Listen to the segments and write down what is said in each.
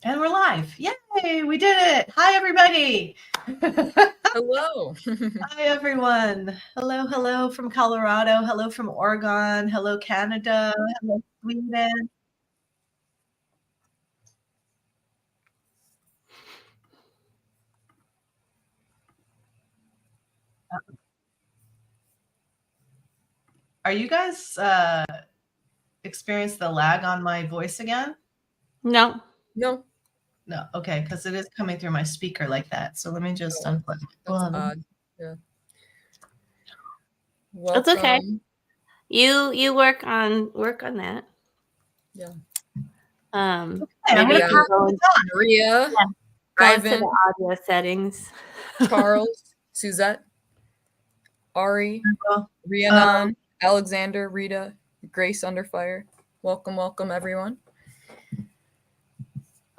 And we're live. Yay, we did it. Hi, everybody. Hello. Hi, everyone. Hello, hello from Colorado. Hello from Oregon. Hello, Canada. Hello, Sweden. Are you guys experience the lag on my voice again? No. No. No, okay, because it is coming through my speaker like that. So let me just unplug it. That's odd. Yeah. It's okay. Welcome. You work on that. Yeah. I'm Maybe gonna go into Maria, Ivan, the audio settings. Charles, Suzette, Ari, Rhiannon, Alexander, Rita, Grace Under Fire. Welcome, welcome, everyone.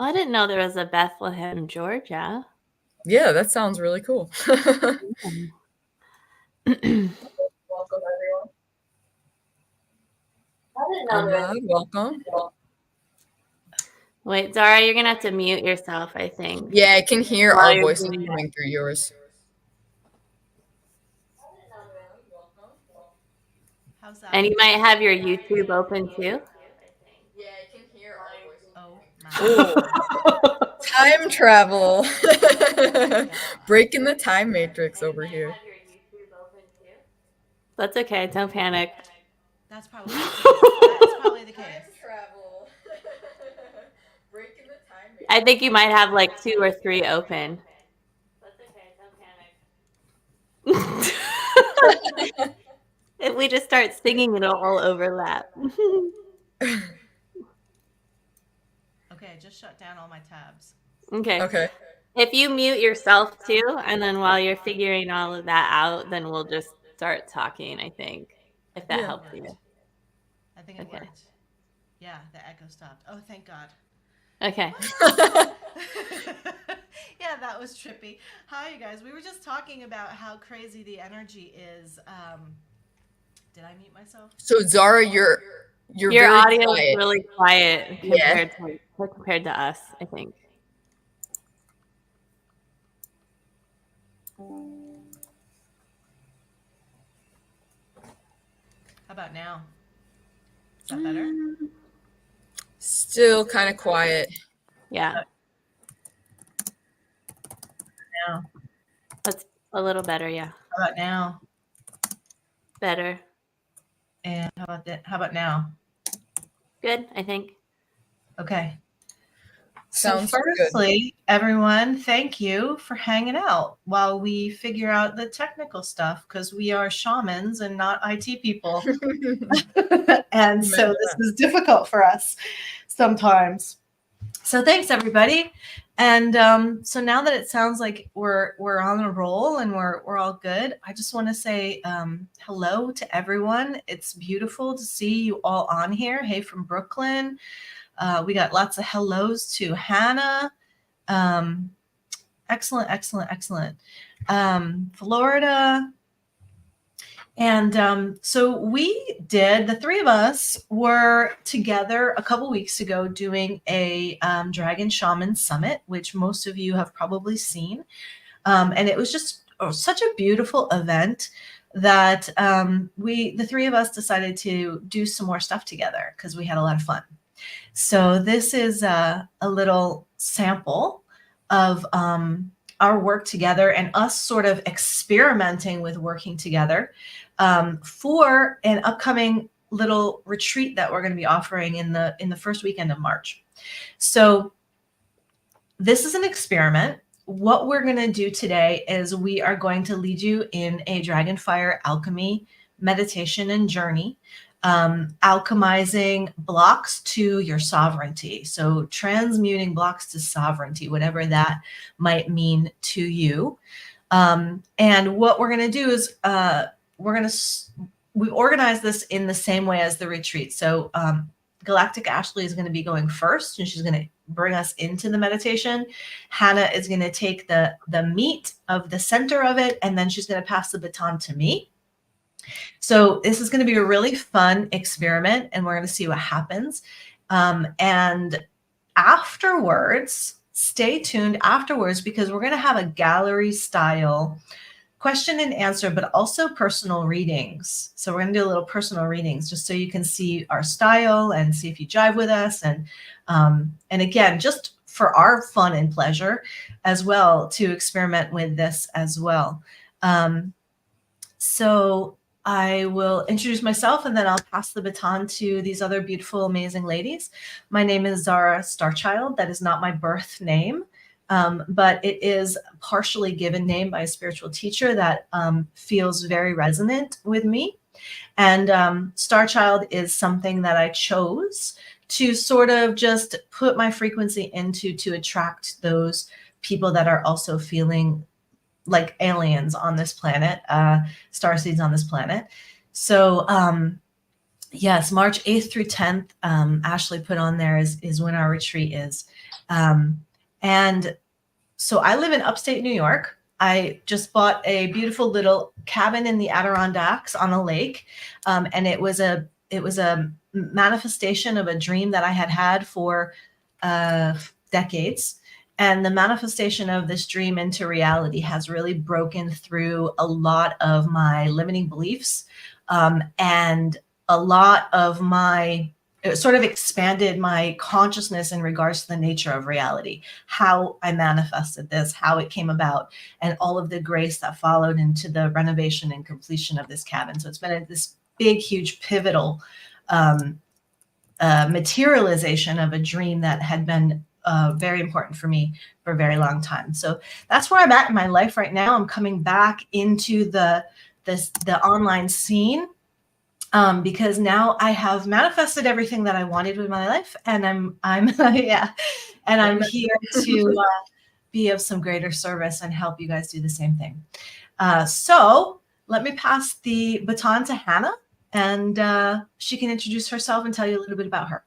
I didn't know there was a Bethlehem, Georgia. Yeah, that sounds really cool. welcome, everyone. Welcome. Wait, Zara, you're gonna have to mute yourself, I think. Yeah, I can hear our voices coming through yours. How's that? And you might have your YouTube open too. Yeah, I can hear our voices. Oh, time travel. Breaking the time matrix over here. That's okay. Don't panic. That's probably the case. That's probably the case. Travel. Breaking the time matrix. I think you might have like 2 or 3 open. That's okay. Don't panic. If we just start singing, it'll all overlap. Okay, I just shut down all my tabs. Okay. If you mute yourself too, and then while you're figuring all of that out, then we'll just start talking, I think, if that helps you. I think it worked. Yeah, the echo stopped. Oh, thank God. Okay. Yeah, that was trippy. Hi, you guys. We were just talking about how crazy the energy is. Did I mute myself? So Zara, your audio is really quiet compared to us, I think. How about now? Is that better? Still kind of quiet. Yeah. Now. That's a little better, yeah. How about now? Better. And how about that? How about now? Good, I think. Okay. Sounds firstly, everyone, thank you for hanging out while we figure out the technical stuff, because we are shamans and not IT people. And so this is difficult for us sometimes. So thanks, everybody. And so now that it sounds like we're on a roll and we're all good, I just want to say hello to everyone. It's beautiful to see you all on here. Hey, from Brooklyn. We got lots of hellos to Hannah. Excellent. Florida. And so the 3 of us were together a couple weeks ago doing a Dragon Shaman Summit, which most of you have probably seen. And it was just such a beautiful event that the 3 of us decided to do some more stuff together because we had a lot of fun. So this is a little sample of our work together and us sort of experimenting with working together for an upcoming little retreat that we're going to be offering in the first weekend of March. So this is an experiment. What we're going to do today is we are going to lead you in a Dragon Fire Alchemy meditation and journey, alchemizing blocks to your sovereignty. So transmuting blocks to sovereignty, whatever that might mean to you. And what we're going to do is we organize this in the same way as the retreat. So Galactic Ashley is going to be going first, and she's going to bring us into the meditation. Hannah is going to take the meat of the center of it, and then she's going to pass the baton to me. So this is going to be a really fun experiment, and we're going to see what happens. And afterwards, stay tuned afterwards, because we're going to have a gallery style question and answer, but also personal readings. So we're going to do a little personal readings just so you can see our style and see if you jive with us. And again, just for our fun and pleasure as well, to experiment with this as well. So I will introduce myself, and then I'll pass the baton to these other beautiful, amazing ladies. My name is Zara Starchild. That is not my birth name. But it is a partially given name by a spiritual teacher that feels very resonant with me. And Starchild is something that I chose to sort of just put my frequency into, to attract those people that are also feeling like aliens on this planet, starseeds on this planet. So yes, March 8th through 10th, Ashley put on there is when our retreat is. And so I live in upstate New York. I just bought a beautiful little cabin in the Adirondacks on a lake. And it was a manifestation of a dream that I had had for decades. And the manifestation of this dream into reality has really broken through a lot of my limiting beliefs, and a lot of it sort of expanded my consciousness in regards to the nature of reality, how I manifested this, how it came about, and all of the grace that followed into the renovation and completion of this cabin. So it's been this big, huge, pivotal materialization of a dream that had been very important for me for a very long time. So that's where I'm at in my life right now. I'm coming back into the online scene, because now I have manifested everything that I wanted with my life, and I'm yeah, and I'm here to be of some greater service and help you guys do the same thing. So let me pass the baton to Hannah, and she can introduce herself and tell you a little bit about her.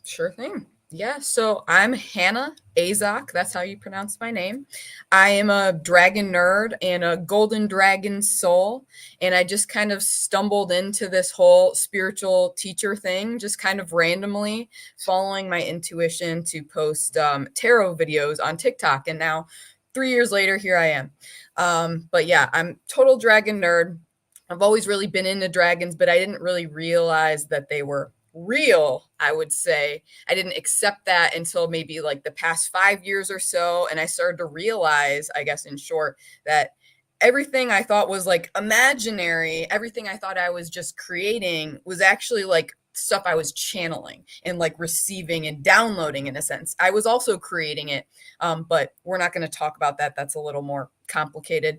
Sure thing. Yeah, so I'm Hannah Azok. That's how you pronounce my name. I am a dragon nerd and a golden dragon soul. And I just kind of stumbled into this whole spiritual teacher thing, just kind of randomly following my intuition to post tarot videos on TikTok. And now 3 years later, here I am. But yeah, I'm total dragon nerd. I've always really been into dragons, but I didn't really realize that they were real, I would say. I didn't accept that until maybe like the past 5 years or so. And I started to realize, I guess in short, that everything I thought was like imaginary, everything I thought I was just creating was actually like stuff I was channeling and like receiving and downloading in a sense. I was also creating it, but we're not going to talk about that. That's a little more complicated.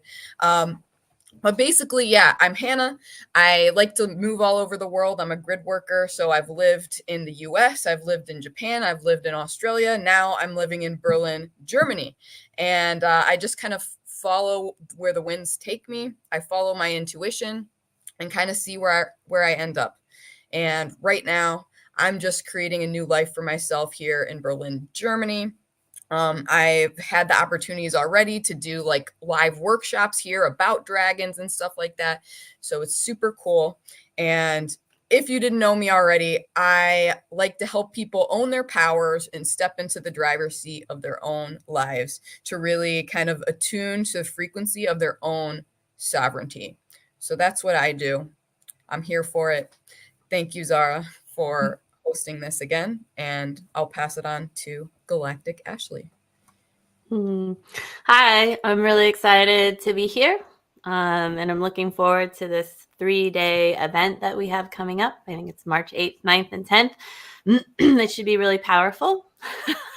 But basically, yeah, I'm Hannah. I like to move all over the world. I'm a grid worker. So I've lived in the US, I've lived in Japan, I've lived in Australia. Now I'm living in Berlin, Germany. And I just kind of follow where the winds take me. I follow my intuition and kind of see where I end up. And right now, I'm just creating a new life for myself here in Berlin, Germany. I've had the opportunities already to do like live workshops here about dragons and stuff like that. So it's super cool. And if you didn't know me already, I like to help people own their powers and step into the driver's seat of their own lives to really kind of attune to the frequency of their own sovereignty. So that's what I do. I'm here for it. Thank you, Zara, for hosting this again, and I'll pass it on to Galactic Ashley. Hi, I'm really excited to be here, and I'm looking forward to this 3-day event that we have coming up. I think it's March 8th, 9th, and 10th. It should be really powerful.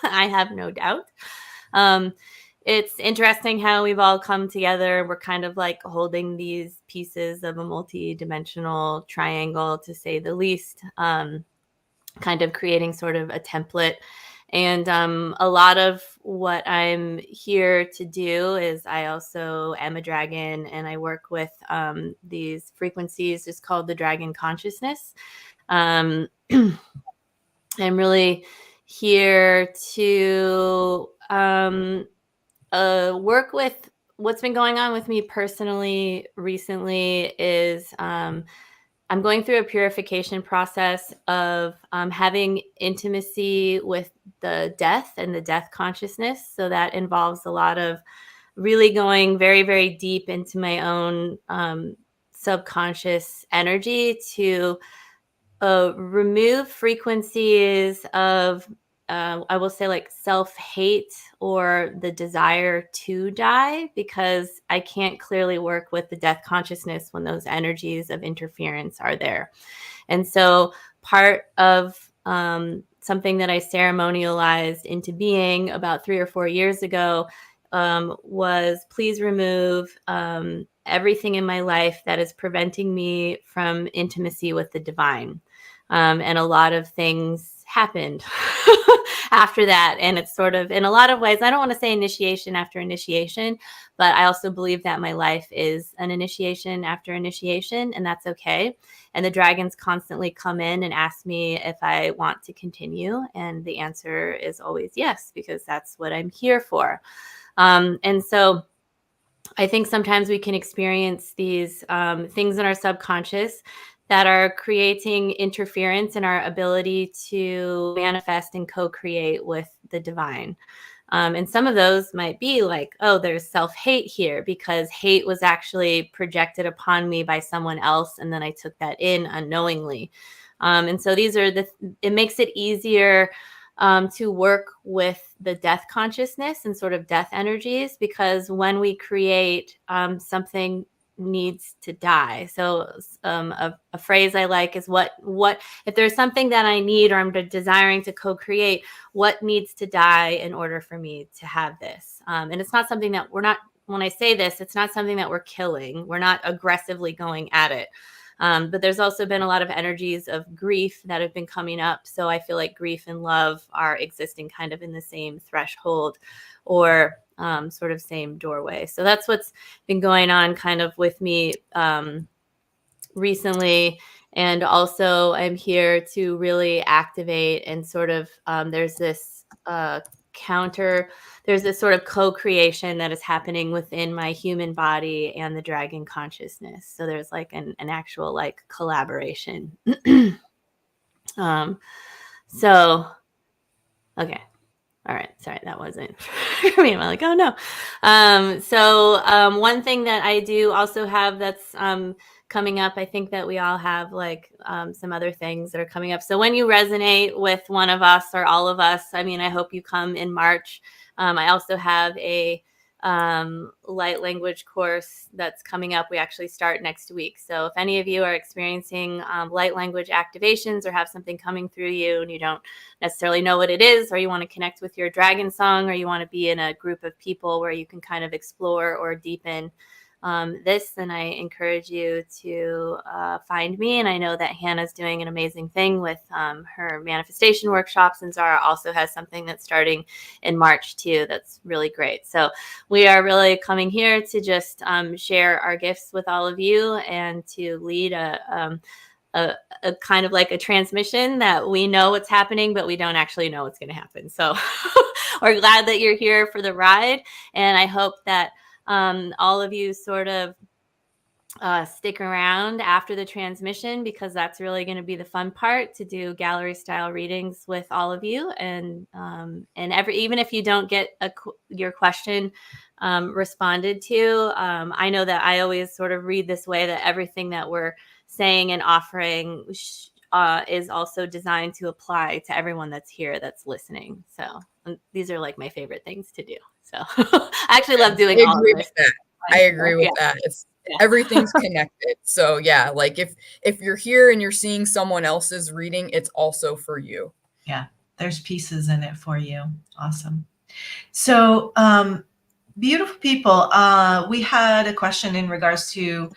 I have no doubt. It's interesting how we've all come together. We're kind of like holding these pieces of a multi-dimensional triangle, to say the least, kind of creating sort of a template. And a lot of what I'm here to do is I also am a dragon, and I work with these frequencies. It's called the dragon consciousness. I'm really here to work with what's been going on with me personally recently is I'm going through a purification process of having intimacy with the death and the death consciousness. So that involves a lot of really going very, very deep into my own subconscious energy to remove frequencies of, I will say, like self-hate or the desire to die, because I can't clearly work with the death consciousness when those energies of interference are there. And so part of something that I ceremonialized into being about 3 or 4 years ago was, please remove everything in my life that is preventing me from intimacy with the divine. And a lot of things happened after that. And it's sort of, in a lot of ways, I don't want to say initiation after initiation, but I also believe that my life is an initiation after initiation, and that's okay. And the dragons constantly come in and ask me if I want to continue. And the answer is always yes, because that's what I'm here for. And so I think sometimes we can experience these things in our subconscious that are creating interference in our ability to manifest and co-create with the divine. And some of those might be like, oh, there's self-hate here because hate was actually projected upon me by someone else, and then I took that in unknowingly. And so these are it makes it easier to work with the death consciousness and sort of death energies, because when we create, something needs to die. So a phrase I like is, what if there's something that I need or I'm desiring to co-create, what needs to die in order for me to have this? And it's not something that when I say this, it's not something that we're killing. We're not aggressively going at it. But there's also been a lot of energies of grief that have been coming up. So I feel like grief and love are existing kind of in the same threshold, or sort of same doorway. So that's what's been going on kind of with me recently. And also I'm here to really activate and sort of, there's this sort of co-creation that is happening within my human body and the dragon consciousness. So there's like an actual like collaboration. So, okay. All right. Sorry, that wasn't for me. I'm like, oh no. So one thing that I do also have that's coming up, I think that we all have like some other things that are coming up. So when you resonate with one of us or all of us, I mean, I hope you come in March. I also have a light language course that's coming up. We actually start next week. So if any of you are experiencing light language activations or have something coming through you and you don't necessarily know what it is, or you want to connect with your dragon song, or you want to be in a group of people where you can kind of explore or deepen this, then I encourage you to find me. And I know that Hannah's doing an amazing thing with her manifestation workshops, and Zara also has something that's starting in March too that's really great. So we are really coming here to just share our gifts with all of you and to lead a kind of like a transmission that we know what's happening, but we don't actually know what's going to happen. So we're glad that you're here for the ride. And I hope that all of you sort of stick around after the transmission, because that's really going to be the fun part, to do gallery style readings with all of you. And even if you don't get your question responded to, I know that I always sort of read this way, that everything that we're saying and offering is also designed to apply to everyone that's here, that's listening. So these are like my favorite things to do. So I actually love doing all of this. I agree with that. Everything's connected. So yeah, like if you're here and you're seeing someone else's reading, it's also for you. Yeah, there's pieces in it for you. Awesome. So beautiful people, we had a question in regards to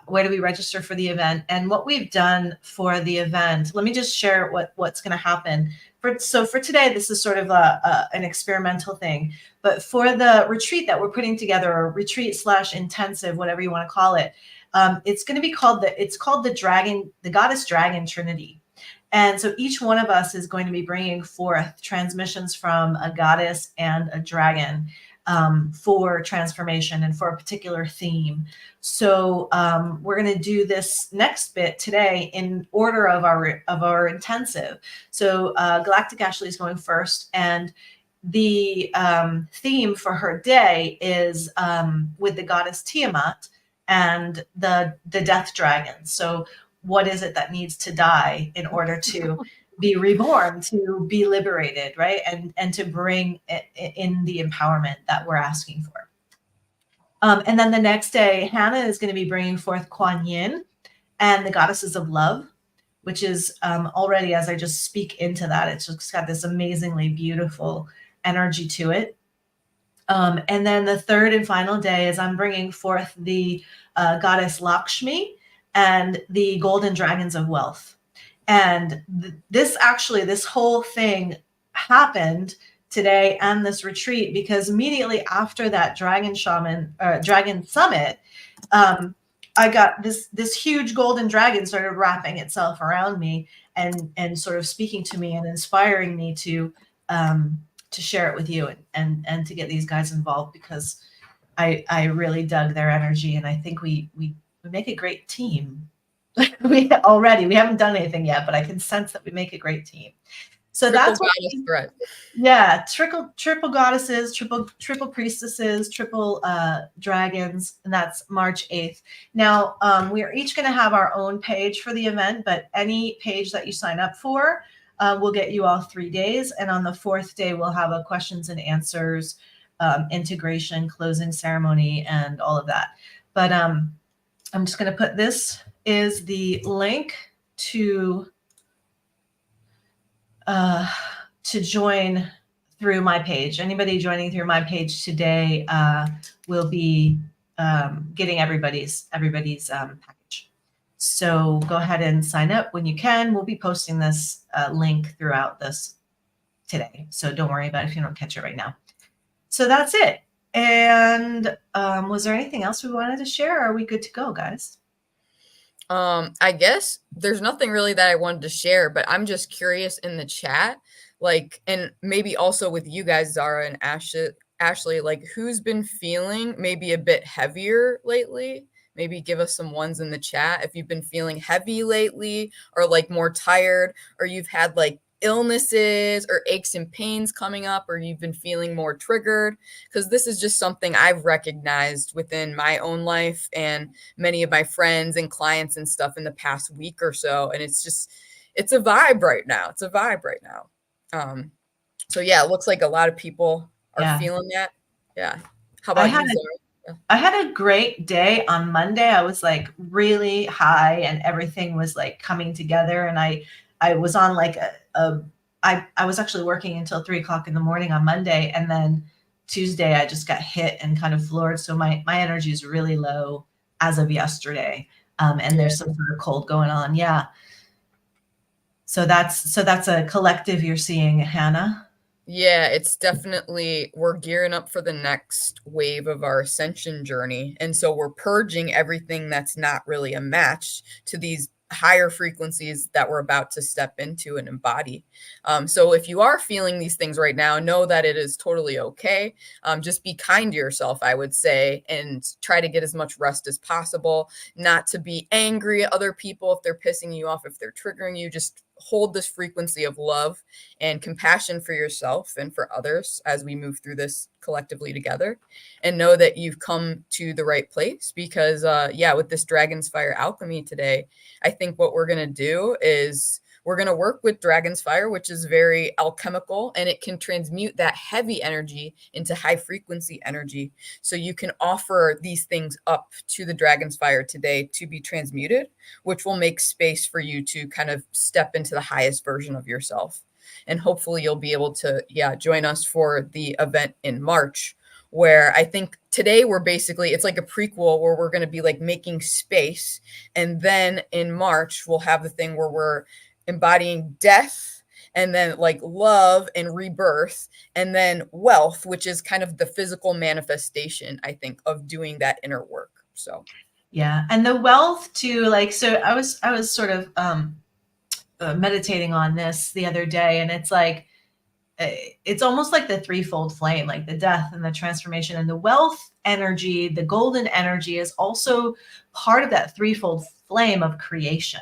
where do we register for the event and what we've done for the event. Let me just share what's going to happen. So for today, this is sort of an experimental thing, but for the retreat that we're putting together, or retreat / intensive, whatever you want to call it, it's going to be called the Goddess Dragon Trinity. And so each one of us is going to be bringing forth transmissions from a goddess and a dragon. for transformation and for a particular theme. So we're going to do this next bit today in order of our intensive. So Galactic Ashley is going first, and the theme for her day is with the goddess Tiamat and the death dragon. So what is it that needs to die in order to be reborn, to be liberated, right? And to bring in the empowerment that we're asking for. And then the next day, Hannah is going to be bringing forth Kuan Yin and the goddesses of love, which is already, as I just speak into that, it's just got this amazingly beautiful energy to it. And then the third and final day is I'm bringing forth the goddess Lakshmi and the golden dragons of wealth. And this whole thing happened today and this retreat because immediately after that dragon summit, I got this huge golden dragon started wrapping itself around me and sort of speaking to me and inspiring me to share it with you and to get these guys involved, because I really dug their energy, and I think we make a great team. We haven't done anything yet, but I can sense that we make a great team. So that's what, yeah, triple goddesses, triple priestesses, triple dragons, and that's March 8th. Now we are each going to have our own page for the event, but any page that you sign up for will get you all 3 days, and on the 4th day we'll have a questions and answers, integration, closing ceremony, and all of that. But I'm just going to put this is the link to join through my page. Anybody joining through my page today will be getting everybody's package. So go ahead and sign up when you can. We'll be posting this link throughout this today, so don't worry about it if you don't catch it right now. So that's it. And was there anything else we wanted to share? Or are we good to go, guys? I guess there's nothing really that I wanted to share, but I'm just curious in the chat, like, and maybe also with you guys, Zara and Ashley, like, who's been feeling maybe a bit heavier lately? Maybe give us some ones in the chat if you've been feeling heavy lately, or like more tired, or you've had like illnesses or aches and pains coming up, or you've been feeling more triggered, because this is just something I've recognized within my own life and many of my friends and clients and stuff in the past week or so. And it's a vibe right now. So yeah, it looks like a lot of people are feeling that. Yeah. How about you, Zara? I had a great day on Monday. I was like really high and everything was like coming together, and I was on like I was actually working until 3:00 in the morning on Monday, and then Tuesday I just got hit and kind of floored. So my energy is really low as of yesterday, and there's some sort of cold going on. Yeah. So that's a collective you're seeing, Hannah. Yeah, it's definitely, we're gearing up for the next wave of our ascension journey. And so we're purging everything that's not really a match to these higher frequencies that we're about to step into and embody. So if you are feeling these things right now, know that it is totally okay. Just be kind to yourself, I would say, and try to get as much rest as possible, not to be angry at other people if they're pissing you off, if they're triggering you. Just hold this frequency of love and compassion for yourself and for others as we move through this collectively together, and know that you've come to the right place, because with this Dragonsfire Alchemy today, I think what we're going to do is we're going to work with Dragonsfire, which is very alchemical, and it can transmute that heavy energy into high frequency energy. So you can offer these things up to the Dragonsfire today to be transmuted, which will make space for you to kind of step into the highest version of yourself. And hopefully you'll be able to, join us for the event in March, where I think today we're basically, it's like a prequel where we're going to be like making space. And then in March, we'll have the thing where we're embodying death, and then like love and rebirth, and then wealth, which is kind of the physical manifestation, I think, of doing that inner work. So yeah, and the wealth too, like, so I was sort of meditating on this the other day, and it's like it's almost like the threefold flame, like the death and the transformation and the wealth energy. The golden energy is also part of that threefold flame of creation.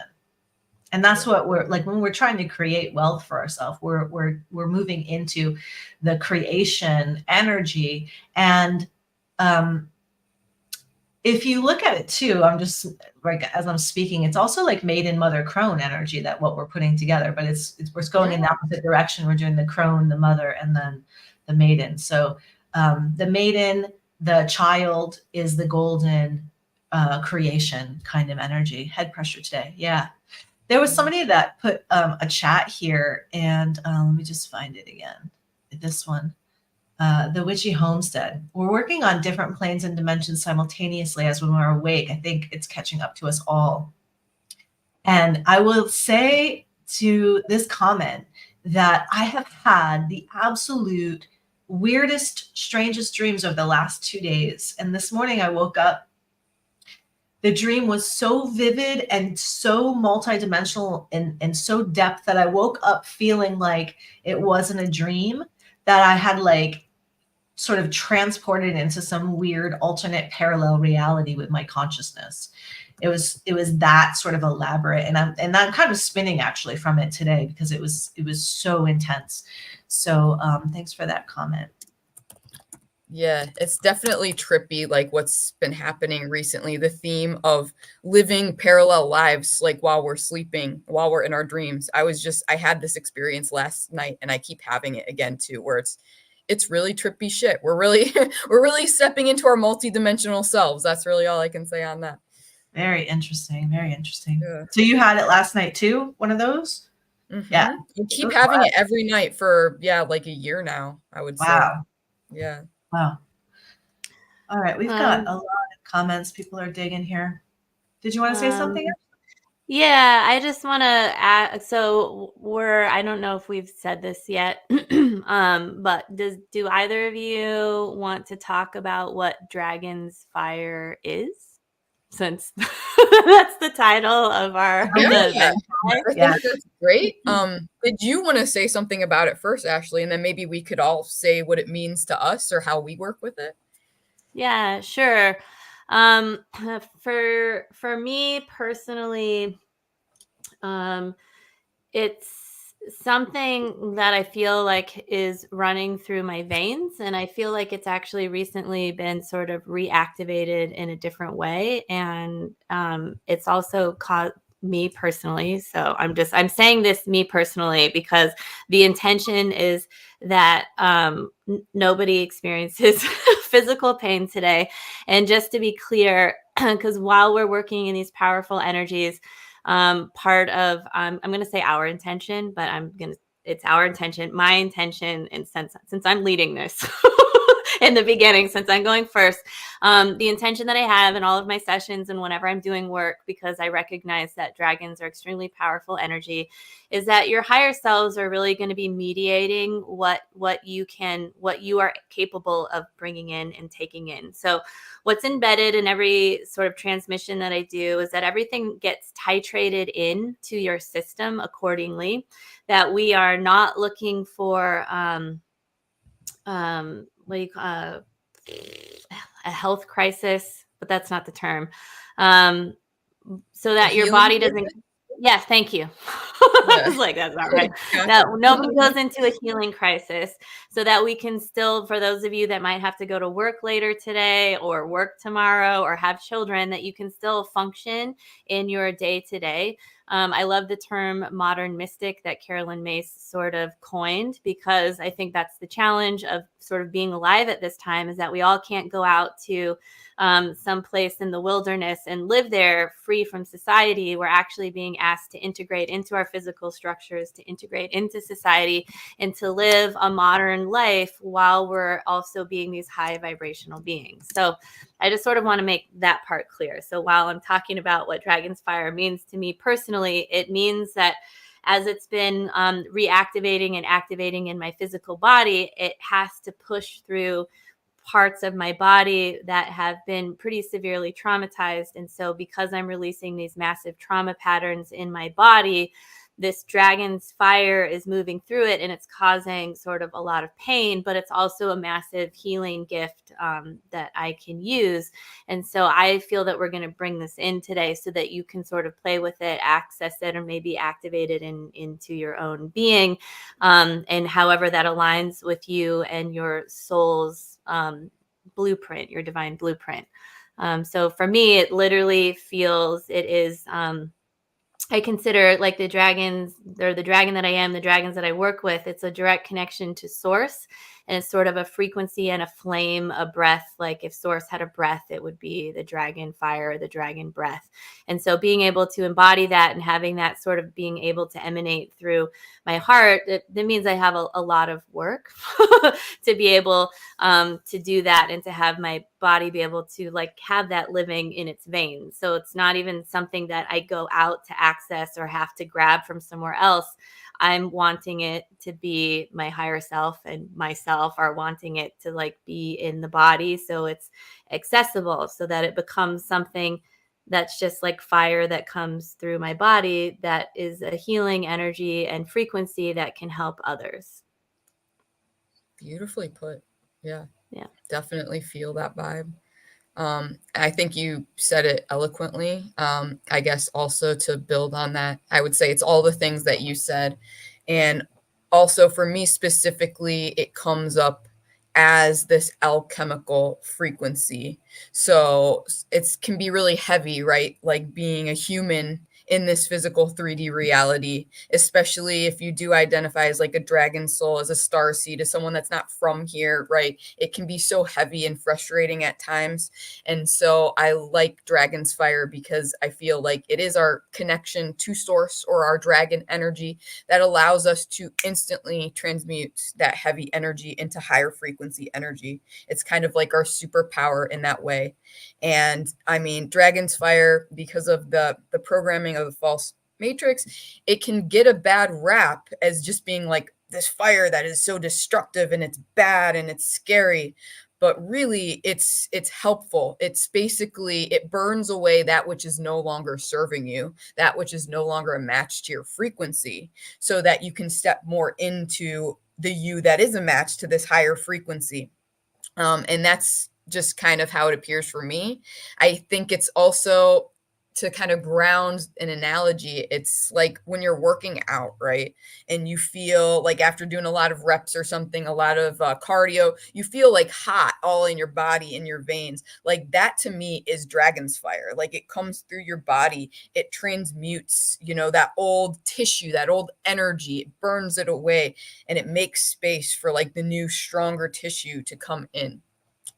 And that's what we're like when we're trying to create wealth for ourselves. We're moving into the creation energy. And if you look at it too, I'm just like as I'm speaking, it's also like maiden, mother, crone energy that what we're putting together, but it's we're going in the opposite direction. We're doing the crone, the mother, and then the maiden. So the maiden, the child is the golden creation kind of energy. Head pressure today. Yeah. There was somebody that put a chat here, and let me just find it again. This one. The Witchy Homestead. We're working on different planes and dimensions simultaneously as when we're awake. I think it's catching up to us all. And I will say to this comment that I have had the absolute weirdest, strangest dreams over the last 2 days. And this morning I woke up. The dream was so vivid and so multidimensional and so depth that I woke up feeling like it wasn't a dream, that I had like sort of transported into some weird alternate parallel reality with my consciousness. It was that sort of elaborate, and I'm kind of spinning actually from it today because it was so intense. So thanks for that comment. Yeah, it's definitely trippy, like what's been happening recently. The theme of living parallel lives, like while we're sleeping, while we're in our dreams. I had this experience last night, and I keep having it again too, where it's really trippy shit. We're really we're really stepping into our multidimensional selves. That's really all I can say on that. Very interesting. Very interesting. Yeah. So you had it last night too, one of those? Mm-hmm. Yeah. You keep having it every night for like a year now, I would say. Wow. Yeah. Wow. All right, we've got a lot of comments. People are digging here. Did you want to say something? Yeah, I just want to add. So I don't know if we've said this yet, but do either of you want to talk about what Dragon's Fire is? Since that's the title of our event. I think that's great. Did you want to say something about it first, Ashley, and then maybe we could all say what it means to us or how we work with it? Yeah, sure. For me personally, it's something that I feel like is running through my veins, and I feel like it's actually recently been sort of reactivated in a different way, and it's also caused me personally. So I'm saying this me personally because the intention is that nobody experiences physical pain today. And just to be clear, because while we're working in these powerful energies, part of I'm going to say our intention, but it's our intention, my intention, and since I'm leading this in the beginning, since I'm going first, the intention that I have in all of my sessions and whenever I'm doing work, because I recognize that dragons are extremely powerful energy, is that your higher selves are really going to be mediating what you are capable of bringing in and taking in. So what's embedded in every sort of transmission that I do is that everything gets titrated into your system accordingly, that we are not looking for what do you call a health crisis, but that's not the term. So that your body doesn't. Yes, thank you. I was like, that's not right. No, nobody goes into a healing crisis, so that we can still, for those of you that might have to go to work later today or work tomorrow or have children, that you can still function in your day to day. I love the term modern mystic that Carolyn Mace sort of coined, because I think that's the challenge of sort of being alive at this time, is that we all can't go out to some place in the wilderness and live there free from society. We're actually being asked to integrate into our physical structures, to integrate into society, and to live a modern life while we're also being these high vibrational beings. So I just sort of want to make that part clear. So while I'm talking about what Dragon's Fire means to me personally, it means that as it's been reactivating and activating in my physical body, it has to push through parts of my body that have been pretty severely traumatized. And so because I'm releasing these massive trauma patterns in my body, this dragon's fire is moving through it and it's causing sort of a lot of pain, but it's also a massive healing gift that I can use. And so I feel that we're going to bring this in today so that you can sort of play with it, access it, or maybe activate it into your own being, and however that aligns with you and your soul's blueprint, your divine blueprint. So for me, it literally feels it is. I consider like the dragons, or the dragon that I am, the dragons that I work with, it's a direct connection to source. And it's sort of a frequency and a flame, a breath. Like if source had a breath, it would be the dragon fire, or the dragon breath. And so being able to embody that and having that sort of being able to emanate through my heart, that means I have a lot of work to be able to do that, and to have my body be able to like have that living in its veins. So it's not even something that I go out to access or have to grab from somewhere else. I'm wanting it to be my higher self, and myself are wanting it to like be in the body, so it's accessible, so that it becomes something that's just like fire that comes through my body, that is a healing energy and frequency that can help others. Beautifully put. Yeah. Yeah. Definitely feel that vibe. I think you said it eloquently. I guess also to build on that, I would say it's all the things that you said. And also for me specifically, it comes up as this alchemical frequency. So it can be really heavy, right? Like being a human in this physical 3D reality, especially if you do identify as like a dragon soul, as a starseed, as someone that's not from here, right? It can be so heavy and frustrating at times. And so I like Dragon's Fire because I feel like it is our connection to source, or our dragon energy, that allows us to instantly transmute that heavy energy into higher frequency energy. It's kind of like our superpower in that way. And I mean, Dragon's Fire, because of the programming of the false matrix, it can get a bad rap as just being like this fire that is so destructive and it's bad and it's scary. But really it's helpful. It's basically, it burns away that which is no longer serving you, that which is no longer a match to your frequency, so that you can step more into the you that is a match to this higher frequency. And that's just kind of how it appears for me. I think it's also, to kind of ground an analogy, it's like when you're working out, right? And you feel like after doing a lot of reps or something, a lot of cardio, you feel like hot all in your body, in your veins. Like that to me is Dragon's Fire. Like it comes through your body, it transmutes, that old tissue, that old energy, it burns it away, and it makes space for like the new, stronger tissue to come in.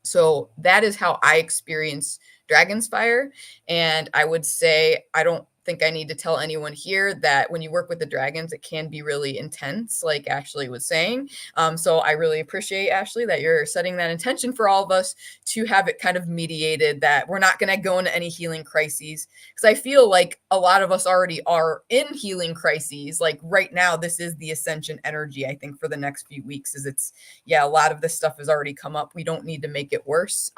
So that is how I experience Dragon's Fire. And I would say, I don't think I need to tell anyone here that when you work with the dragons, it can be really intense, like Ashley was saying. So I really appreciate, Ashley, that you're setting that intention for all of us to have it kind of mediated, that we're not going to go into any healing crises. Because I feel like a lot of us already are in healing crises. Like right now, this is the ascension energy, I think, for the next few weeks, is a lot of this stuff has already come up. We don't need to make it worse.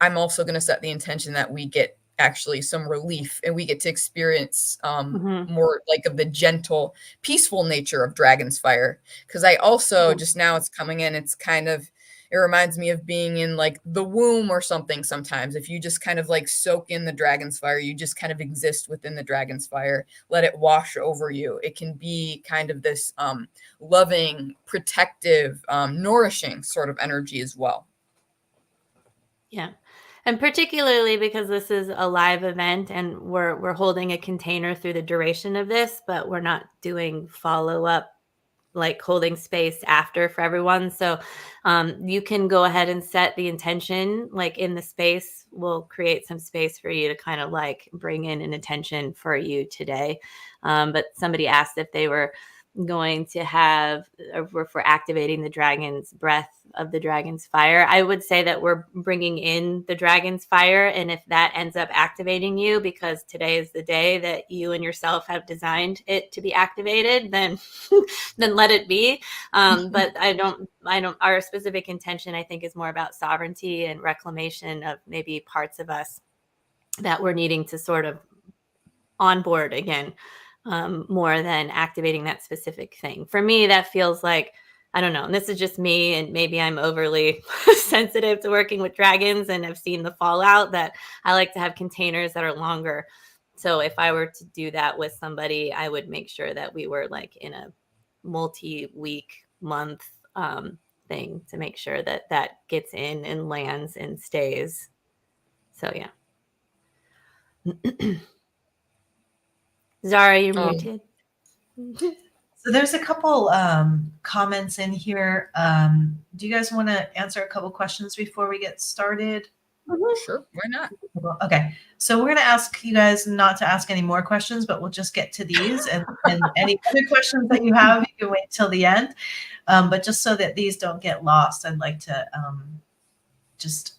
I'm also going to set the intention that we get actually some relief, and we get to experience more like of the gentle, peaceful nature of Dragon's Fire. Because I also, just now it's coming in, it's kind of, it reminds me of being in like the womb or something sometimes. If you just kind of like soak in the Dragon's Fire, you just kind of exist within the Dragon's Fire, let it wash over you. It can be kind of this loving, protective, nourishing sort of energy as well. Yeah. And particularly because this is a live event and we're holding a container through the duration of this, but we're not doing follow-up, like holding space after for everyone. So you can go ahead and set the intention, like in the space. We'll create some space for you to kind of like bring in an intention for you today. But somebody asked if they were going to have, or for activating the dragon's breath of the dragon's fire. I would say that we're bringing in the dragon's fire, and if that ends up activating you because today is the day that you and yourself have designed it to be activated, then then let it be. But I don't our specific intention, I think, is more about sovereignty and reclamation of maybe parts of us that we're needing to sort of onboard again. more than activating that specific thing. For me, that feels like, I don't know, and this is just me, and maybe I'm overly sensitive to working with dragons and I've seen the fallout, that I like to have containers that are longer. So if I were to do that with somebody, I would make sure that we were like in a multi-week, month thing to make sure that that gets in and lands and stays. So yeah. Zara, you're muted. So there's a couple comments in here. Do you guys want to answer a couple questions before we get started? Sure, why not? Okay, so we're going to ask you guys not to ask any more questions, but we'll just get to these. And any other questions that you have, you can wait till the end. But just so that these don't get lost, I'd like to just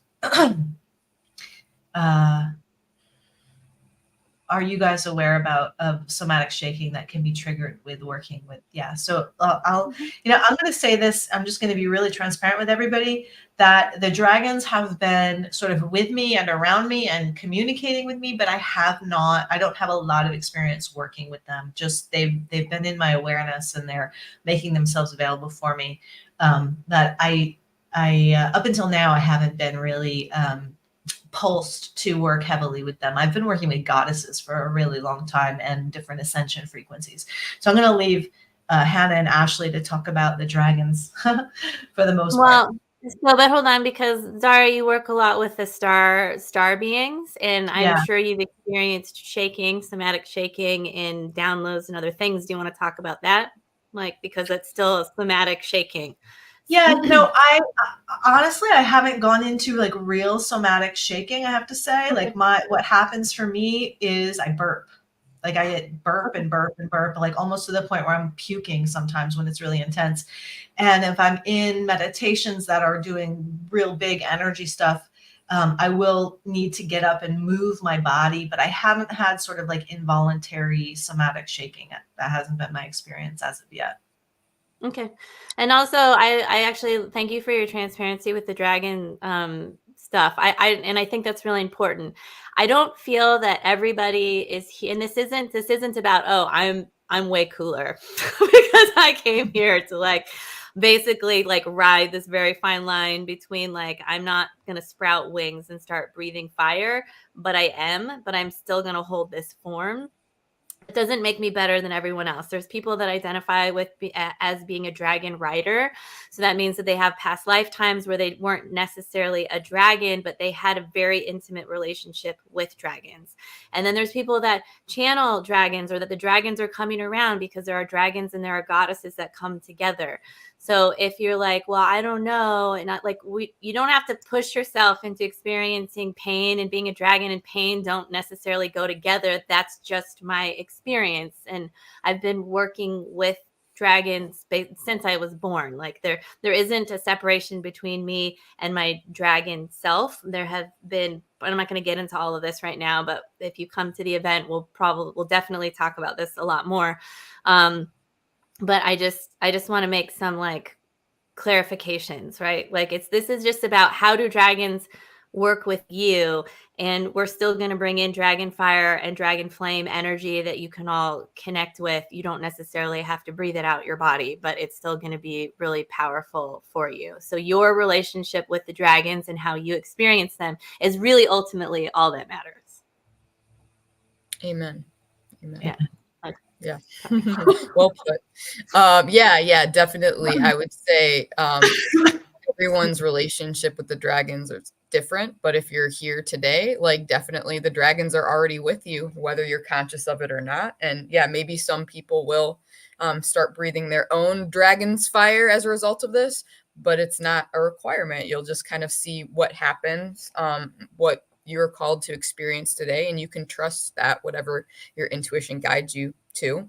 are you guys aware of somatic shaking that can be triggered with working with? Yeah. So I'm going to say this. I'm just going to be really transparent with everybody that the dragons have been sort of with me and around me and communicating with me, but I don't have a lot of experience working with them. Just they've been in my awareness and they're making themselves available for me. That I up until now, I haven't been really, pulsed to work heavily with them. I've been working with goddesses for a really long time and different ascension frequencies. So I'm going to leave Hannah and Ashley to talk about the dragons for the most part. Well, but hold on, because Zara, you work a lot with the star beings, and I'm sure you've experienced somatic shaking in downloads and other things. Do you want to talk about that? Like, because it's still a somatic shaking. Yeah, no, I honestly, I haven't gone into like real somatic shaking, I have to say. Like what happens for me is I burp. Like I get burp and burp and burp, like almost to the point where I'm puking sometimes when it's really intense. And if I'm in meditations that are doing real big energy stuff, I will need to get up and move my body, but I haven't had sort of like involuntary somatic shaking. That hasn't been my experience as of yet. Okay. And also, I actually thank you for your transparency with the dragon stuff. I think that's really important. I don't feel that everybody is here, and this isn't about, oh, I'm way cooler because I came here to like basically like ride this very fine line between like, I'm not going to sprout wings and start breathing fire, but I'm still going to hold this form. It doesn't make me better than everyone else. There's people that identify with as being a dragon rider. So that means that they have past lifetimes where they weren't necessarily a dragon, but they had a very intimate relationship with dragons. And then there's people that channel dragons, or that the dragons are coming around because there are dragons and there are goddesses that come together. So if you're like, well, I don't know, and not like you don't have to push yourself into experiencing pain, and being a dragon and pain don't necessarily go together. That's just my experience. And I've been working with dragons since I was born. Like there isn't a separation between me and my dragon self. There have been, but I'm not going to get into all of this right now, but if you come to the event, we'll definitely talk about this a lot more. But I just want to make some like clarifications, right? Like this is just about how do dragons work with you, and we're still going to bring in dragon fire and dragon flame energy that you can all connect with. You don't necessarily have to breathe it out your body, but it's still going to be really powerful for you. So your relationship with the dragons and how you experience them is really ultimately all that matters. Amen. Yeah. Yeah. Well put. Yeah, definitely. I would say everyone's relationship with the dragons is different, but if you're here today, like definitely the dragons are already with you, whether you're conscious of it or not. And yeah, maybe some people will start breathing their own dragon's fire as a result of this, but it's not a requirement. You'll just kind of see what happens, what you're called to experience today, and you can trust that whatever your intuition guides you to.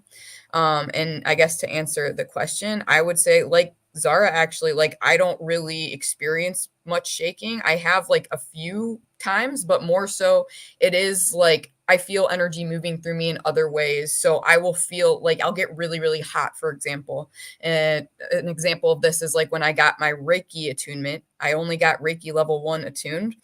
And I guess to answer the question, I would say, like Zara, actually, like I don't really experience much shaking. I have like a few times, but more so it is like I feel energy moving through me in other ways. So I will feel like I'll get really, really hot, for example. And an example of this is like when I got my Reiki attunement. I only got Reiki level 1 attuned.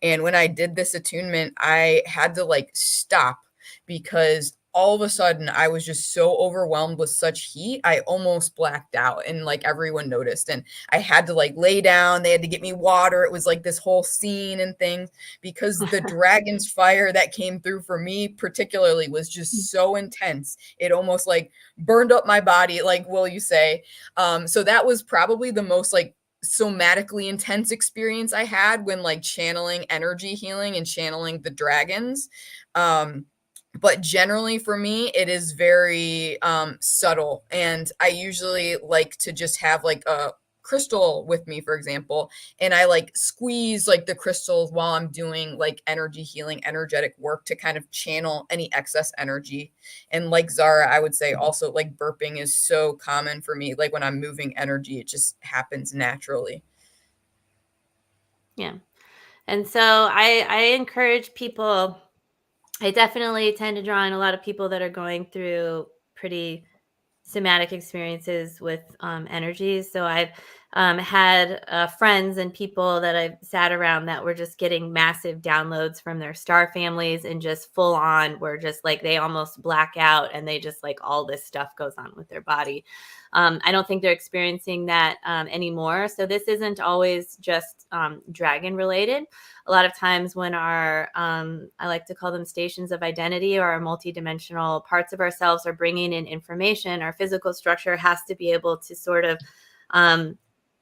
And when I did this attunement, I had to like stop because all of a sudden I was just so overwhelmed with such heat. I almost blacked out, and like everyone noticed, and I had to like lay down. They had to get me water. It was like this whole scene and thing, because the dragon's fire that came through for me particularly was just so intense. It almost like burned up my body, like will you say. So that was probably the most like somatically intense experience I had when like channeling energy healing and channeling the dragons. But generally for me, it is very subtle. And I usually like to just have like a crystal with me, for example, and I like squeeze like the crystals while I'm doing like energy healing, energetic work to kind of channel any excess energy. And like Zara, I would say also like burping is so common for me. Like when I'm moving energy, it just happens naturally. Yeah. And so I encourage people. I definitely tend to draw in a lot of people that are going through pretty somatic experiences with energies. So I've had friends and people that I've sat around that were just getting massive downloads from their star families, and just full on were just like they almost black out, and they just like all this stuff goes on with their body. I don't think they're experiencing that anymore. So this isn't always just dragon related. A lot of times when our, I like to call them stations of identity, or our multidimensional parts of ourselves are bringing in information, our physical structure has to be able to sort of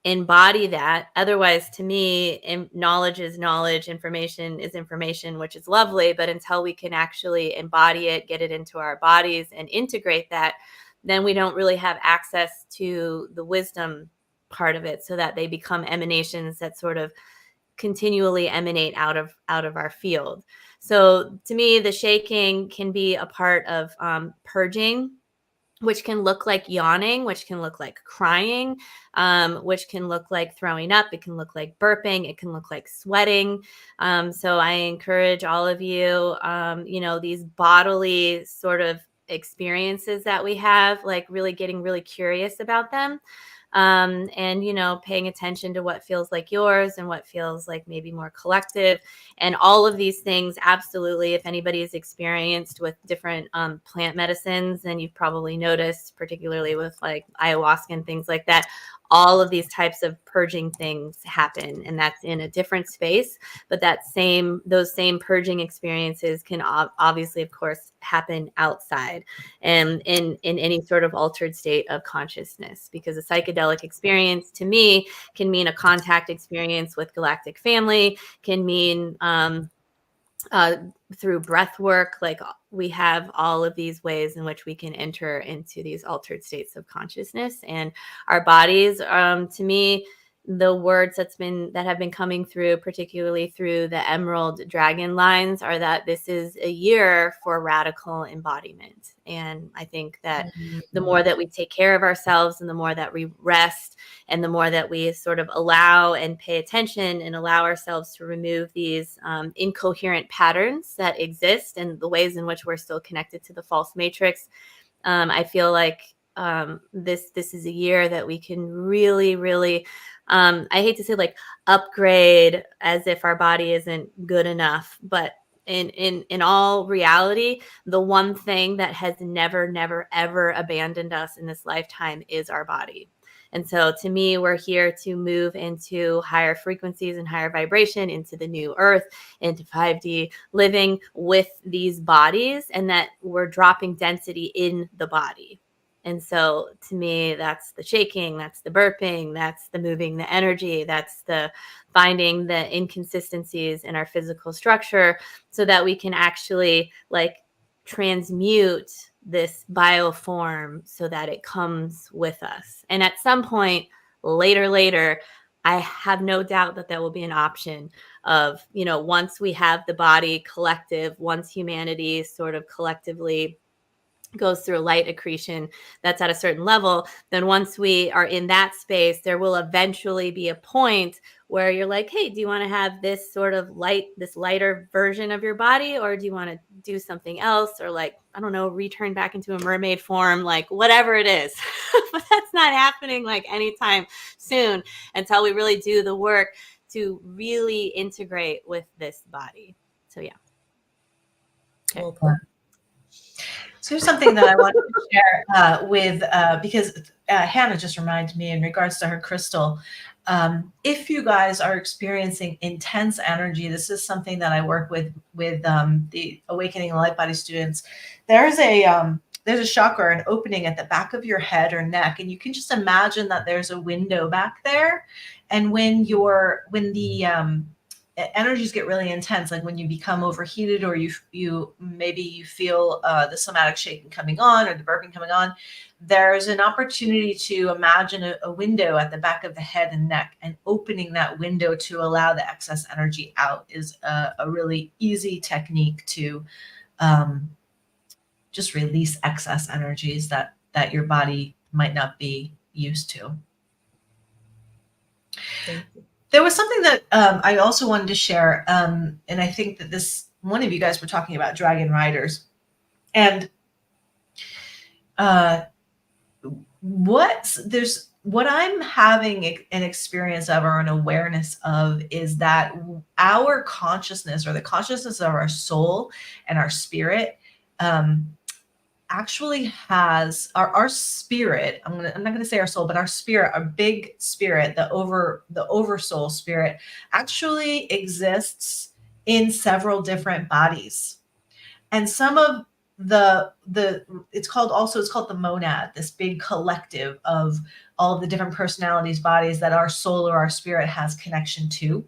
embody that. Otherwise, to me, knowledge is knowledge, information is information, which is lovely. But until we can actually embody it, get it into our bodies and integrate that, then we don't really have access to the wisdom part of it, so that they become emanations that sort of continually emanate out of our field. So to me, the shaking can be a part of purging, which can look like yawning, which can look like crying, which can look like throwing up. It can look like burping. It can look like sweating. So I encourage all of you, these bodily sort of experiences that we have, like really getting really curious about them. And paying attention to what feels like yours and what feels like maybe more collective, and all of these things. Absolutely, if anybody is experienced with different plant medicines, and you've probably noticed, particularly with like ayahuasca and things like that, all of these types of purging things happen, and that's in a different space. But those same purging experiences can obviously, of course, happen outside and in any sort of altered state of consciousness, because a psychedelic experience to me can mean a contact experience with galactic family, can mean through breath work. Like we have all of these ways in which we can enter into these altered states of consciousness, and our bodies, to me, the words that have been coming through, particularly through the Emerald Dragon lines, are that this is a year for radical embodiment. And I think that the more that we take care of ourselves, and the more that we rest, and the more that we sort of allow and pay attention and allow ourselves to remove these incoherent patterns that exist, and the ways in which we're still connected to the false matrix, I feel like this is a year that we can really, really, I hate to say like upgrade, as if our body isn't good enough, but in all reality, the one thing that has never ever abandoned us in this lifetime is our body. And so to me, we're here to move into higher frequencies and higher vibration, into the new earth, into 5D living with these bodies, and that we're dropping density in the body. And so to me, that's the shaking, that's the burping, that's the moving the energy, that's the finding the inconsistencies in our physical structure, so that we can actually like transmute this bioform so that it comes with us. And at some point later, I have no doubt that will be an option of, once we have the body collective, once humanity sort of collectively goes through light accretion that's at a certain level, then once we are in that space, there will eventually be a point where you're like, hey, do you want to have this sort of this lighter version of your body, or do you want to do something else, or like, I don't know, return back into a mermaid form, like whatever it is. But that's not happening like anytime soon, until we really do the work to really integrate with this body. So yeah. Okay. Well, So here's something that I wanted to share because Hannah just reminded me in regards to her crystal. If you guys are experiencing intense energy, this is something that I work with the Awakening and Light Body students. There's a chakra, an opening at the back of your head or neck, and you can just imagine that there's a window back there. And when the energies get really intense, like when you become overheated, or you maybe feel the somatic shaking coming on or the burping coming on, there's an opportunity to imagine a window at the back of the head and neck, and opening that window to allow the excess energy out is a really easy technique to just release excess energies that your body might not be used to. Thank you. There was something that I also wanted to share, and I think that one of you guys were talking about dragon riders, and what I'm having an experience of, or an awareness of, is that our consciousness, or the consciousness of our soul and our spirit, actually has our spirit. I'm not going to say our soul, but our spirit, our big spirit, the oversoul spirit, actually exists in several different bodies. And some of it's called the monad, this big collective of all of the different personalities, bodies that our soul or our spirit has connection to.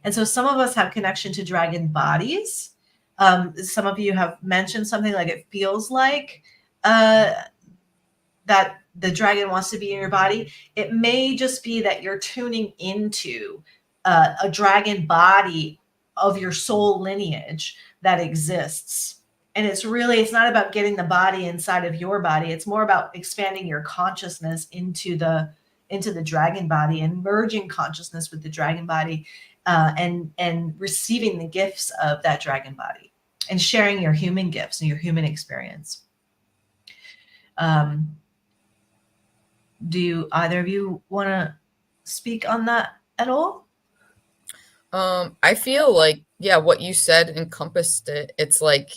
And so some of us have connection to dragon bodies. Some of you have mentioned something like it feels like that the dragon wants to be in your body. It may just be that you're tuning into a dragon body of your soul lineage that exists. And it's not about getting the body inside of your body. It's more about expanding your consciousness into the dragon body, and merging consciousness with the dragon body, and receiving the gifts of that dragon body, and sharing your human gifts and your human experience. Do either of you want to speak on that at all? I feel like, yeah, what you said encompassed it. It's like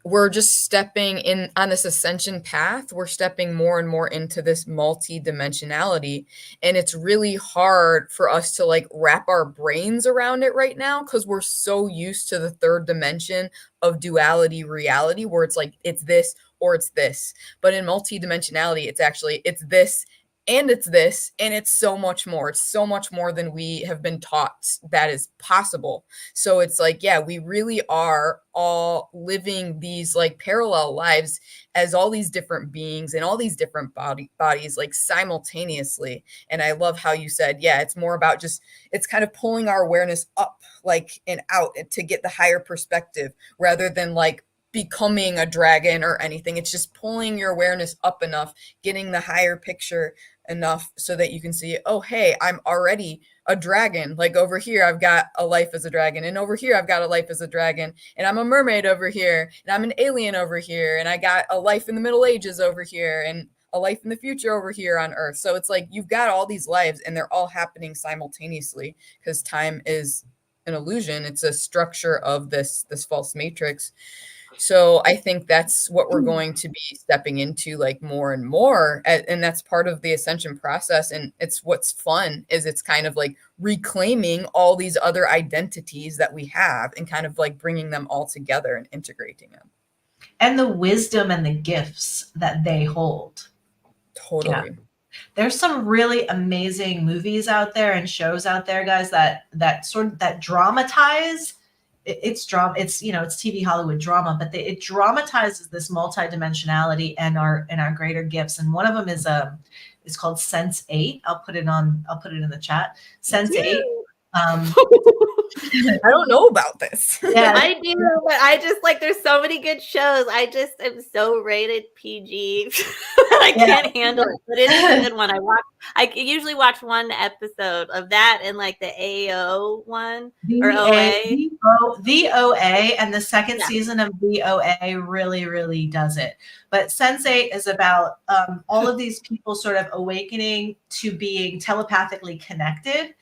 we're just stepping in on this ascension path. We're stepping more and more into this multi-dimensionality, and it's really hard for us to like wrap our brains around it right now, because we're so used to the third dimension of duality reality, where it's like it's this or it's this. But in multi-dimensionality, it's this and it's this, and it's so much more. It's so much more than we have been taught that is possible. So it's like, yeah, we really are all living these like parallel lives as all these different beings and all these different bodies like simultaneously. And I love how you said, yeah, it's more about it's kind of pulling our awareness up, like, and out, and to get the higher perspective, rather than like becoming a dragon or anything. It's just pulling your awareness up enough, getting the higher picture enough so that you can see, oh, hey, I'm already a dragon. Like over here, I've got a life as a dragon, and over here, I've got a life as a dragon, and I'm a mermaid over here, and I'm an alien over here, and I got a life in the Middle Ages over here, and a life in the future over here on Earth. So it's like you've got all these lives, and they're all happening simultaneously, because time is an illusion. It's a structure of this false matrix. So I think that's what we're going to be stepping into like more and more. And that's part of the ascension process. And it's what's fun is it's kind of like reclaiming all these other identities that we have, and kind of like bringing them all together and integrating them. And the wisdom and the gifts that they hold. Totally. Yeah. There's some really amazing movies out there and shows out there, guys, that dramatize. It's drama. It's TV Hollywood drama, but it dramatizes this multidimensionality and our greater gifts. And one of them is it's called Sense8. I'll put it in the chat. Sense8. I don't know about this. Yeah, I do, but I just like there's so many good shows. I just am so rated PG that I can't handle it. But it is a good one. I usually watch one episode of that and like the AO one or OA. The OA, and the second season of the OA really, really does it. But Sense8 is about all of these people sort of awakening to being telepathically connected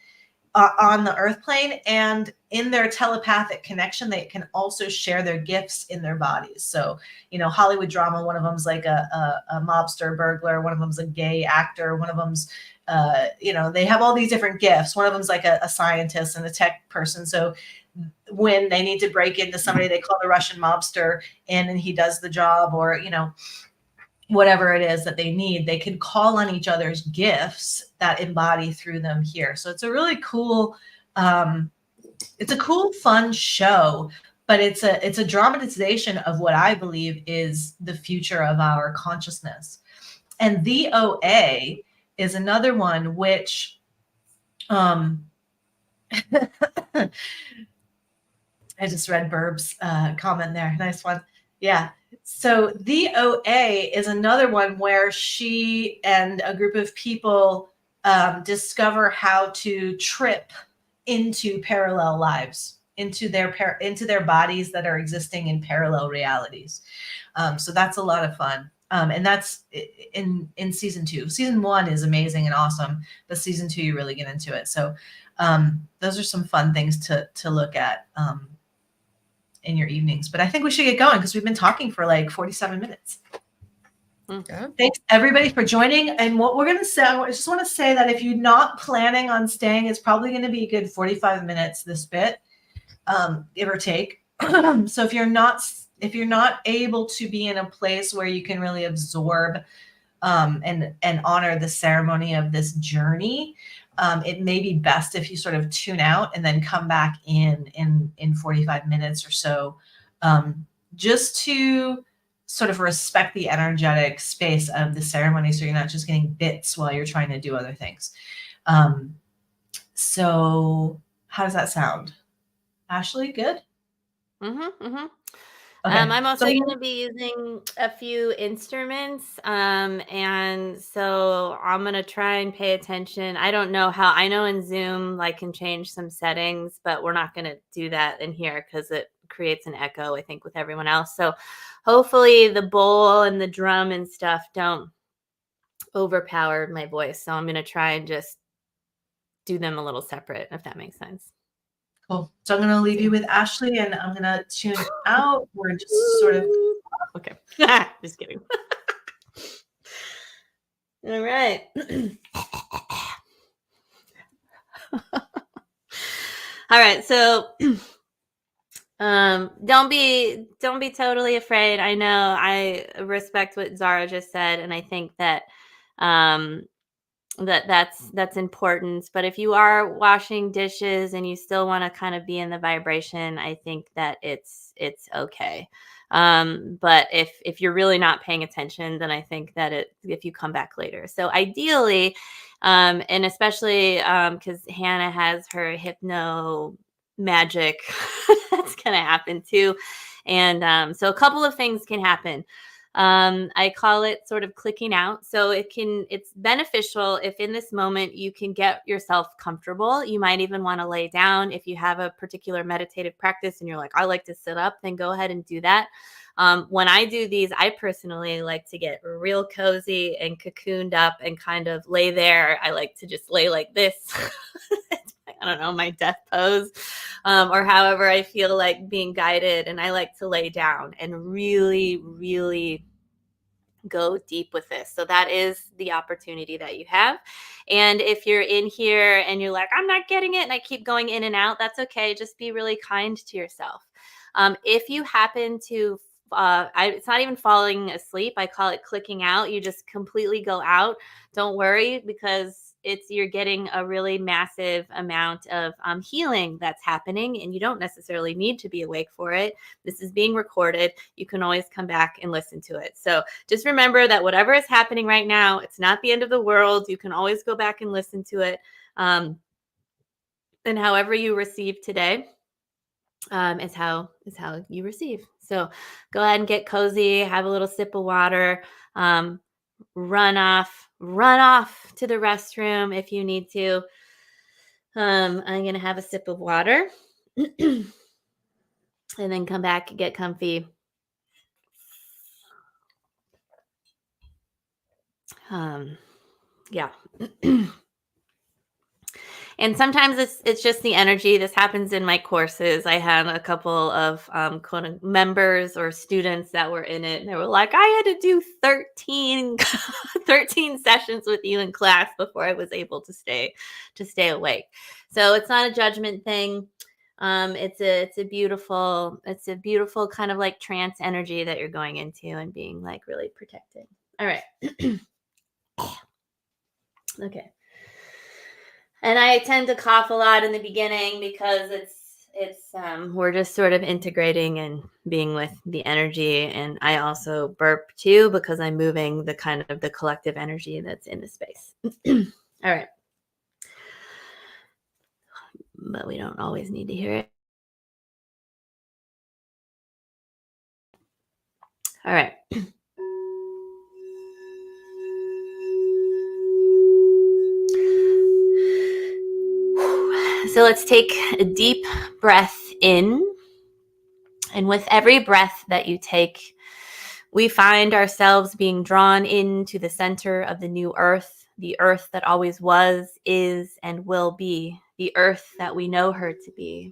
on the earth plane, and in their telepathic connection, they can also share their gifts in their bodies. So, Hollywood drama, one of them's like a mobster burglar, one of them's a gay actor, one of them's, they have all these different gifts. One of them's like a scientist and a tech person. So when they need to break into somebody, they call the Russian mobster in and he does the job, or, whatever it is that they need, they can call on each other's gifts that embody through them here. So it's a really cool, fun show, but it's a dramatization of what I believe is the future of our consciousness. And the OA is another one which, I just read Burb's comment there. Nice one. Yeah. So the OA is another one where she and a group of people discover how to trip into parallel lives, into their bodies that are existing in parallel realities. So that's a lot of fun. And that's in season 2. Season 1 is amazing and awesome, but season 2, you really get into it. So those are some fun things to look at in your evenings. But I think we should get going because we've been talking for like 47 minutes. Okay. Thanks everybody for joining. And what we're going to say, I just want to say that if you're not planning on staying, it's probably going to be a good 45 minutes this bit, give or take. So if you're not able to be in a place where you can really absorb and honor the ceremony of this journey, it may be best if you sort of tune out and then come back in 45 minutes or so, just to sort of respect the energetic space of the ceremony, so you're not just getting bits while you're trying to do other things. So how does that sound? Ashley, good? Mm-hmm, mm-hmm. Okay. I'm also going to be using a few instruments, and so I'm going to try and pay attention. I don't know how. I know in Zoom I can change some settings, but we're not going to do that in here because it creates an echo, I think, with everyone else. So hopefully the bowl and the drum and stuff don't overpower my voice. So I'm going to try and just do them a little separate, if that makes sense. Cool. So I'm going to leave you with Ashley, and I'm going to tune out. We're just sort of... Okay. Just kidding. All right. All right. So don't be totally afraid. I know I respect what Zara just said, and I think that that's important. But if you are washing dishes and you still want to kind of be in the vibration, I think that it's okay. But if you're really not paying attention, then I think that if you come back later. So ideally, and especially because Hannah has her hypno magic, that's gonna happen too. And so a couple of things can happen. I call it sort of clicking out. So it's beneficial if in this moment you can get yourself comfortable. You might even want to lay down. If you have a particular meditative practice and you're like, I like to sit up, then go ahead and do that. When I do these, I personally like to get real cozy and cocooned up and kind of lay there. I like to just lay like this. I don't know, my death pose, or however I feel like being guided. And I like to lay down and really, really go deep with this. So that is the opportunity that you have. And if you're in here and you're like, I'm not getting it, and I keep going in and out, that's okay. Just be really kind to yourself. If you happen to it's not even falling asleep. I call it clicking out. You just completely go out. Don't worry, because you're getting a really massive amount of healing that's happening, and you don't necessarily need to be awake for it. This is being recorded. You can always come back and listen to it. So just remember that whatever is happening right now, it's not the end of the world. You can always go back and listen to it. And however you receive today is how you receive. So go ahead and get cozy, have a little sip of water, run off to the restroom if you need to. I'm going to have a sip of water and then come back and get comfy. Yeah. And sometimes it's just the energy. This happens in my courses. I had a couple of members or students that were in it, and they were like, I had to do 13, 13 sessions with you in class before I was able to stay awake. So it's not a judgment thing. It's a beautiful kind of like trance energy that you're going into and being like really protected. All right. Okay. And I tend to cough a lot in the beginning because we're just sort of integrating and being with the energy. And I also burp too because I'm moving the kind of the collective energy that's in the space. All right. But we don't always need to hear it. All right. So let's take a deep breath in. And with every breath that you take, we find ourselves being drawn into the center of the new earth, the earth that always was, is, and will be, the earth that we know her to be.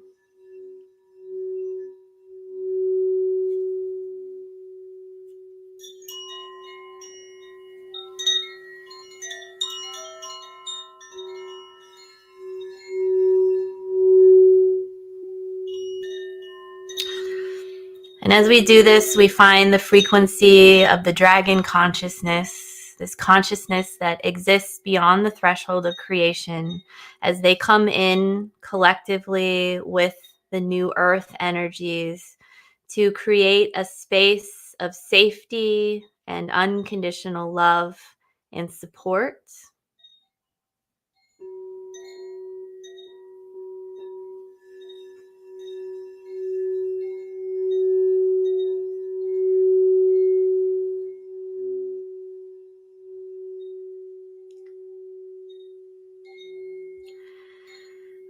And as we do this, we find the frequency of the dragon consciousness, this consciousness that exists beyond the threshold of creation, as they come in collectively with the new earth energies to create a space of safety and unconditional love and support.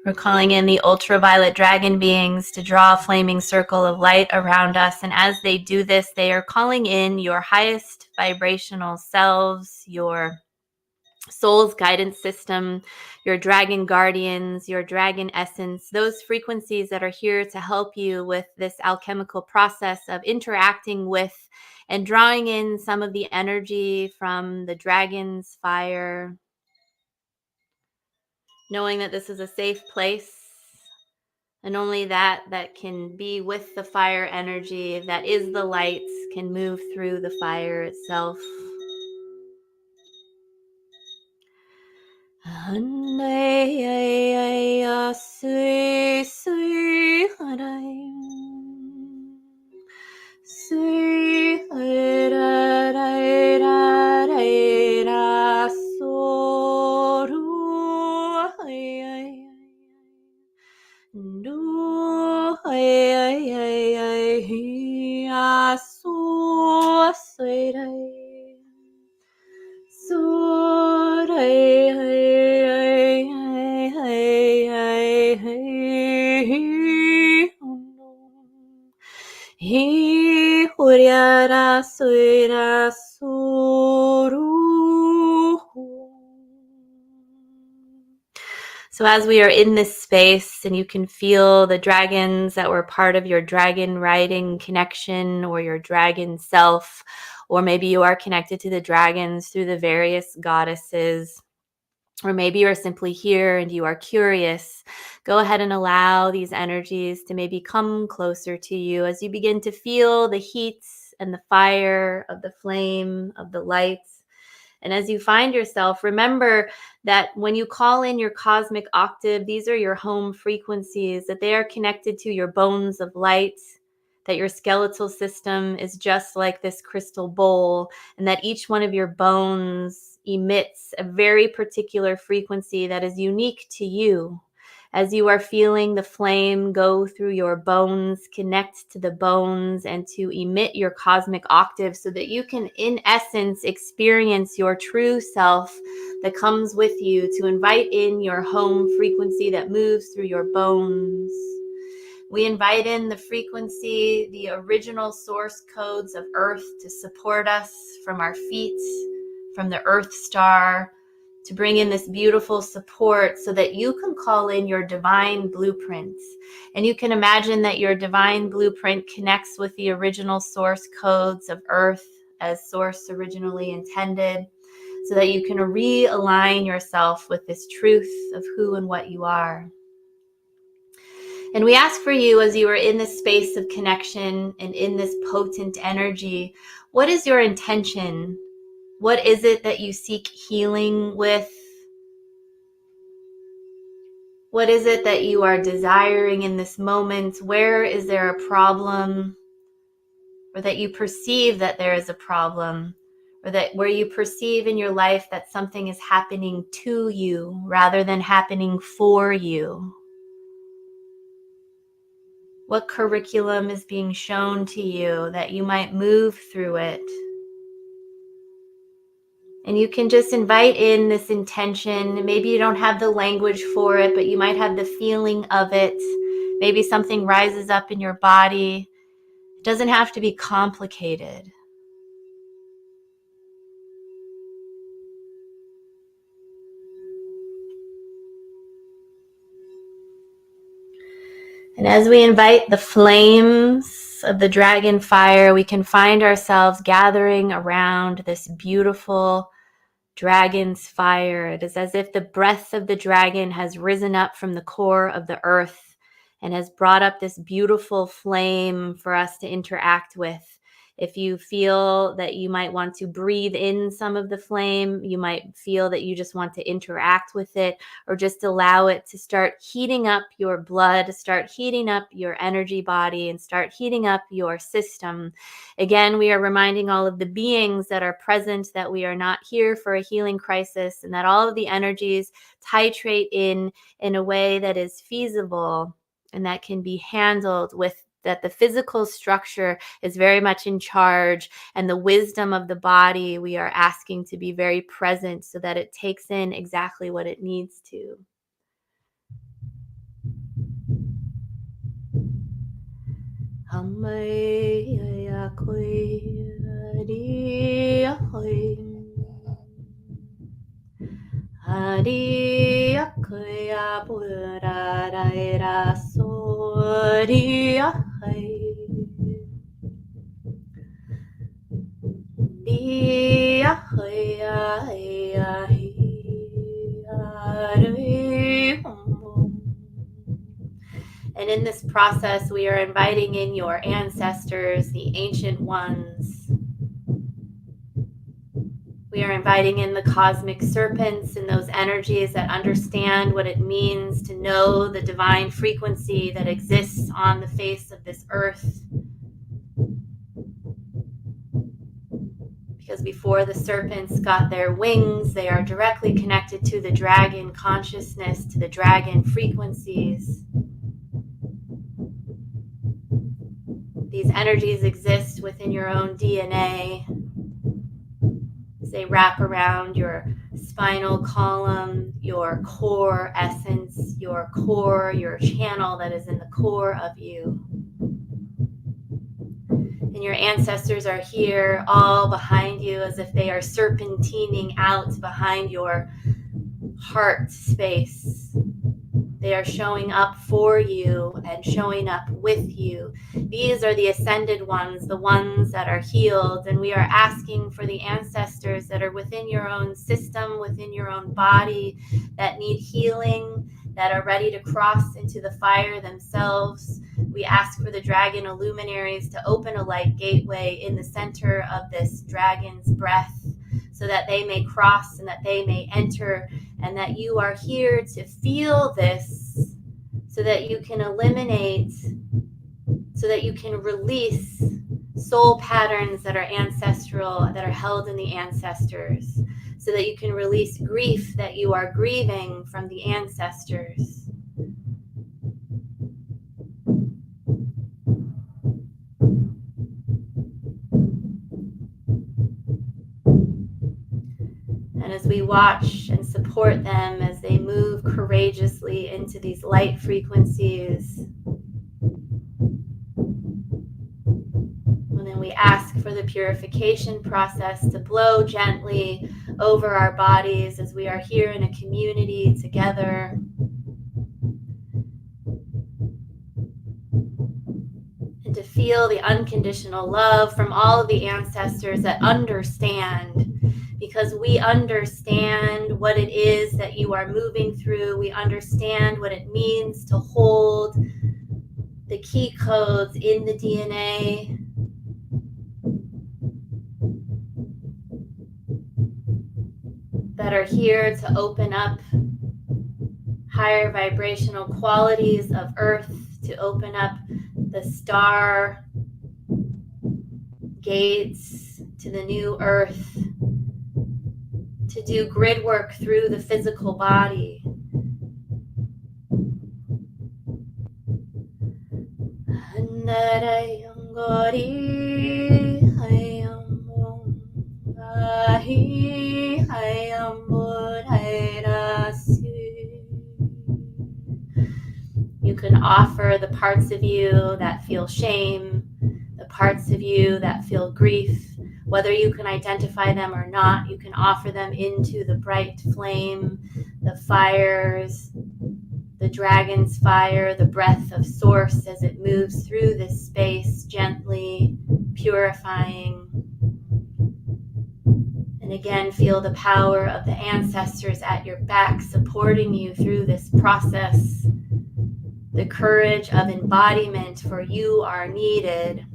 We're calling in the ultraviolet dragon beings to draw a flaming circle of light around us. And as they do this, they are calling in your highest vibrational selves, your soul's guidance system, your dragon guardians, your dragon essence, those frequencies that are here to help you with this alchemical process of interacting with and drawing in some of the energy from the dragon's fire, knowing that this is a safe place. And only that can be with the fire energy, that is the light, can move through the fire itself. So as we are in this space and you can feel the dragons that were part of your dragon riding connection or your dragon self, or maybe you are connected to the dragons through the various goddesses, or maybe you're simply here and you are curious, go ahead and allow these energies to maybe come closer to you as you begin to feel the heat and the fire of the flame of the light. And as you find yourself, remember that when you call in your cosmic octave, these are your home frequencies, that they are connected to your bones of light, that your skeletal system is just like this crystal bowl, and that each one of your bones emits a very particular frequency that is unique to you. As you are feeling the flame go through your bones, connect to the bones, and to emit your cosmic octave so that you can, in essence, experience your true self that comes with you, to invite in your home frequency that moves through your bones. We invite in the frequency, the original source codes of Earth to support us from our feet, from the Earth star, to bring in this beautiful support so that you can call in your divine blueprints. And you can imagine that your divine blueprint connects with the original source codes of Earth as source originally intended, so that you can realign yourself with this truth of who and what you are. And we ask for you, as you are in this space of connection and in this potent energy, what is your intention? What is it that you seek healing with? What is it that you are desiring in this moment? Where is there a problem? Or that you perceive that there is a problem? Or that where you perceive in your life that something is happening to you rather than happening for you? What curriculum is being shown to you that you might move through it? And you can just invite in this intention. Maybe you don't have the language for it, but you might have the feeling of it. Maybe something rises up in your body. It doesn't have to be complicated. And as we invite the flames of the dragon fire, we can find ourselves gathering around this beautiful dragon's fire. It is as if the breath of the dragon has risen up from the core of the earth and has brought up this beautiful flame for us to interact with. If you feel that you might want to breathe in some of the flame, you might feel that you just want to interact with it, or just allow it to start heating up your blood, start heating up your energy body, and start heating up your system. Again, we are reminding all of the beings that are present that we are not here for a healing crisis, and that all of the energies titrate in a way that is feasible and that can be handled with that the physical structure is very much in charge, and the wisdom of the body we are asking to be very present so that it takes in exactly what it needs to. And in this process, we are inviting in your ancestors, the ancient ones. We are inviting in the cosmic serpents and those energies that understand what it means to know the divine frequency that exists on the face of this earth. Because before the serpents got their wings, they are directly connected to the dragon consciousness, to the dragon frequencies. These energies exist within your own DNA. They wrap around your spinal column, your core essence, your core, your channel that is in the core of you. And your ancestors are here all behind you as if they are serpentining out behind your heart space. They are showing up for you and showing up with you. These are the ascended ones, the ones that are healed. And we are asking for the ancestors that are within your own system, within your own body, that need healing, that are ready to cross into the fire themselves. We ask for the dragon illuminaries to open a light gateway in the center of this dragon's breath, so that they may cross and that they may enter, and that you are here to feel this, so that you can eliminate, so that you can release soul patterns that are ancestral, that are held in the ancestors, so that you can release grief that you are grieving from the ancestors. And as we watch and support them as they move courageously into these light frequencies, and then we ask for the purification process to blow gently over our bodies as we are here in a community together. And to feel the unconditional love from all of the ancestors that understand, because we understand what it is that you are moving through. We understand what it means to hold the key codes in the DNA. That are here to open up higher vibrational qualities of Earth, to open up the star gates to the new Earth, to do grid work through the physical body. You can offer the parts of you that feel shame, the parts of you that feel grief, whether you can identify them or not. You can offer them into the bright flame, the fires, the dragon's fire, the breath of source as it moves through this space, gently purifying. And again, feel the power of the ancestors at your back, supporting you through this process. The courage of embodiment, for you are needed.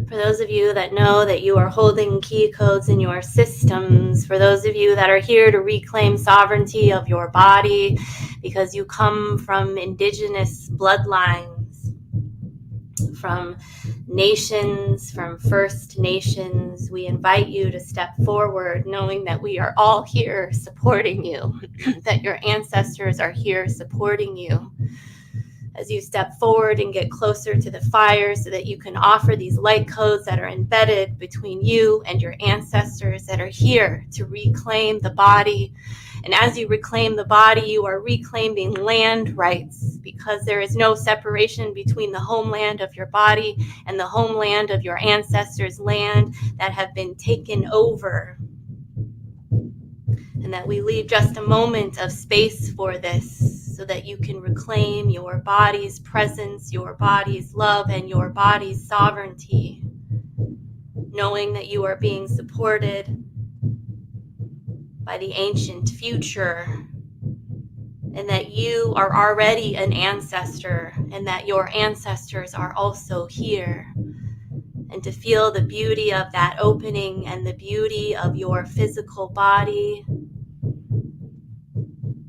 For those of you that know that you are holding key codes in your systems, for those of you that are here to reclaim sovereignty of your body because you come from indigenous bloodlines, from nations, from First Nations, we invite you to step forward knowing that we are all here supporting you, that your ancestors are here supporting you. As you step forward and get closer to the fire so that you can offer these light codes that are embedded between you and your ancestors that are here to reclaim the body And as you reclaim the body, you are reclaiming land rights, because there is no separation between the homeland of your body and the homeland of your ancestors' land that have been taken over. And that we leave just a moment of space for this, so that you can reclaim your body's presence, your body's love, and your body's sovereignty, knowing that you are being supported by the ancient future, and that you are already an ancestor, and that your ancestors are also here. And to feel the beauty of that opening and the beauty of your physical body,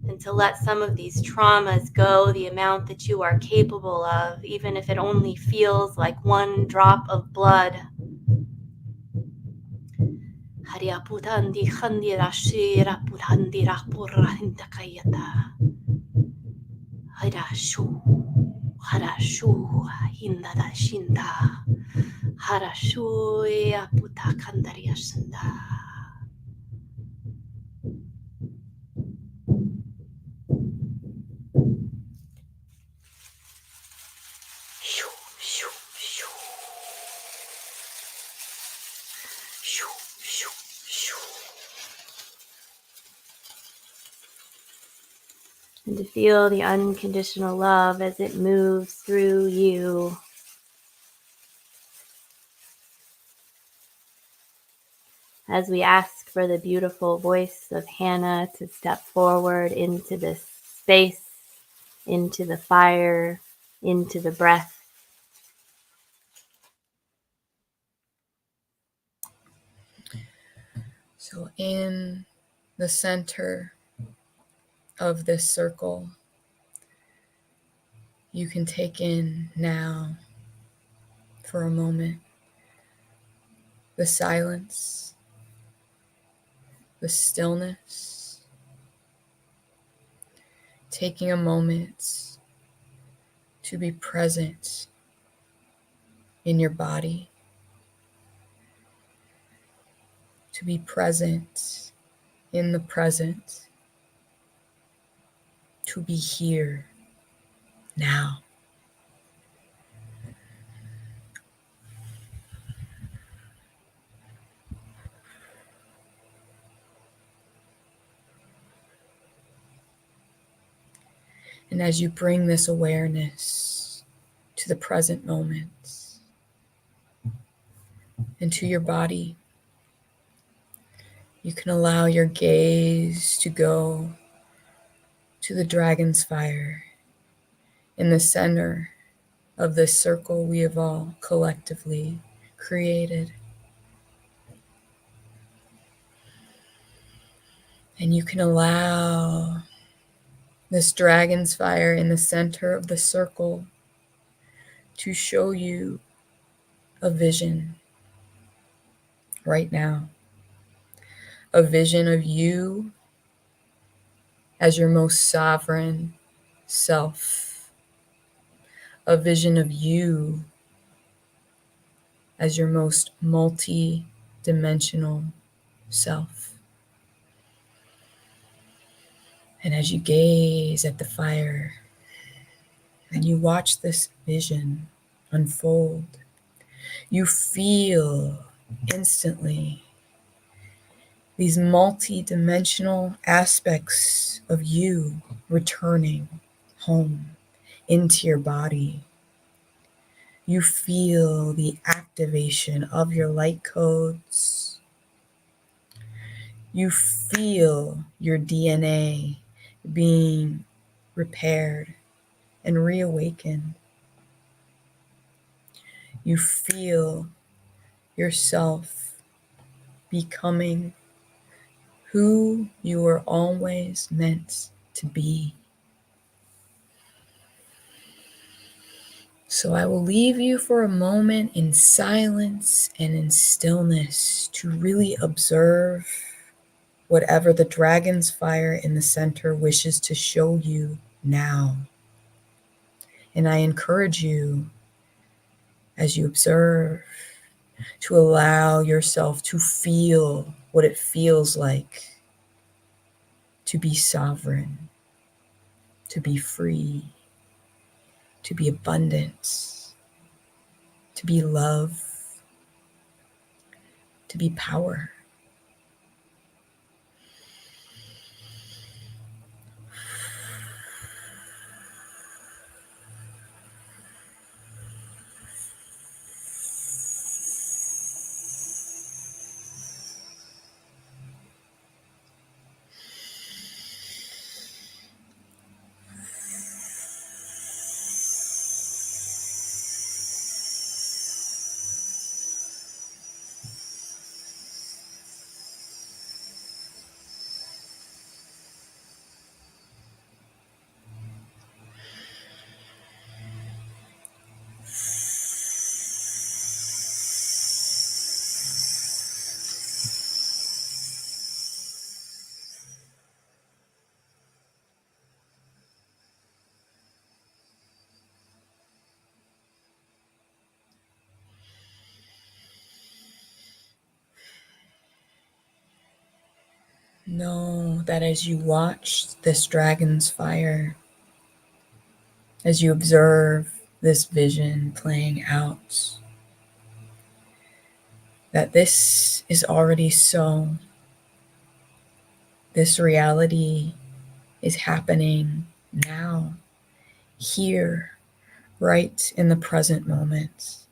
and to let some of these traumas go the amount that you are capable of, even if it only feels like one drop of blood. And to feel the unconditional love as it moves through you. As we ask for the beautiful voice of Hannah to step forward into this space, into the fire, into the breath. So in the center of this circle, you can take in now, for a moment, the silence, the stillness, taking a moment to be present in your body, to be present in the present, to be here now. And as you bring this awareness to the present moment and to your body, you can allow your gaze to go to the dragon's fire in the center of this circle we have all collectively created. And you can allow this dragon's fire in the center of the circle to show you a vision right now. A vision of you as your most sovereign self. A vision of you as your most multi-dimensional self. And as you gaze at the fire and you watch this vision unfold, you feel instantly these multi-dimensional aspects of you returning home into your body. You feel the activation of your light codes. You feel your DNA being repaired and reawakened. You feel yourself becoming who you were always meant to be. So I will leave you for a moment in silence and in stillness to really observe whatever the dragon's fire in the center wishes to show you now. And I encourage you, as you observe, to allow yourself to feel what it feels like to be sovereign, to be free, to be abundance, to be love, to be power. Know that as you watch this dragon's fire, as you observe this vision playing out, that this is already so. This reality is happening now, here, right in the present moment.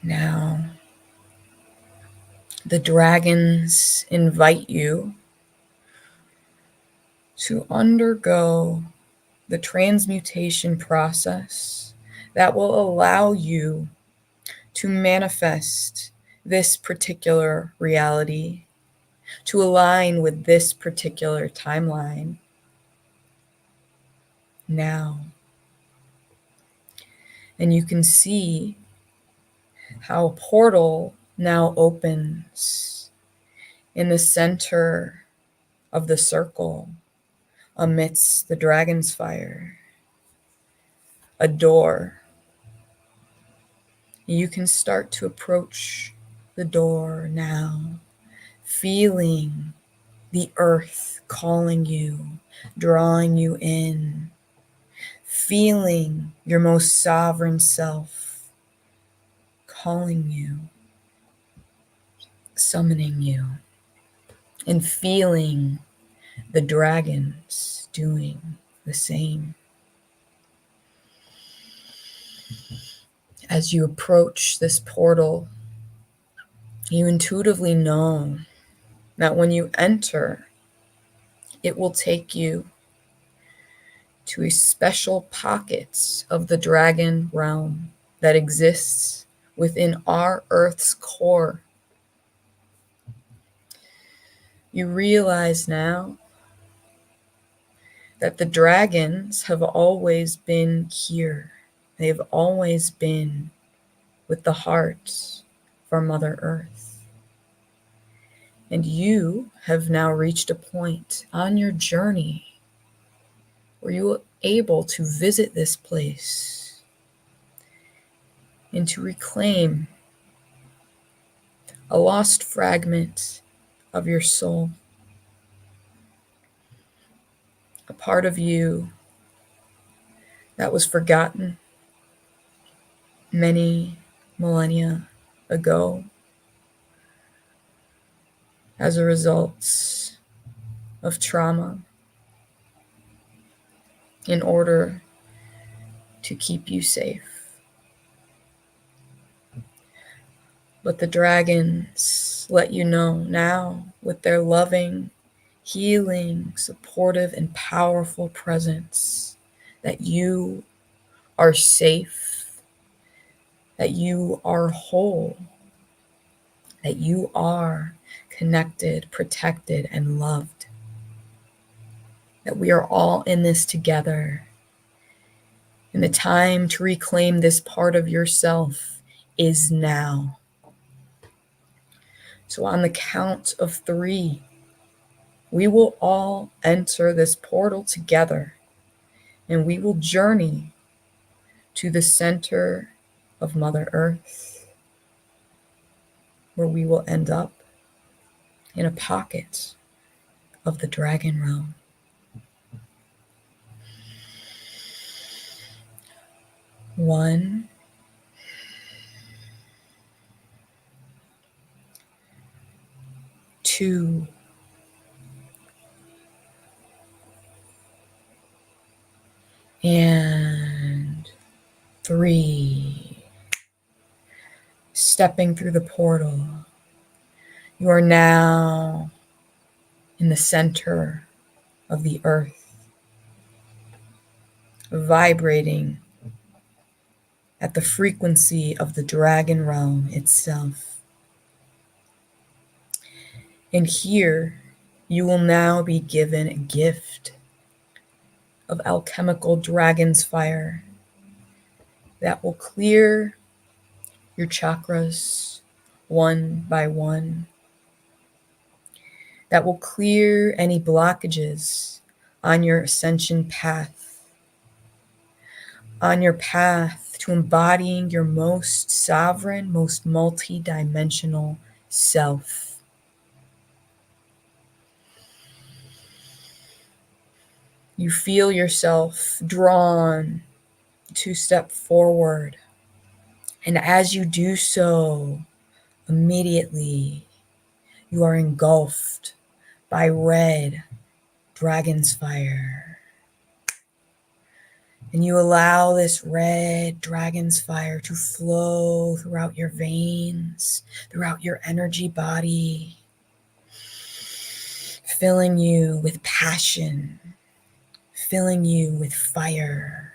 Now, the dragons invite you to undergo the transmutation process that will allow you to manifest this particular reality, to align with this particular timeline now. And you can see how a portal now opens in the center of the circle amidst the dragon's fire. A door. You can start to approach the door now, feeling the earth calling you, drawing you in, feeling your most sovereign self calling you, summoning you, and feeling the dragons doing the same. As you approach this portal, you intuitively know that when you enter, it will take you to a special pocket of the dragon realm that exists within our Earth's core. You realize now that the dragons have always been here. They've always been with the heart for Mother Earth. And you have now reached a point on your journey where you are able to visit this place and to reclaim a lost fragment of your soul, a part of you that was forgotten many millennia ago as a result of trauma in order to keep you safe. But the dragons let you know now with their loving, healing, supportive, and powerful presence that you are safe, that you are whole, that you are connected, protected, and loved. That we are all in this together. And the time to reclaim this part of yourself is now. So on the count of 3, we will all enter this portal together, and we will journey to the center of Mother Earth, where we will end up in a pocket of the dragon realm. One, two, and three. Stepping through the portal, you are now in the center of the earth, vibrating at the frequency of the dragon realm itself. And here, you will now be given a gift of alchemical dragon's fire that will clear your chakras one by one, that will clear any blockages on your ascension path, on your path to embodying your most sovereign, most multi-dimensional self. You feel yourself drawn to step forward. And as you do so, immediately you are engulfed by red dragon's fire. And you allow this red dragon's fire to flow throughout your veins, throughout your energy body, filling you with passion, filling you with fire,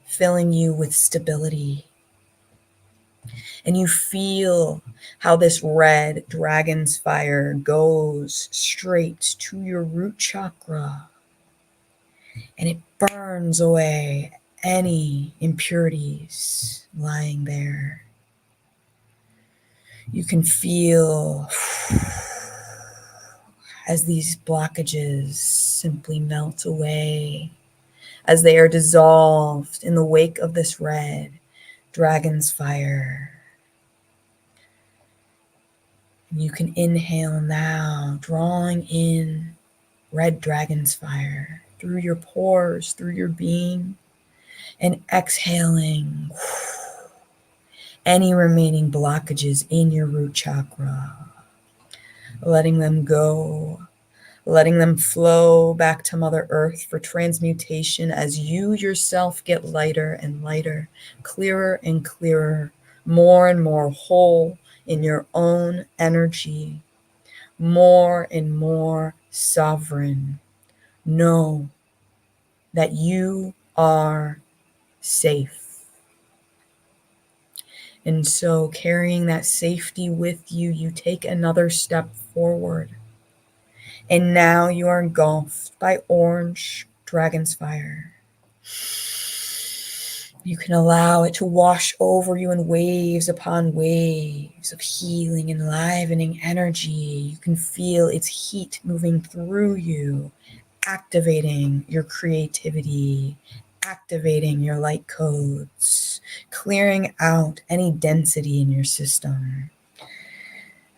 filling you with stability. And you feel how this red dragon's fire goes straight to your root chakra, and it burns away any impurities lying there. You can feel as these blockages simply melt away, as they are dissolved in the wake of this red dragon's fire. And you can inhale now, drawing in red dragon's fire through your pores, through your being, and exhaling any remaining blockages in your root chakra, letting them go, letting them flow back to Mother Earth for transmutation as you yourself get lighter and lighter, clearer and clearer, more and more whole in your own energy, more and more sovereign. Know that you are safe. And so, carrying that safety with you, you take another step forward. And now you are engulfed by orange dragon's fire. You can allow it to wash over you in waves upon waves of healing, enlivening energy. You can feel its heat moving through you, activating your creativity, activating your light codes, clearing out any density in your system.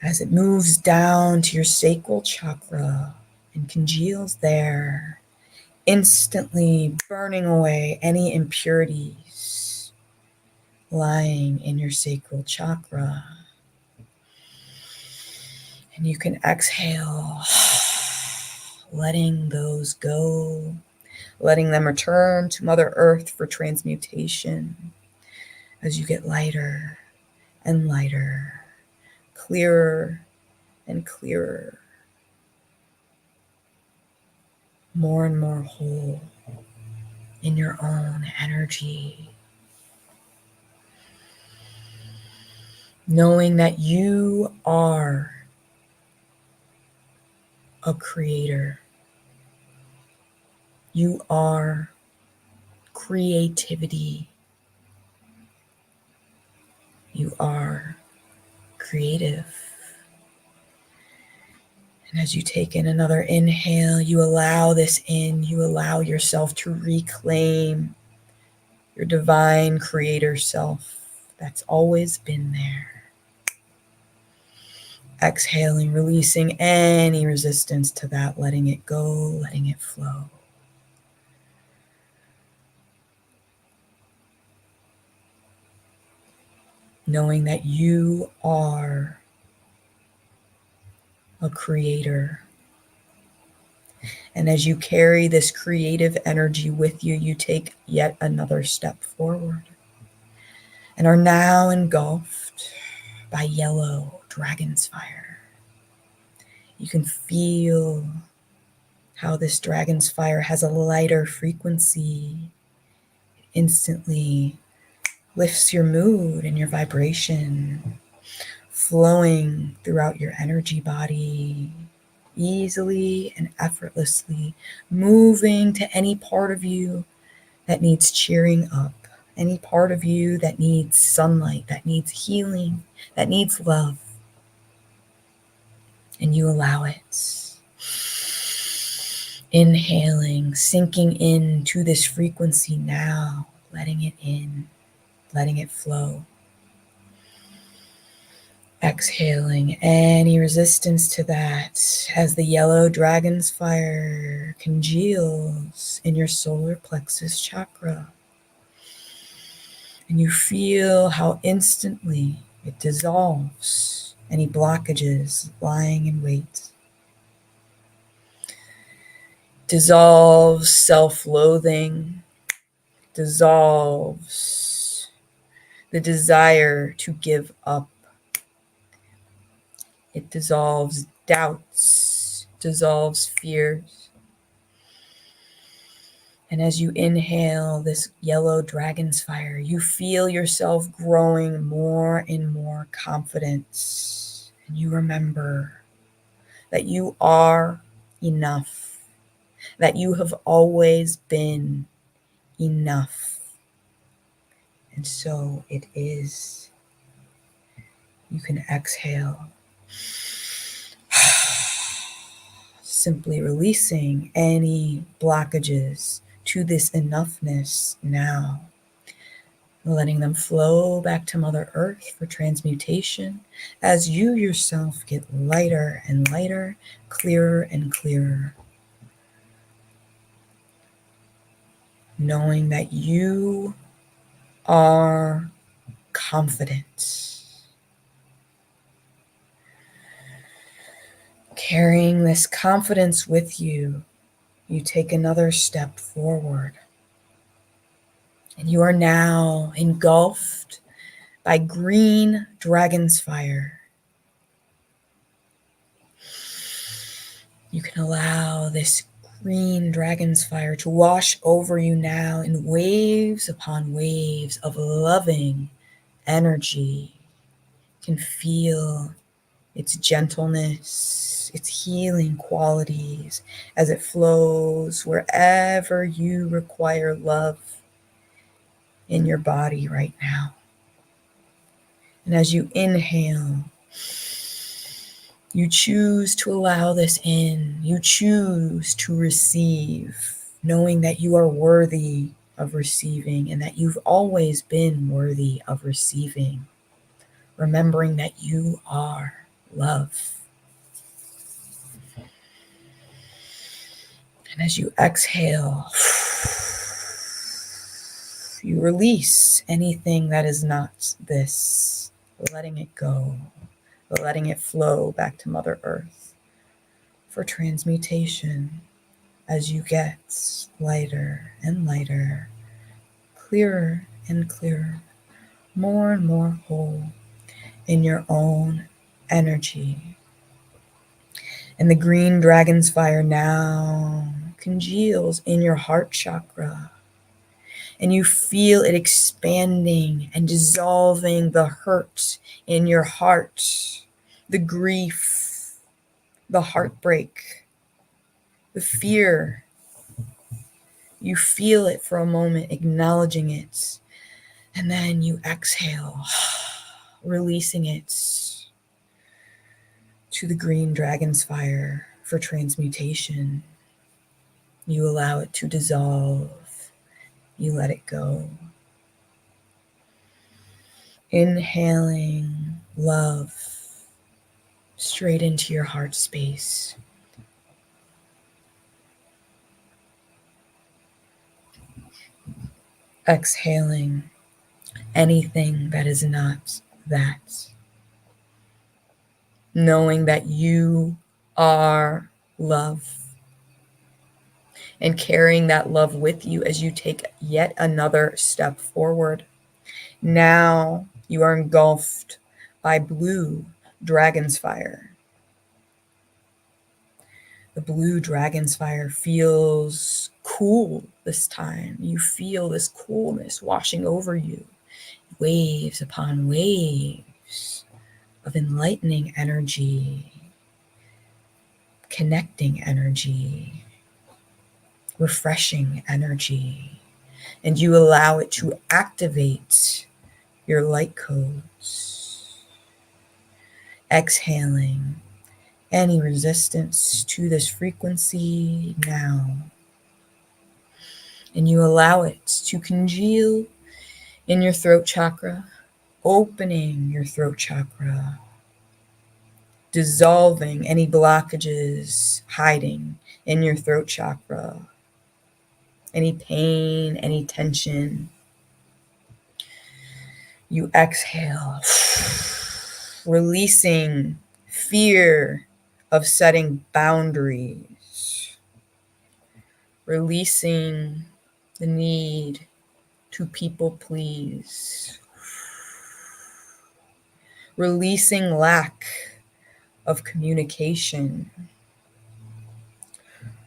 As it moves down to your sacral chakra and congeals there, instantly burning away any impurities lying in your sacral chakra. And you can exhale, letting those go, letting them return to Mother Earth for transmutation as you get lighter and lighter, clearer and clearer, more and more whole in your own energy. Knowing that you are a creator. You are creativity. You are creative. And as you take in another inhale, you allow this in, you allow yourself to reclaim your divine creator self that's always been there. Exhaling, releasing any resistance to that, letting it go, letting it flow. Knowing that you are a creator. And as you carry this creative energy with you, you take yet another step forward and are now engulfed by yellow dragon's fire. You can feel how this dragon's fire has a lighter frequency. It instantly lifts your mood and your vibration, flowing throughout your energy body, easily and effortlessly, moving to any part of you that needs cheering up, any part of you that needs sunlight, that needs healing, that needs love. And you allow it. Inhaling, sinking into this frequency now, letting it in, letting it flow. Exhaling any resistance to that as the yellow dragon's fire congeals in your solar plexus chakra. And you feel how instantly it dissolves any blockages lying in wait. Dissolves self-loathing, dissolves the desire to give up. It dissolves doubts, dissolves fears. And as you inhale this yellow dragon's fire, you feel yourself growing more and more confident. And you remember that you are enough, that you have always been enough. And so it is. You can exhale. Simply releasing any blockages to this enoughness now. Letting them flow back to Mother Earth for transmutation as you yourself get lighter and lighter, clearer and clearer. Knowing that you are confident. Carrying this confidence with you, you take another step forward. And you are now engulfed by green dragon's fire. You can allow this green dragon's fire to wash over you now in waves upon waves of loving energy. You can feel its gentleness, its healing qualities as it flows wherever you require love in your body right now. And as you inhale, you choose to allow this in. You choose to receive, knowing that you are worthy of receiving and that you've always been worthy of receiving. Remembering that you are love. And as you exhale, you release anything that is not this, letting it go, letting it flow back to Mother Earth for transmutation as you get lighter and lighter, clearer and clearer, more and more whole in your own energy. And the green dragon's fire now congeals in your heart chakra. And you feel it expanding and dissolving the hurt in your heart, the grief, the heartbreak, the fear. You feel it for a moment, acknowledging it. And then you exhale, releasing it to the green dragon's fire for transmutation. You allow it to dissolve. You let it go. Inhaling love, straight into your heart space. Exhaling anything that is not that. Knowing that you are love. And carrying that love with you as you take yet another step forward. Now you are engulfed by blue dragon's fire. The blue dragon's fire feels cool this time. You feel this coolness washing over you. Waves upon waves of enlightening energy, connecting energy, refreshing energy. And you allow it to activate your light codes. Exhaling any resistance to this frequency now. And you allow it to congeal in your throat chakra, opening your throat chakra, dissolving any blockages hiding in your throat chakra, any pain, any tension. You exhale, releasing fear of setting boundaries, releasing the need to people please, releasing lack of communication,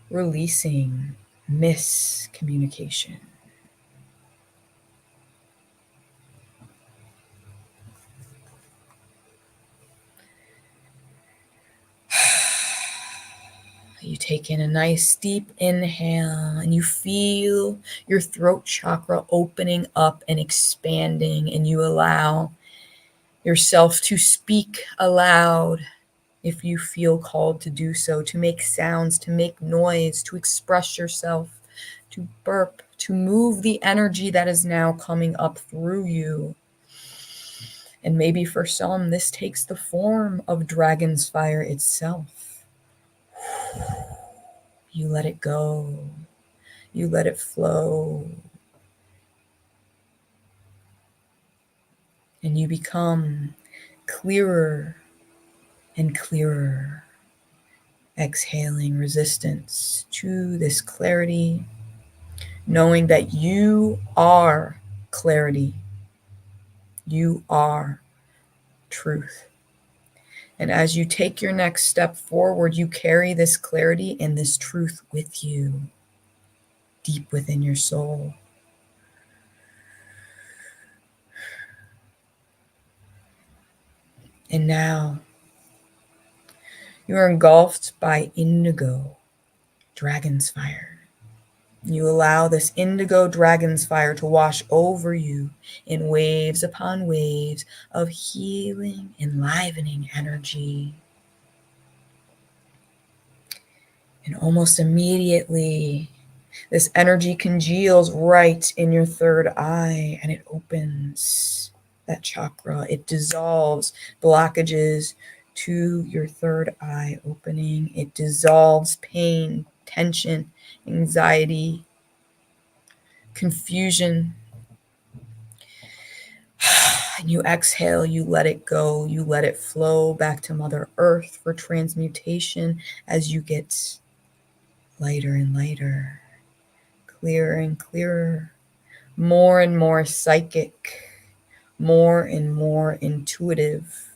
releasing miscommunication. You take in a nice deep inhale and you feel your throat chakra opening up and expanding, and you allow yourself to speak aloud if you feel called to do so, to make sounds, to make noise, to express yourself, to burp, to move the energy that is now coming up through you. And maybe for some, this takes the form of dragon's fire itself. You let it go. You let it flow. And you become clearer and clearer, exhaling resistance to this clarity, knowing that you are clarity. You are truth. And as you take your next step forward, you carry this clarity and this truth with you, deep within your soul. And now, you are engulfed by indigo dragon's fire. You allow this indigo dragon's fire to wash over you in waves upon waves of healing, enlivening energy. And almost immediately, this energy congeals right in your third eye, and it opens that chakra. It dissolves blockages to your third eye opening. It dissolves pain, tension, anxiety, confusion. And you exhale, you let it go, you let it flow back to Mother Earth for transmutation as you get lighter and lighter, clearer and clearer, more and more psychic, more and more intuitive,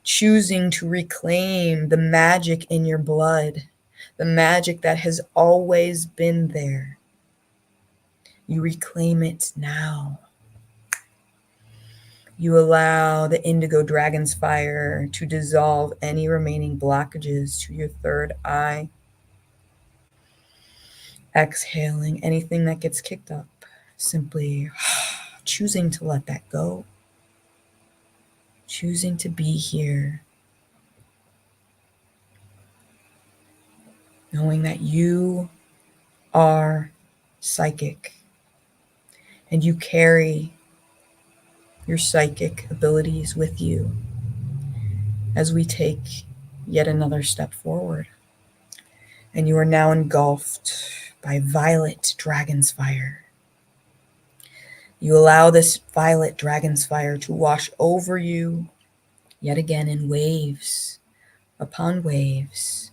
choosing to reclaim the magic in your blood, the magic that has always been there. You reclaim it now. You allow the indigo dragon's fire to dissolve any remaining blockages to your third eye. Exhaling anything that gets kicked up, simply choosing to let that go, choosing to be here, knowing that you are psychic and you carry your psychic abilities with you as we take yet another step forward. And you are now engulfed by violet dragon's fire. You allow this violet dragon's fire to wash over you yet again in waves upon waves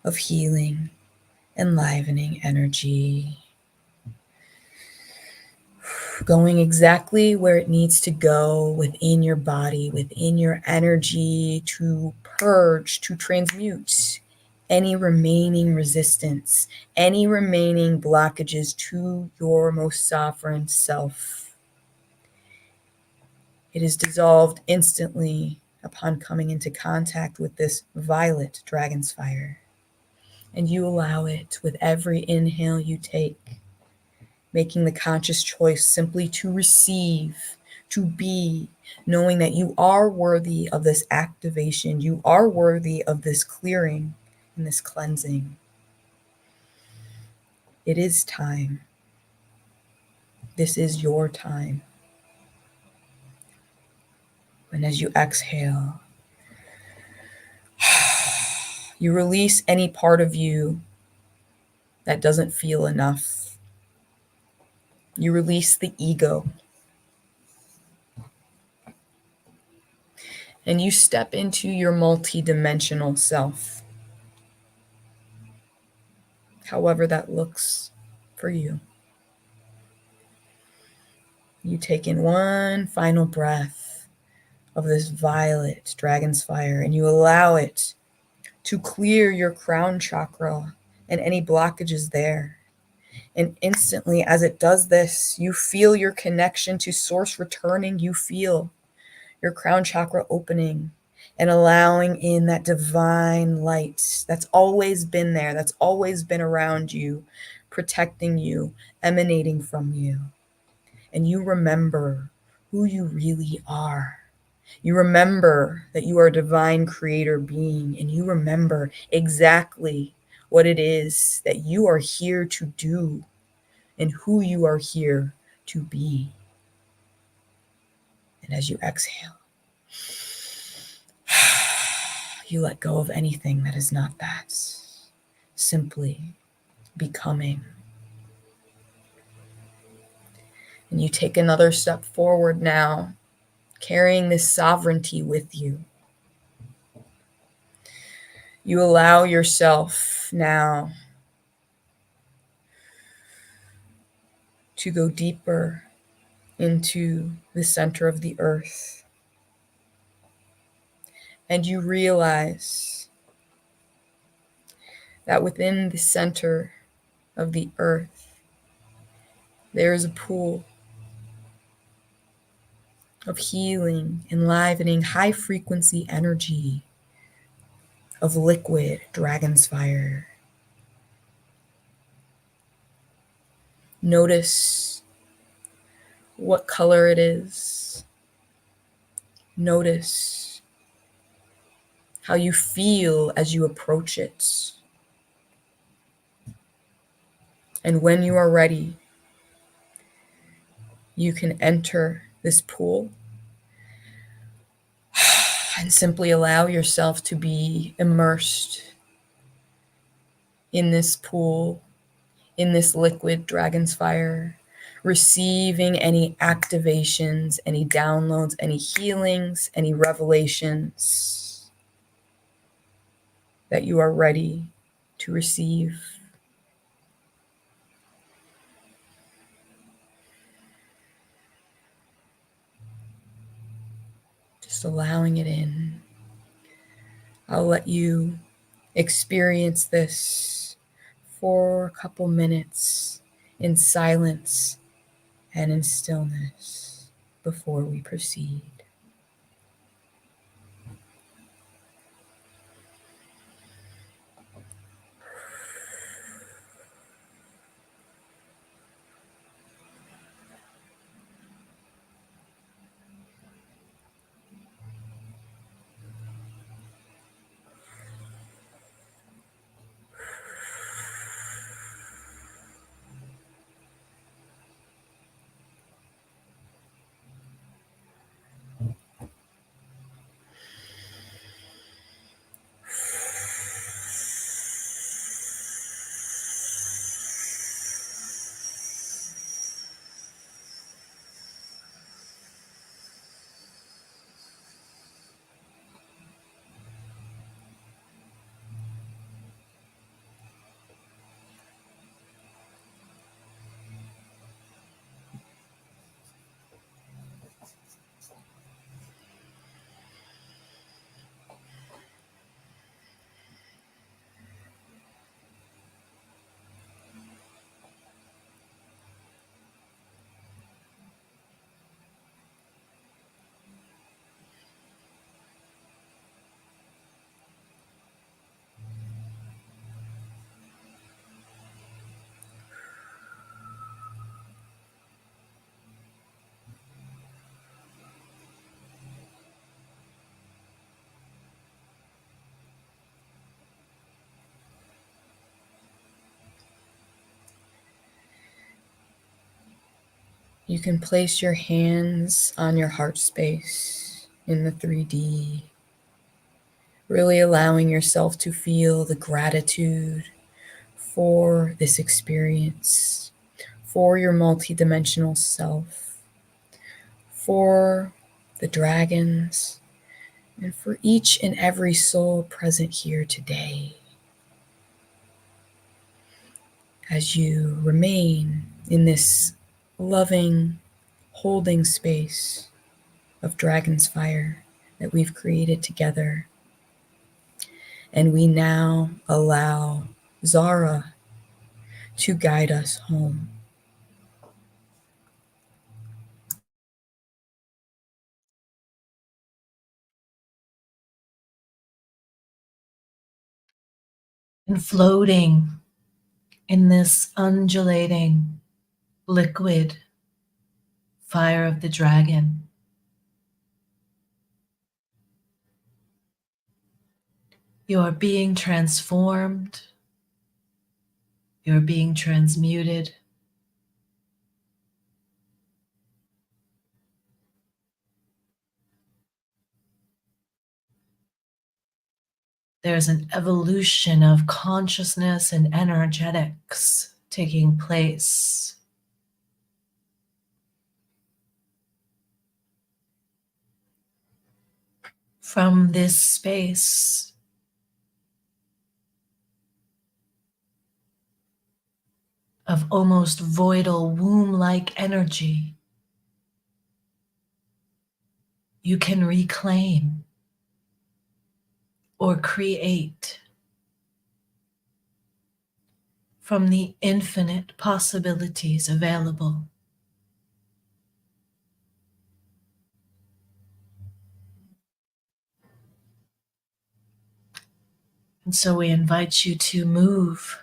of healing, enlivening energy, going exactly where it needs to go within your body, within your energy, to purge, to transmute any remaining resistance, any remaining blockages to your most sovereign self. It is dissolved instantly upon coming into contact with this violet dragon's fire. And you allow it with every inhale you take, making the conscious choice simply to receive, to be, knowing that you are worthy of this activation, you are worthy of this clearing and this cleansing. It is time. This is your time. And as you exhale, you release any part of you that doesn't feel enough. You release the ego. And you step into your multidimensional self, however that looks for you. You take in one final breath of this violet dragon's fire, and you allow it to clear your crown chakra and any blockages there. And instantly, as it does this, you feel your connection to source returning. You feel your crown chakra opening and allowing in that divine light that's always been there, that's always been around you, protecting you, emanating from you. And you remember who you really are. You remember that you are a divine creator being, and you remember exactly what it is that you are here to do and who you are here to be. And as you exhale, you let go of anything that is not that. Simply becoming. And you take another step forward now, carrying this sovereignty with you. You allow yourself now to go deeper into the center of the earth. And you realize that within the center of the earth, there is a pool of healing, enlivening, high frequency energy of liquid dragon's fire. Notice what color it is. Notice how you feel as you approach it. And when you are ready, you can enter this pool and simply allow yourself to be immersed in this pool, in this liquid dragon's fire, receiving any activations, any downloads, any healings, any revelations that you are ready to receive. Just allowing it in. I'll let you experience this for a couple minutes in silence and in stillness before we proceed. You can place your hands on your heart space in the 3D, really allowing yourself to feel the gratitude for this experience, for your multidimensional self, for the dragons, and for each and every soul present here today. As you remain in this loving, holding space of Dragon's Fire that we've created together. And we now allow Zara to guide us home. And floating in this undulating liquid fire of the dragon, you are being transformed, you're being transmuted. There's an evolution of consciousness and energetics taking place. From this space of almost voidal womb-like energy, you can reclaim or create from the infinite possibilities available. And so we invite you to move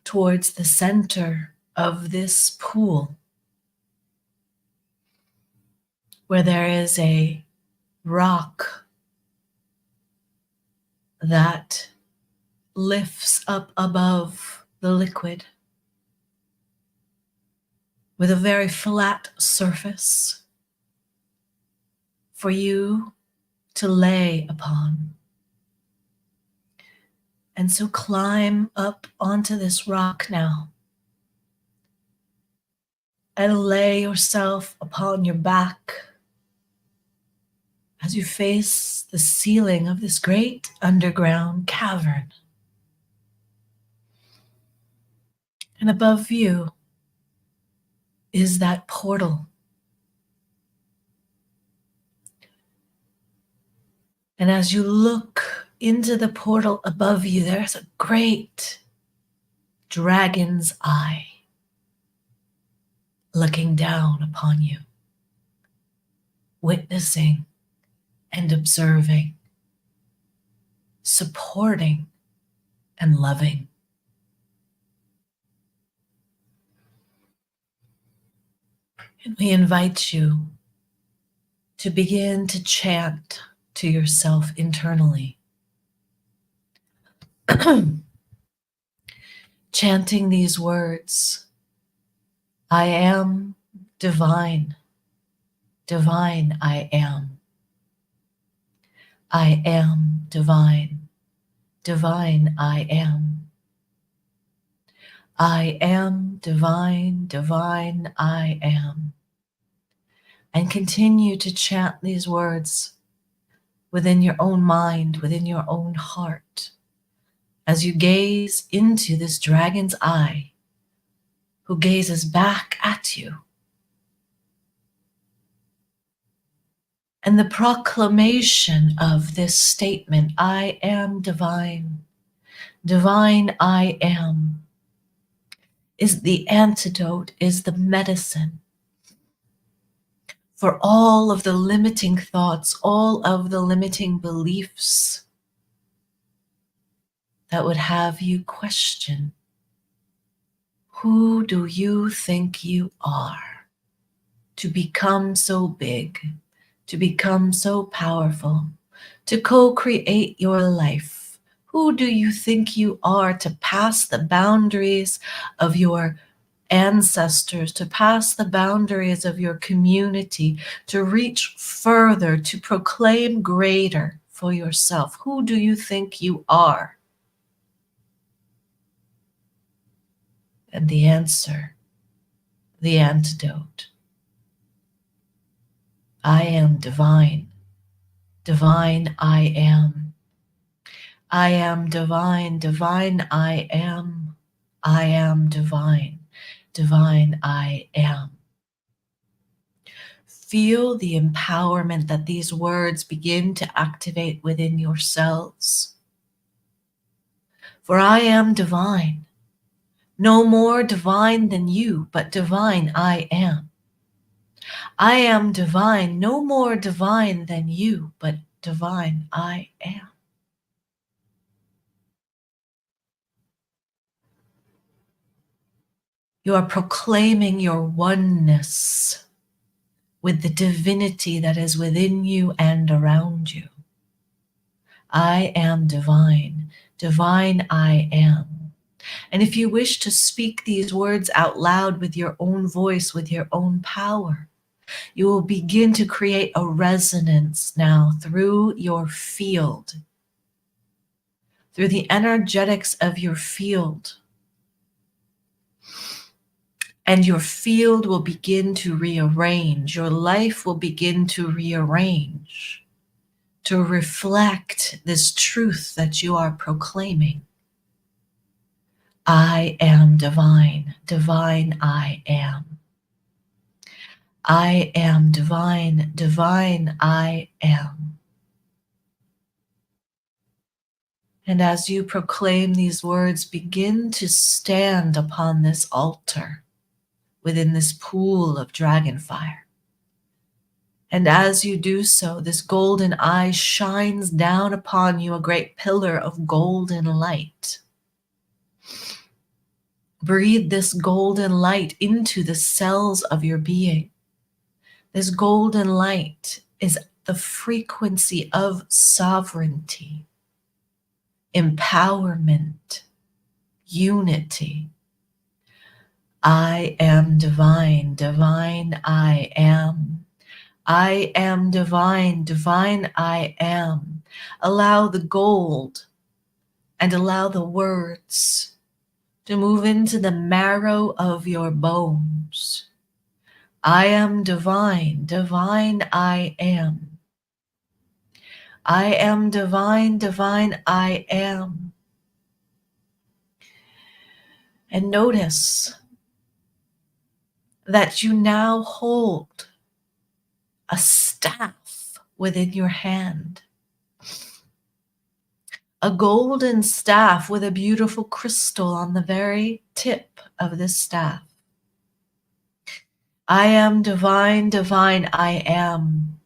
towards the center of this pool, where there is a rock that lifts up above the liquid with a very flat surface for you to lay upon. And so climb up onto this rock now and lay yourself upon your back as you face the ceiling of this great underground cavern. And above you is that portal. And as you look into the portal above you, there's a great dragon's eye looking down upon you, witnessing and observing, supporting and loving. And we invite you to begin to chant to yourself internally. Chanting these words: I am divine, divine I am. I am divine, divine I am. I am divine, divine I am. And continue to chant these words within your own mind, within your own heart, as you gaze into this dragon's eye, who gazes back at you. And the proclamation of this statement, I am divine, divine I am, is the antidote, is the medicine for all of the limiting thoughts, all of the limiting beliefs that would have you question, who do you think you are to become so big, to become so powerful, to co-create your life? Who do you think you are to pass the boundaries of your ancestors, to pass the boundaries of your community, to reach further, to proclaim greater for yourself. Who do you think you are? And the answer, the antidote: I am divine. Divine I am. I am divine. Divine I am. I am divine. Divine I am. Feel the empowerment that these words begin to activate within yourselves. For I am divine. No more divine than you, but divine I am. I am divine, no more divine than you, but divine I am. You are proclaiming your oneness with the divinity that is within you and around you. I am divine. Divine I am. And if you wish to speak these words out loud with your own voice, with your own power, you will begin to create a resonance now through your field, through the energetics of your field. And your field will begin to rearrange. Your life will begin to rearrange to reflect this truth that you are proclaiming. I am divine. Divine I am. I am divine. Divine I am. And as you proclaim these words, begin to stand upon this altar within this pool of dragon fire. And as you do so, this golden eye shines down upon you, a great pillar of golden light. Breathe this golden light into the cells of your being. This golden light is the frequency of sovereignty, empowerment, unity. I am divine. Divine I am. I am divine. Divine I am. Allow the gold and allow the words to move into the marrow of your bones. I am divine. Divine I am. I am divine. Divine I am. And notice that you now hold a staff within your hand. A golden staff with a beautiful crystal on the very tip of this staff. I am divine. Divine I am.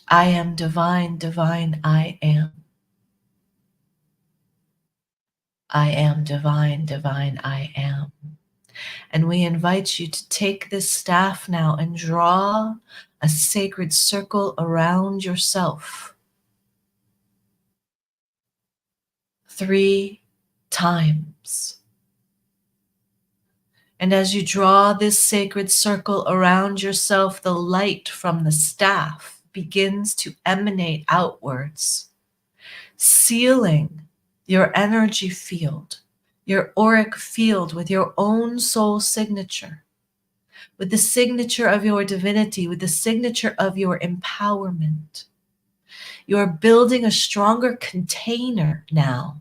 I am divine. Divine I am. I am divine. Divine I am. And we invite you to take this staff now and draw a sacred circle around yourself 3 times. And as you draw this sacred circle around yourself, the light from the staff begins to emanate outwards, sealing your energy field, your auric field with your own soul signature, with the signature of your divinity, with the signature of your empowerment. You are building a stronger container now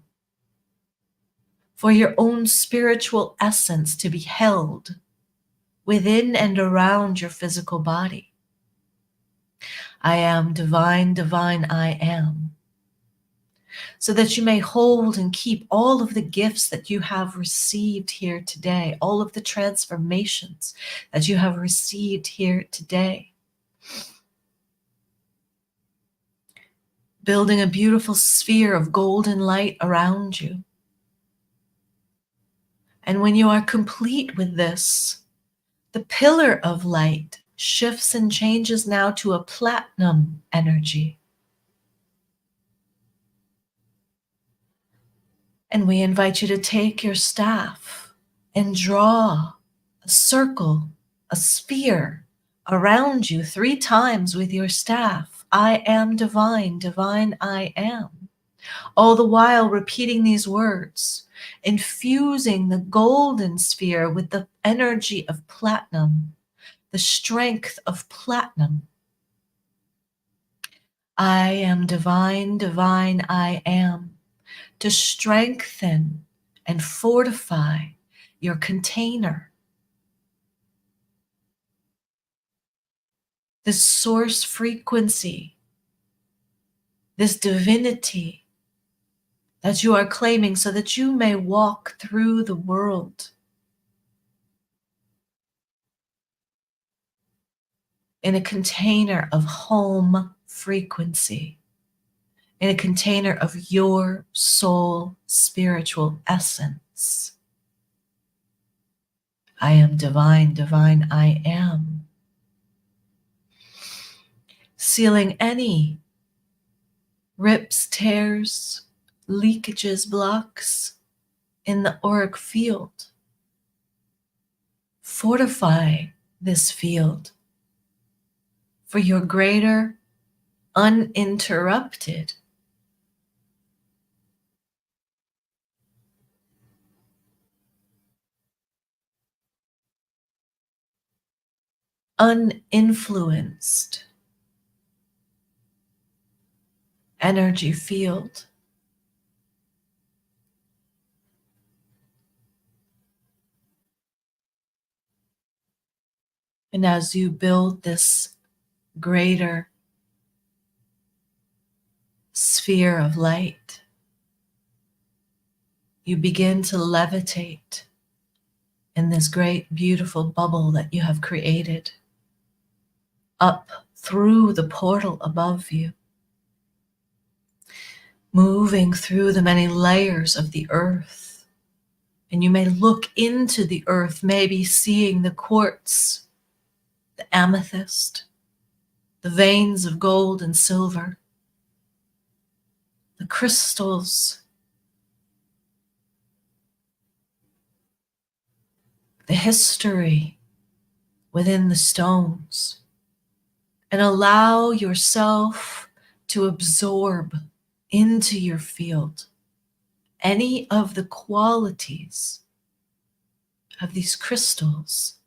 for your own spiritual essence to be held within and around your physical body. I am divine. Divine I am. So that you may hold and keep all of the gifts that you have received here today, all of the transformations that you have received here today. Building a beautiful sphere of golden light around you. And when you are complete with this, the pillar of light shifts and changes now to a platinum energy. And we invite you to take your staff and draw a circle, a sphere around you 3 times with your staff. I am divine, divine I am. All the while repeating these words, infusing the golden sphere with the energy of platinum, the strength of platinum. I am divine, divine I am, to strengthen and fortify your container. This source frequency, this divinity that you are claiming so that you may walk through the world in a container of home frequency, in a container of your soul spiritual essence. I am divine, divine I am. Sealing any rips, tears, leakages, blocks in the auric field. Fortify this field for your greater, uninterrupted uninfluenced energy field. And as you build this greater sphere of light, you begin to levitate in this great, beautiful bubble that you have created up through the portal above you, moving through the many layers of the earth. And you may look into the earth, maybe seeing the quartz, the amethyst, the veins of gold and silver, the crystals, the history within the stones, and allow yourself to absorb into your field any of the qualities of these crystals: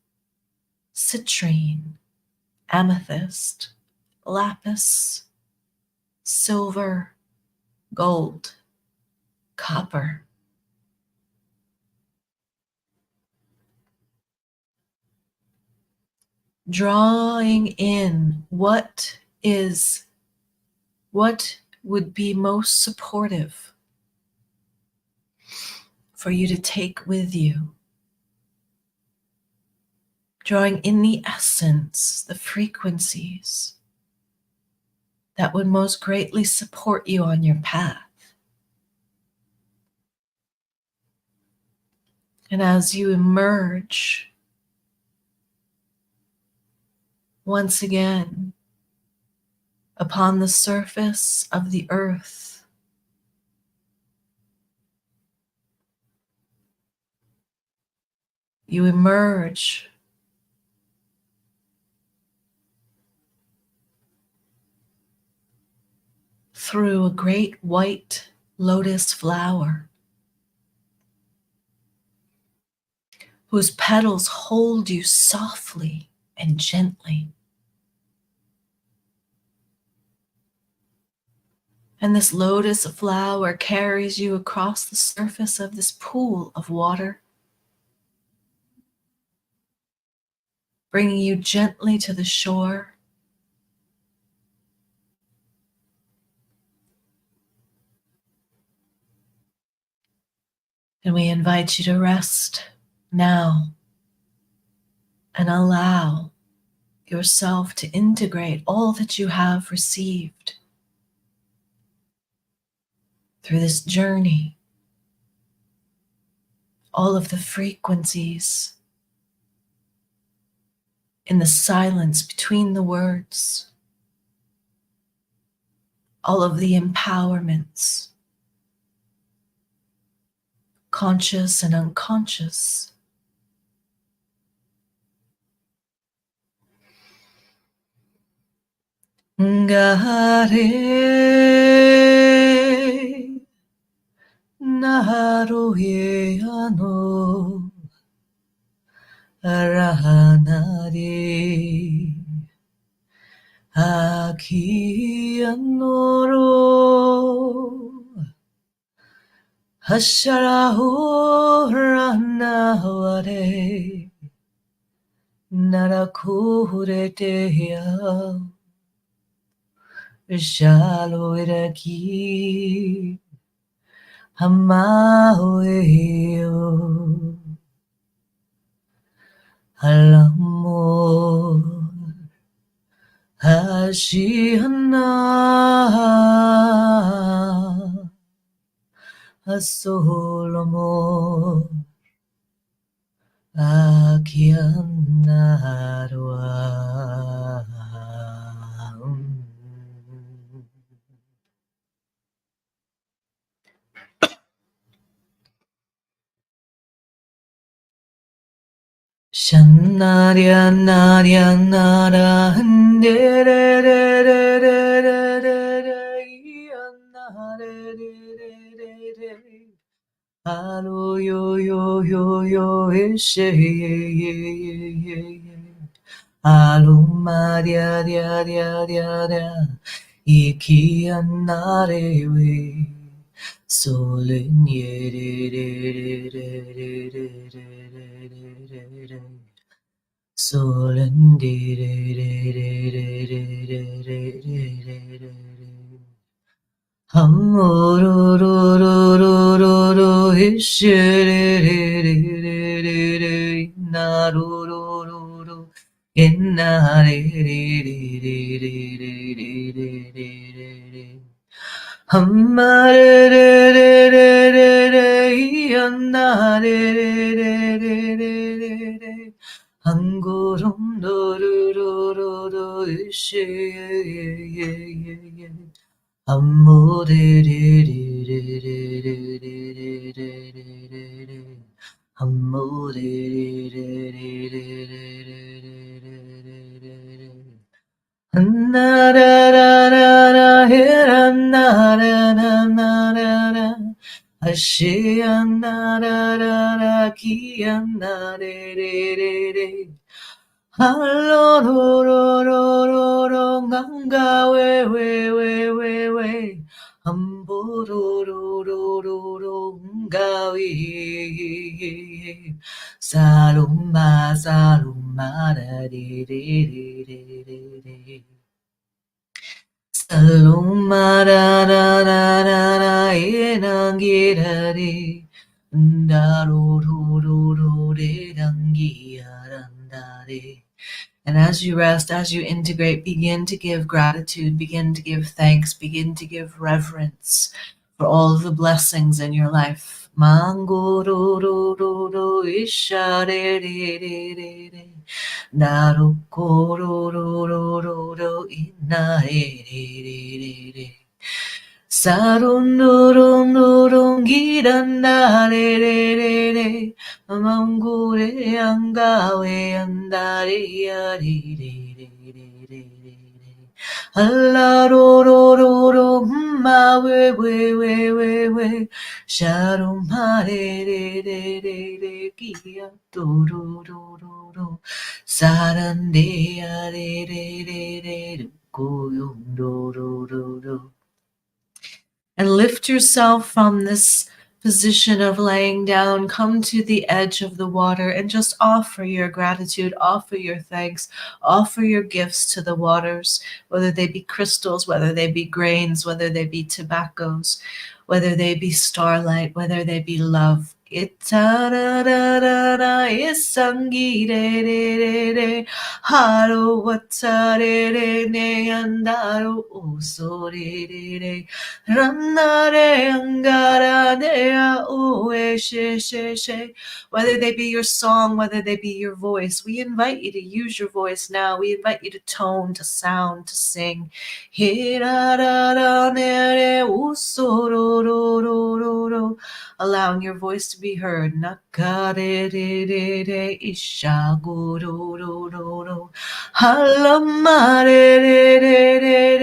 citrine, amethyst, lapis, silver, gold, copper. Drawing in what would be most supportive for you to take with you. Drawing in the essence, the frequencies that would most greatly support you on your path. And as you emerge once again upon the surface of the earth, you emerge through a great white lotus flower whose petals hold you softly and gently. And this lotus flower carries you across the surface of this pool of water, bringing you gently to the shore. And we invite you to rest now and allow yourself to integrate all that you have received through this journey, all of the frequencies in the silence between the words, all of the empowerments, conscious and unconscious, Gare naharuye ano arahanari aki anoro hasharaho ranaware narakurete ya Shalo iraki hamahueo alamo hashihana asolomo akianarwa Shanarya narya nara Halo yo yo yo yo ishe Halo marya rya rya rya rya Iki anare we Solin ye re re re re re re re re re Solin de re re re re re re re re re re Hum ro ro ro ro ro ro ishe re re re re re re na ro ro ro ro inna re re re re re re re re re re hum re re re re re re inna re re re re re re re Hangurum do ro ro ro ro ishe ye ye ye ye ye Amore re re re re re re re re re re re Amore re re re re re re re re re re Anna ra ra ra ra he ra na ra ra na ra ra Ashe anna ra ra ra ki anna re re re re Hallo ro ro ro ro ro ganga we we we we we Hambo ro ro ro ro ro nga we Saluma saluma da de de de de de de Saluma da da da da da enangira de da ro ro ro ro de dangia randare And as you rest, as you integrate, begin to give gratitude, begin to give thanks, begin to give reverence for all of the blessings in your life. Mango ro ro ro ro isha re re re re re. Naru ko ro ro ro ro ro ina re re re re re. Sarunurunurungiranda re re re re Mangure angawe andare re re re re re re Alla ro ro ro ro ma we we we we we Sharum ha re re re re re Kia do ro ro ro ro Sarande re re re re Go yong do ro ro ro and lift yourself from this position of laying down. Come to the edge of the water and just offer your gratitude, offer your thanks, offer your gifts to the waters, whether they be crystals, whether they be grains, whether they be tobaccos, whether they be starlight, whether they be love. Itararara isangi re re re re haro watare re ne andaro oso re re re Rannare angara dea ue she she she. Whether they be your song, whether they be your voice, we invite you to use your voice now. We invite you to tone, to sound, to sing. Hirarara nere usororororo. Allowing your voice to be heard. Nakare re re re ishagorororo. Halamare re re re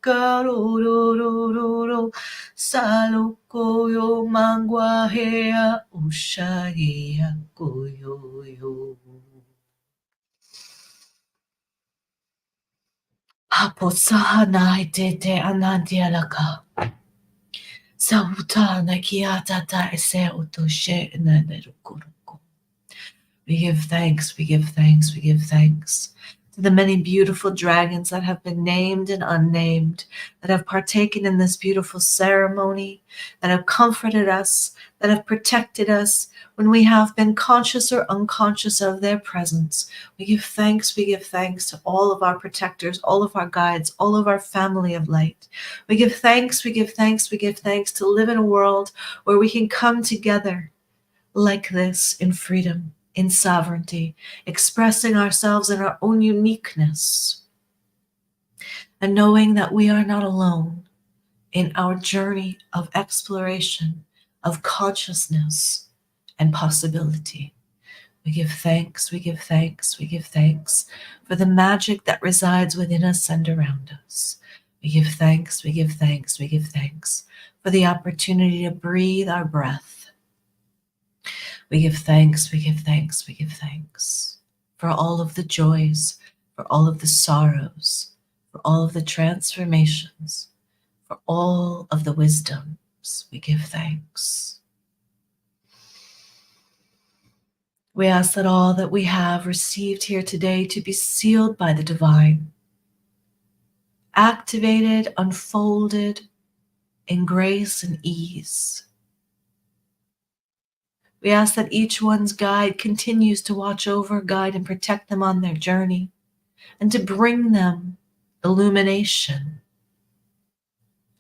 karororororo salokoyo mangwahea ushahea koyoyo. Haposahanai tete anandialaka. Sauta nakiatata ese utoshe nanerukuruku. We give thanks, we give thanks, we give thanks to the many beautiful dragons that have been named and unnamed, that have partaken in this beautiful ceremony, that have comforted us, that have protected us when we have been conscious or unconscious of their presence. We give thanks to all of our protectors, all of our guides, all of our family of light. We give thanks, we give thanks, we give thanks to live in a world where we can come together like this in freedom, in sovereignty, expressing ourselves in our own uniqueness, and knowing that we are not alone in our journey of exploration, of consciousness and possibility. We give thanks, we give thanks, we give thanks for the magic that resides within us and around us. We give thanks, we give thanks, we give thanks for the opportunity to breathe our breath. We give thanks, we give thanks, we give thanks for all of the joys, for all of the sorrows, for all of the transformations, for all of the wisdoms. We give thanks. We ask that all that we have received here today to be sealed by the divine, activated, unfolded in grace and ease. We ask that each one's guide continues to watch over, guide, and protect them on their journey, and to bring them illumination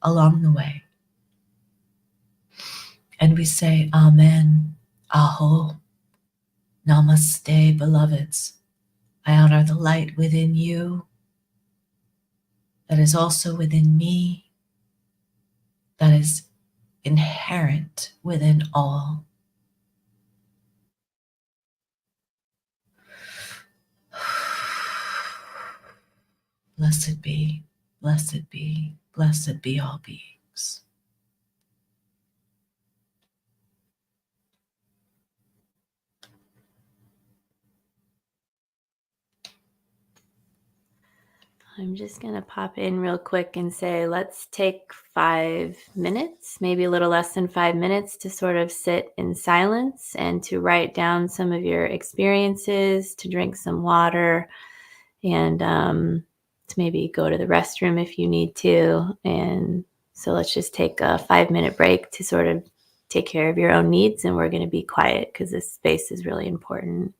along the way. And we say, Amen, Aho, Namaste, beloveds. I honor the light within you that is also within me, that is inherent within all. Blessed be, blessed be, blessed be all beings. I'm just going to pop in real quick and say, let's take 5 minutes, maybe a little less than 5 minutes, to sort of sit in silence and to write down some of your experiences, to drink some water, and to maybe go to the restroom if you need to. And so let's just take a 5-minute break to sort of take care of your own needs. And we're going to be quiet because this space is really important.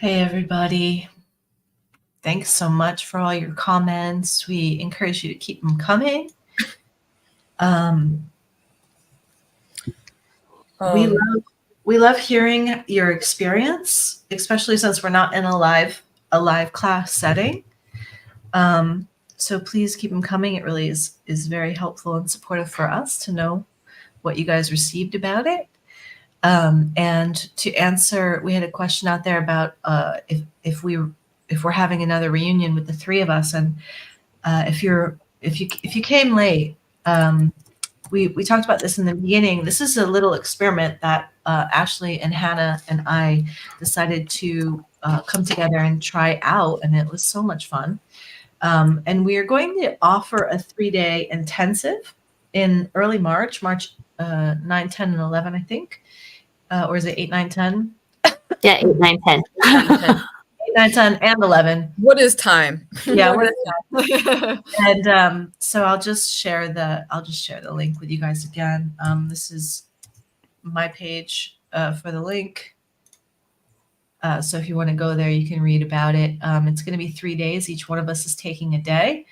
Hey, everybody. Thanks so much for all your comments. We encourage you to keep them coming. We love hearing your experience, especially since we're not in a live class setting. So please keep them coming. It really is very helpful and supportive for us to know what you guys received about it. And to answer, we had a question out there about if we're having another reunion with the three of us, and if you came late, we talked about this in the beginning. This is a little experiment that Ashley and Hannah and I decided to come together and try out, and it was so much fun. And we are going to offer a 3-day intensive in early March 9, 10, and 11, I think. Or is it 8, 9, 10? Yeah, 8, 9, 10. 8, 9, 10, and 11. What is time? Yeah, what is time? And so I'll just share the link with you guys again. This is my page for the link. So if you want to go there, you can read about it. It's going to be 3 days. Each one of us is taking a day.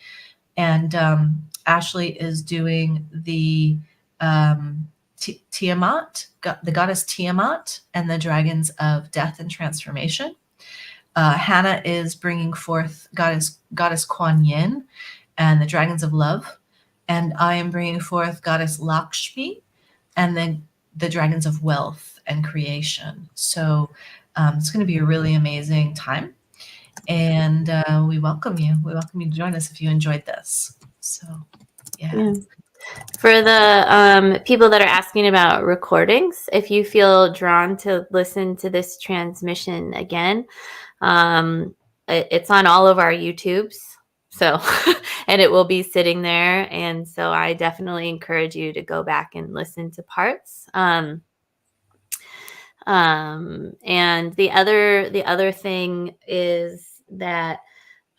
And Ashley is doing the Tiamat, the goddess Tiamat, and the dragons of death and transformation. Hannah is bringing forth goddess Kuan Yin and the dragons of love. And I am bringing forth goddess Lakshmi and then the dragons of wealth and creation. So it's going to be a really amazing time. And we welcome you. We welcome you to join us if you enjoyed this. So, yeah. For the people that are asking about recordings, if you feel drawn to listen to this transmission again, it's on all of our YouTubes. So, and it will be sitting there. And so I definitely encourage you to go back and listen to parts. And the other thing is that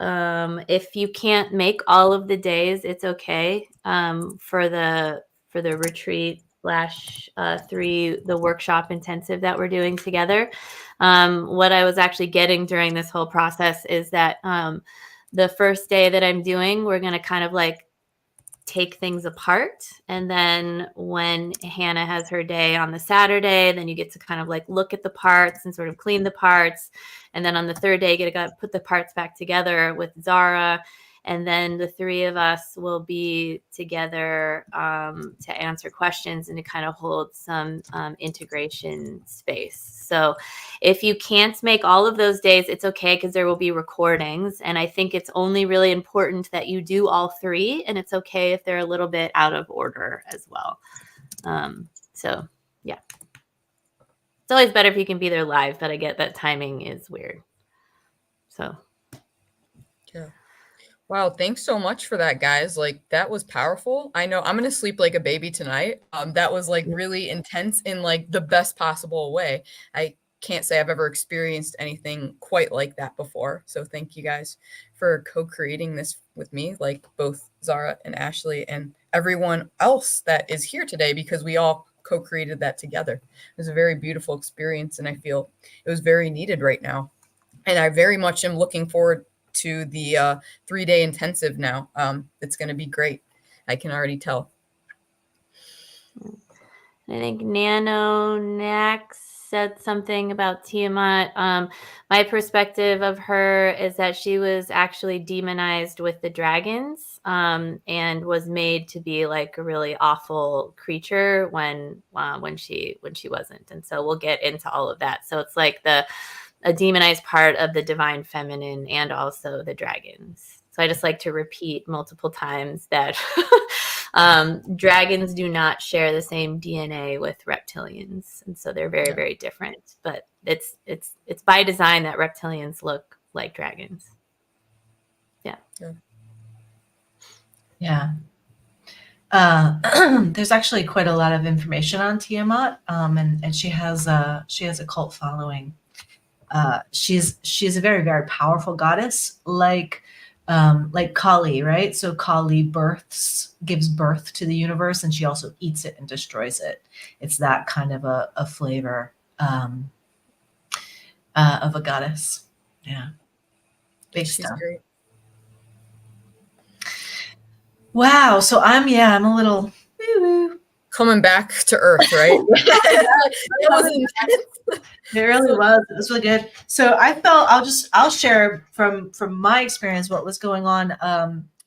if you can't make all of the days, it's okay. For the retreat / 3, the workshop intensive that we're doing together. What I was actually getting during this whole process is that the first day that I'm doing, we're going to kind of like take things apart. And then when Hannah has her day on the Saturday, then you get to kind of like look at the parts and sort of clean the parts. And then on the third day, you get to put the parts back together with Zara. And then the 3 of us will be together to answer questions and to kind of hold some integration space. So if you can't make all of those days, it's okay, because there will be recordings. And I think it's only really important that you do all 3. And it's okay if they're a little bit out of order as well. So, yeah. It's always better if you can be there live, but I get that timing is weird. So. Yeah. Wow, thanks so much for that, guys. Like, that was powerful. I know I'm gonna sleep like a baby tonight. That was like really intense in like the best possible way. I can't say I've ever experienced anything quite like that before. So thank you guys for co-creating this with me, like both Zara and Ashley and everyone else that is here today, because we all co-created that together. It was a very beautiful experience, and I feel it was very needed right now. And I very much am looking forward to the 3-day intensive now. It's going to be great. I can already tell. I think Nano next said something about Tiamat. My perspective of her is that she was actually demonized with the dragons, and was made to be like a really awful creature when she wasn't. And so we'll get into all of that. So it's like a demonized part of the divine feminine and also the dragons. So I just like to repeat multiple times that dragons do not share the same DNA with reptilians. And so they're very, very different. But it's by design that reptilians look like dragons. Yeah. Yeah. There's actually quite a lot of information on Tiamat, and she has a cult following. She's a very, very powerful goddess, like Kali, right? So Kali gives birth to the universe, and she also eats it and destroys it. It's that kind of a flavor. of a goddess. Yeah. Big She's stuff. great. Wow. So I'm a little woo-woo. Coming back to Earth, right? That was intense. It really was. It was really good. So I felt I'll share from my experience what was going on.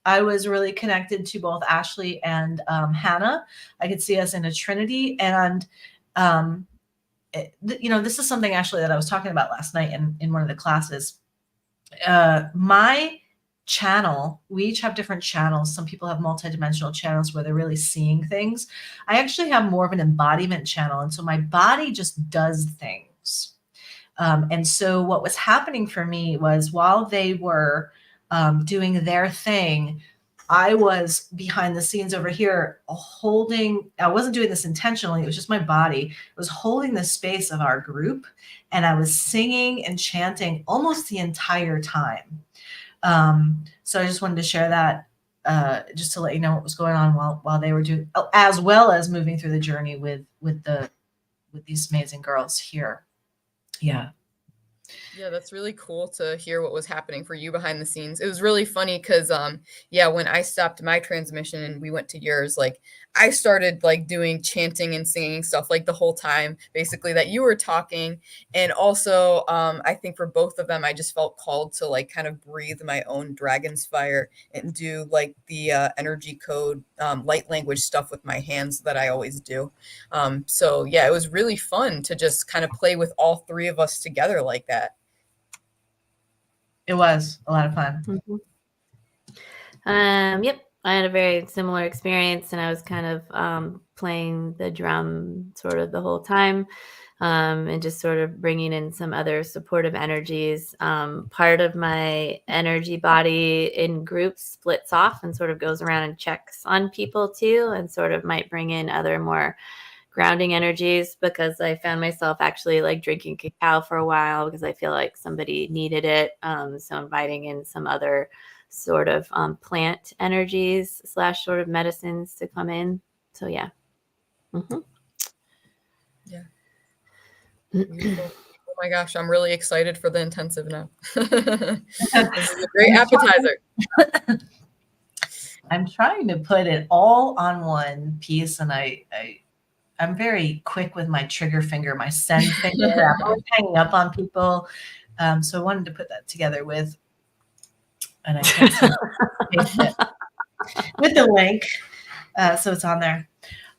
I was really connected to both Ashley and Hannah. I could see us in a trinity, and this is something actually that I was talking about last night in one of the classes. My channel, we each have different channels. Some people have multidimensional channels where they're really seeing things. I actually have more of an embodiment channel, and so my body just does things. And so what was happening for me was while they were doing their thing, I was behind the scenes over here holding, I wasn't doing this intentionally, it was just my body. I was holding the space of our group, and I was singing and chanting almost the entire time. So I just wanted to share that just to let you know what was going on while they were doing, as well as moving through the journey with these amazing girls here. Yeah. Yeah, that's really cool to hear what was happening for you behind the scenes. It was really funny because when I stopped my transmission and we went to yours, like I started like doing chanting and singing stuff like the whole time, basically that you were talking. And also I think for both of them, I just felt called to like kind of breathe my own dragon's fire and do like the energy code light language stuff with my hands that I always do. So yeah, it was really fun to just kind of play with all three of us together like that. It was a lot of fun. Yep. I had a very similar experience, and I was kind of playing the drum sort of the whole time, and just sort of bringing in some other supportive energies. Part of my energy body in groups splits off and sort of goes around and checks on people too, and sort of might bring in other more grounding energies, because I found myself actually like drinking cacao for a while because I feel like somebody needed it. So inviting in some other sort of plant energies / sort of medicines to come in. So yeah. Mm-hmm. Yeah. Beautiful. Oh my gosh, I'm really excited for the intensive now. This is a great appetizer. I'm trying to put it all on one piece, and I'm very quick with my trigger finger, my send finger. I'm always hanging up on people. So I wanted to put that together with, and I can't see it, with the link. So it's on there.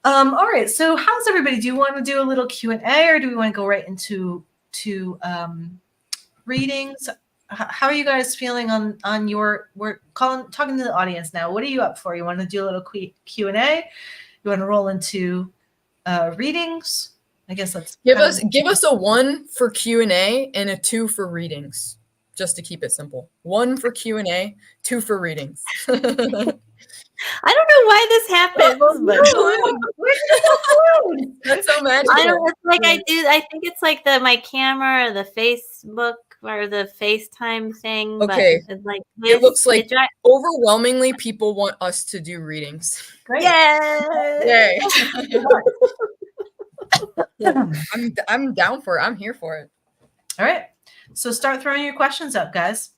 All right. So how's everybody? Do you want to do a little Q&A, or do we want to go right into readings? How are you guys feeling on your, we're talking to the audience now. What are you up for? You want to do a little Q&A? You want to roll into readings? I guess let's give us a 1 for Q&A and a 2 for readings, just to keep it simple. 1 for Q&A, 2 for readings. I don't know why this happens, but that's so magical. I don't. It's like I do. I think it's like my camera or the Facebook or the FaceTime thing. Okay, but it's like it looks like overwhelmingly people want us to do readings. Great. Yay! I'm down for it. I'm here for it. All right. So start throwing your questions up, guys.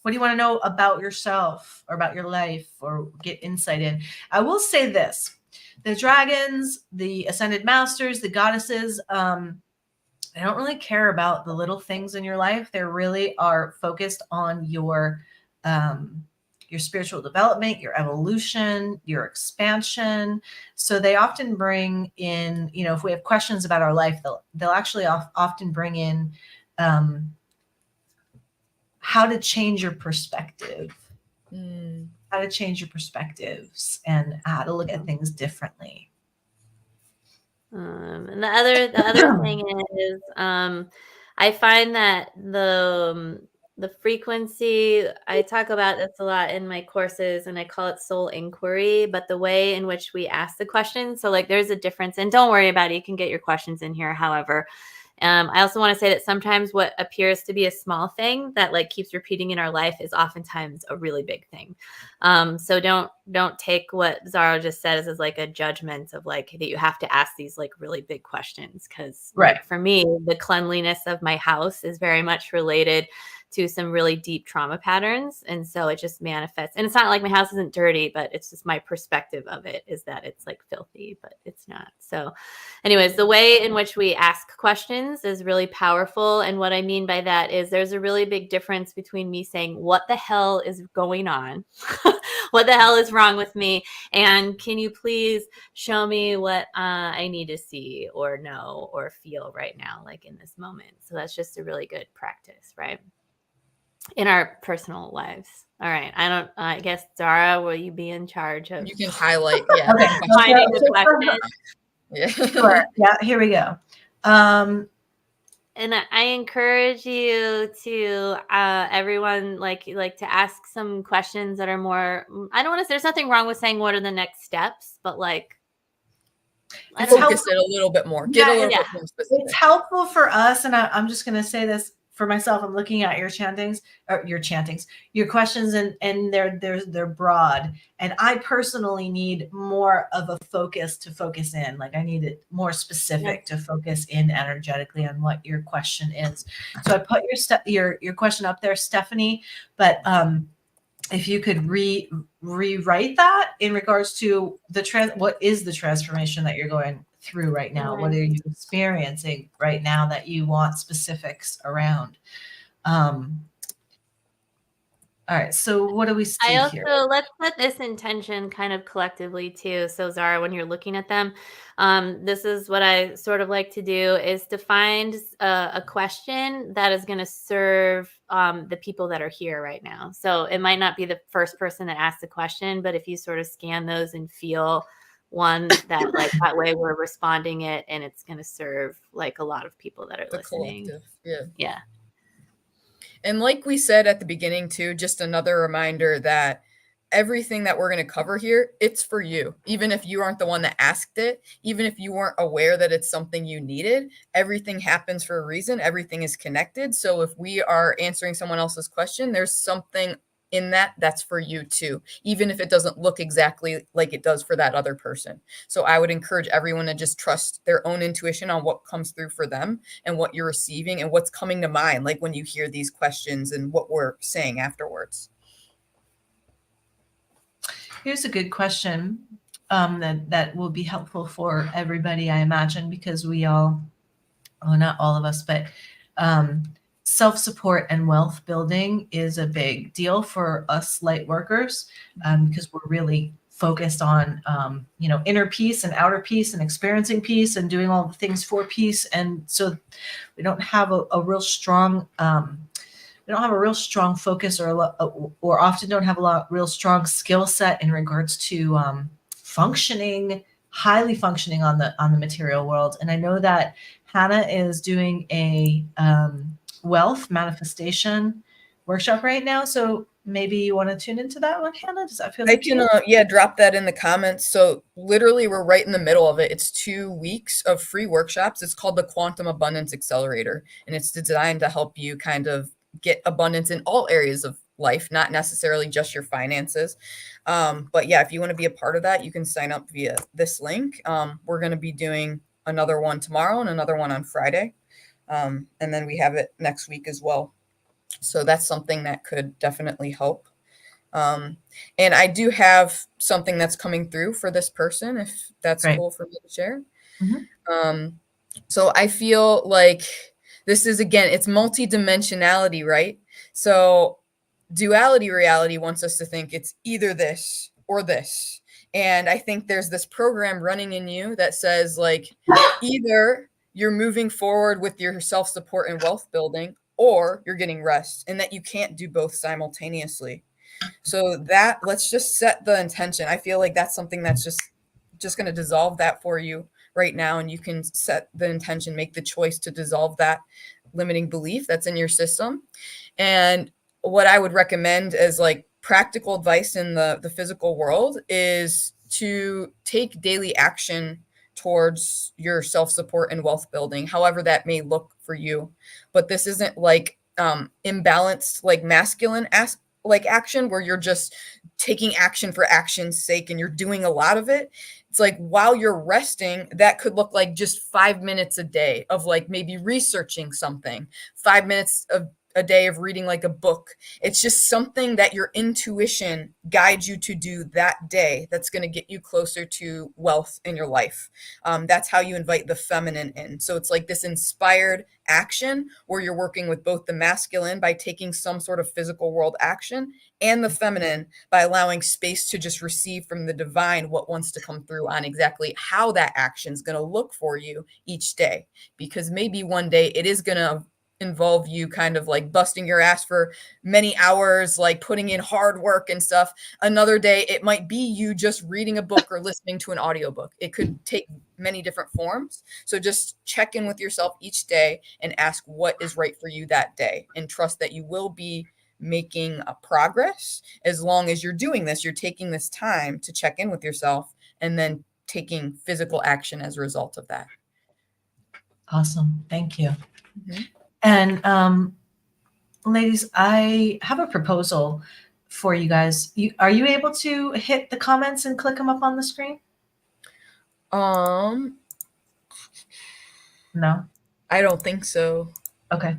What do you want to know about yourself or about your life, or get insight in? I will say this. The dragons, the ascended masters, the goddesses, they don't really care about the little things in your life. They really are focused on your spiritual development, your evolution, your expansion. So they often bring in, if we have questions about our life, they'll actually often bring in how to change your perspective, how to change your perspectives, and how to look at things differently. And the other thing is, I find that the frequency, I talk about this a lot in my courses, and I call it soul inquiry, but the way in which we ask the questions. So like there's a difference, and don't worry about it. You can get your questions in here, however. I also want to say that sometimes what appears to be a small thing that like keeps repeating in our life is oftentimes a really big thing. So don't take what Zara just said as like a judgment of like that you have to ask these like really big questions. Because like for me, the cleanliness of my house is very much related to some really deep trauma patterns. And so it just manifests. And it's not like my house isn't dirty, but it's just my perspective of it is that it's like filthy, but it's not. So anyways, the way in which we ask questions is really powerful. And what I mean by that is there's a really big difference between me saying, what the hell is going on? What the hell is wrong with me? And can you please show me what I need to see or know or feel right now, like in this moment? So that's just a really good practice, right? In our personal lives. All right. I guess, Zara, will you be in charge of? You can highlight. Yeah. Okay. Finding the question. Yeah. Sure. Yeah. Here we go. And I encourage you to everyone like to ask some questions that are more. I don't want to. There's nothing wrong with saying what are the next steps, but like focus it a little bit more. Get a little bit more specific. It's helpful for us, and I'm just going to say this for myself. I'm looking at your questions, and they're broad. And I personally need more of a focus to focus in. Like I need it more specific to focus in energetically on what your question is. So I put your question up there, Stephanie. But if you could rewrite that in regards to what is the transformation that you're going through right now? What are you experiencing right now that you want specifics around? All right. So what do we see here? Let's put this intention kind of collectively too. So Zara, when you're looking at them, this is what I sort of like to do is to find a question that is going to serve the people that are here right now. So it might not be the first person that asked the question, but if you sort of scan those and feel one that like that way we're responding it and it's going to serve like a lot of people that are listening. Collective. Yeah. And like we said at the beginning too, just another reminder that everything that we're going to cover here, it's for you. Even if you aren't the one that asked it, even if you weren't aware that it's something you needed, everything happens for a reason. Everything is connected. So if we are answering someone else's question, there's something in that's for you too, even if it doesn't look exactly like it does for that other person. So I would encourage everyone to just trust their own intuition on what comes through for them and what you're receiving and what's coming to mind, like when you hear these questions and what we're saying afterwards. Here's a good question that will be helpful for everybody, I imagine, because we all, well, not all of us, but self-support and wealth building is a big deal for us light workers because we're really focused on, inner peace and outer peace and experiencing peace and doing all the things for peace. And so we don't have a real strong, focus or often don't have real strong skill set in regards to highly functioning on the material world. And I know that Hannah is doing a wealth manifestation workshop right now. So maybe you want to tune into that one, Hannah? Does that feel good? I can, drop that in the comments. So literally we're right in the middle of it. It's 2 weeks of free workshops. It's called the Quantum Abundance Accelerator, and it's designed to help you kind of get abundance in all areas of life, not necessarily just your finances. But yeah, if you want to be a part of that, you can sign up via this link. We're going to be doing another one tomorrow and another one on Friday. And then we have it next week as well. So that's something that could definitely help. And I do have something that's coming through for this person, if that's cool for me to share. Mm-hmm. So I feel like this is, again, it's multidimensionality, right? So duality reality wants us to think it's either this or this. And I think there's this program running in you that says like either you're moving forward with your self-support and wealth building, or you're getting rest, and that you can't do both simultaneously. So that, let's just set the intention. I feel like that's something that's just going to dissolve that for you right now. And you can set the intention, make the choice to dissolve that limiting belief that's in your system. And what I would recommend as like practical advice in the physical world is to take daily action towards your self-support and wealth building, however that may look for you. But this isn't like imbalanced, like masculine like action where you're just taking action for action's sake and you're doing a lot of it. It's like while you're resting, that could look like just 5 minutes a day of like maybe researching something, 5 minutes of a day of reading like a book. It's just something that your intuition guides you to do that day that's going to get you closer to wealth in your life. That's how you invite the feminine in. So it's like this inspired action where you're working with both the masculine by taking some sort of physical world action and the feminine by allowing space to just receive from the divine what wants to come through on exactly how that action is going to look for you each day. Because maybe one day it is going to involve you kind of like busting your ass for many hours, like putting in hard work and stuff. Another day, it might be you just reading a book or listening to an audiobook. It could take many different forms. So just check in with yourself each day and ask what is right for you that day, and trust that you will be making a progress as long as you're doing this. You're taking this time to check in with yourself and then taking physical action as a result of that. Awesome. Thank you. Mm-hmm. And ladies, I have a proposal for you guys. Are you able to hit the comments and click them up on the screen? No, I don't think so. Okay.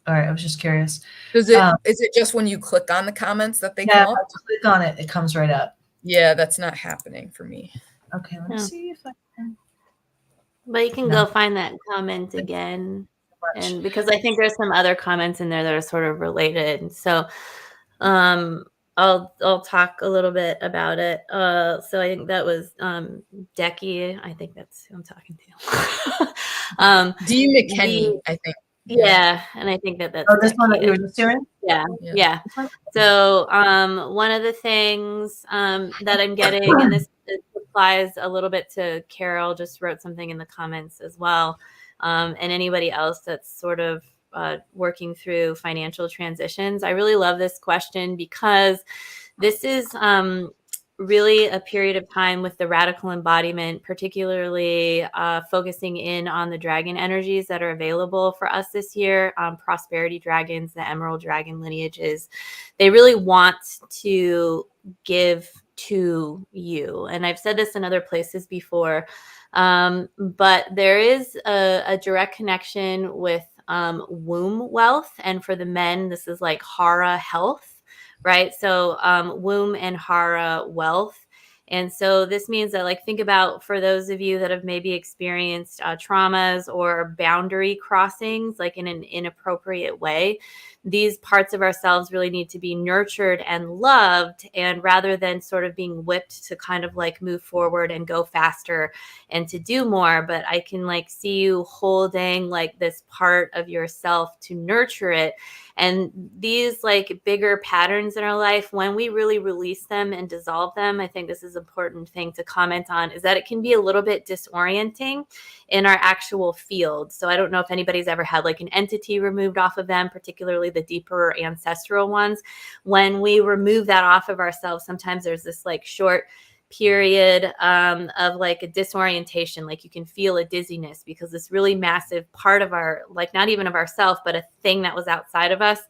All right. I was just curious. Is it just when you click on the comments that they Yeah, come up? if I click on it, it comes right up. Yeah, that's not happening for me. Okay, let me see if I can. But you can go find that comment again. And because I think there's some other comments in there that are sort of related. So I'll talk a little bit about it. So I think that was Decky. I think that's who I'm talking to. Dee McKenney, I think. Yeah, and I think that's this one that you were just doing? Yeah. So one of the things that I'm getting, and this applies a little bit to Carol, just wrote something in the comments as well, and anybody else that's sort of working through financial transitions. I really love this question because this is really a period of time with the radical embodiment, particularly focusing in on the dragon energies that are available for us this year. Prosperity dragons, the emerald dragon lineages, they really want to give to you. And I've said this in other places before, but there is a direct connection with womb wealth. And for the men, this is like Hara health. Right. So womb and Hara wealth. And so this means that, like, think about for those of you that have maybe experienced traumas or boundary crossings, like in an inappropriate way, these parts of ourselves really need to be nurtured and loved. And rather than sort of being whipped to kind of like move forward and go faster and to do more, but I can like see you holding like this part of yourself to nurture it. And these like bigger patterns in our life, when we really release them and dissolve them, I think this is an important thing to comment on, is that it can be a little bit disorienting in our actual field. So I don't know if anybody's ever had like an entity removed off of them, particularly the deeper ancestral ones. When we remove that off of ourselves, sometimes there's this like short period of like a disorientation, like you can feel a dizziness because this really massive part of our, like not even of ourself, but a thing that was outside of us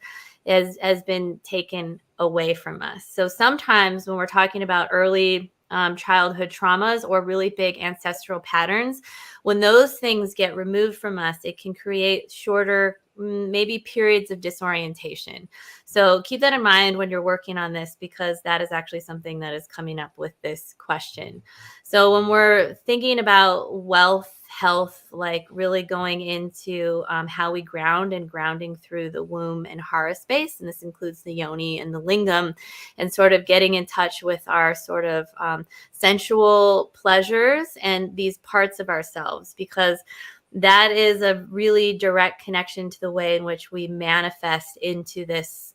has been taken away from us. So sometimes when we're talking about early childhood traumas or really big ancestral patterns, when those things get removed from us, it can create shorter maybe periods of disorientation. So keep that in mind when you're working on this, because that is actually something that is coming up with this question. So when we're thinking about wealth, health, like really going into how we ground and grounding through the womb and Hara space, and this includes the yoni and the lingam, and sort of getting in touch with our sort of sensual pleasures and these parts of ourselves, because that is a really direct connection to the way in which we manifest into this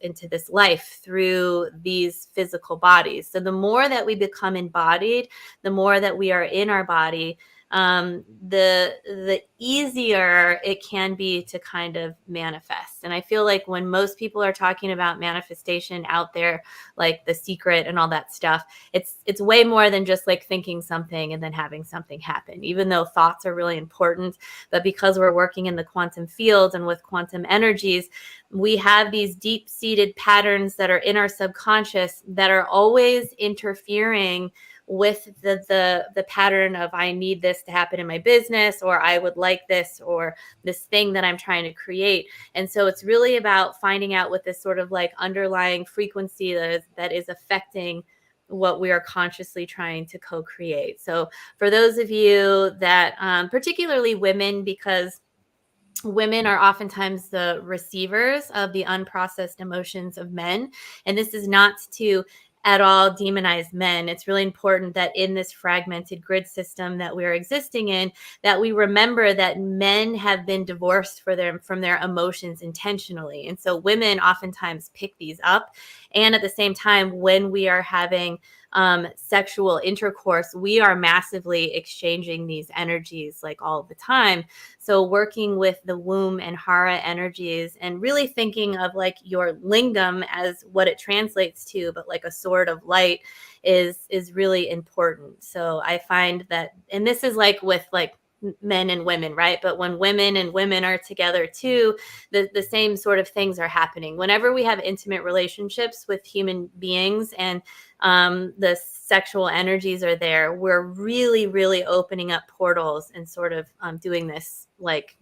life through these physical bodies. So the more that we become embodied, the more that we are in our body, the easier it can be to kind of manifest. And I feel like when most people are talking about manifestation out there, like The Secret and all that stuff, it's way more than just like thinking something and then having something happen, even though thoughts are really important. But because we're working in the quantum field and with quantum energies, we have these deep-seated patterns that are in our subconscious that are always interfering with the pattern of, I need this to happen in my business, or I would like this, or this thing that I'm trying to create. And so it's really about finding out what this sort of like underlying frequency that is affecting what we are consciously trying to co-create. So for those of you that, particularly women, because women are oftentimes the receivers of the unprocessed emotions of men. And this is not to at all demonize men. It's really important that in this fragmented grid system that we're existing in, that we remember that men have been divorced from their emotions intentionally. And so women oftentimes pick these up. And at the same time, when we are having sexual intercourse, we are massively exchanging these energies like all the time. So working with the womb and hara energies and really thinking of like your lingam as what it translates to, but like a sword of light is really important. So I find that, and this is like with like men and women, right? But when women and women are together too, the same sort of things are happening. Whenever we have intimate relationships with human beings and the sexual energies are there, we're really, really opening up portals and sort of doing this like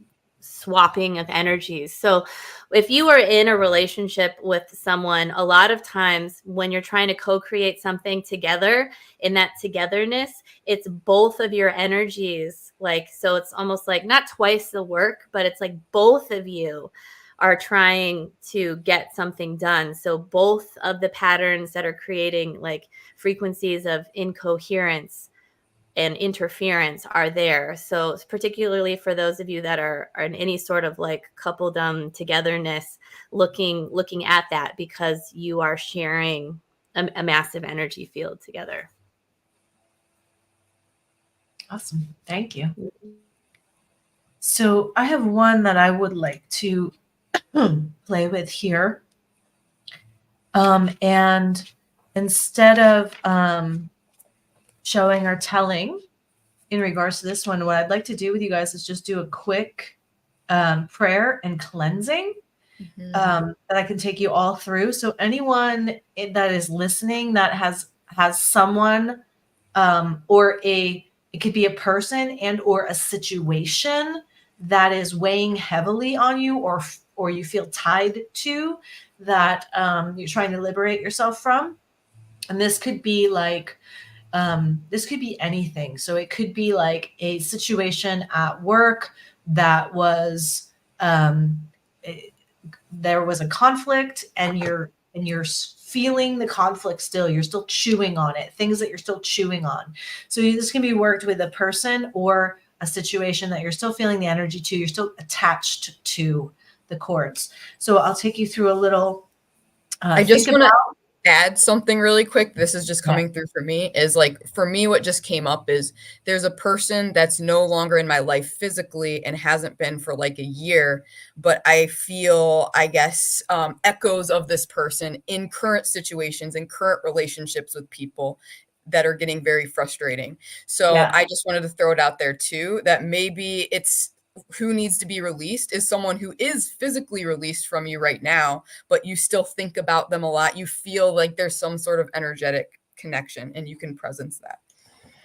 swapping of energies. So if you are in a relationship with someone, a lot of times when you're trying to co-create something together, in that togetherness, it's both of your energies. Like, so it's almost like not twice the work, but it's like both of you are trying to get something done. So both of the patterns that are creating like frequencies of incoherence and interference are there. So particularly for those of you that are in any sort of like coupledom togetherness, looking at that, because you are sharing a massive energy field together. Awesome. Thank you. So I have one that I would like to play with here. And instead of showing or telling in regards to this one, what I'd like to do with you guys is just do a quick prayer and cleansing that I can take you all through. So anyone that is listening that has someone or it could be a person and or a situation that is weighing heavily on you, or you feel tied to, that you're trying to liberate yourself from. And this could be like this could be anything. So it could be like a situation at work that was there was a conflict, and you're feeling the conflict still. You're still chewing on it, things that you're still chewing on. So this can be worked with a person or a situation that you're still feeling the energy to. You're still attached to the cords. So I'll take you through a little. I just want to add something really quick. This is just coming through for me, is like, for me, what just came up is there's a person that's no longer in my life physically and hasn't been for like a year, but I feel, I guess, echoes of this person in current situations and current relationships with people that are getting very frustrating. So I just wanted to throw it out there too, that maybe it's who needs to be released is someone who is physically released from you right now, but you still think about them a lot. You feel like there's some sort of energetic connection, and you can presence that.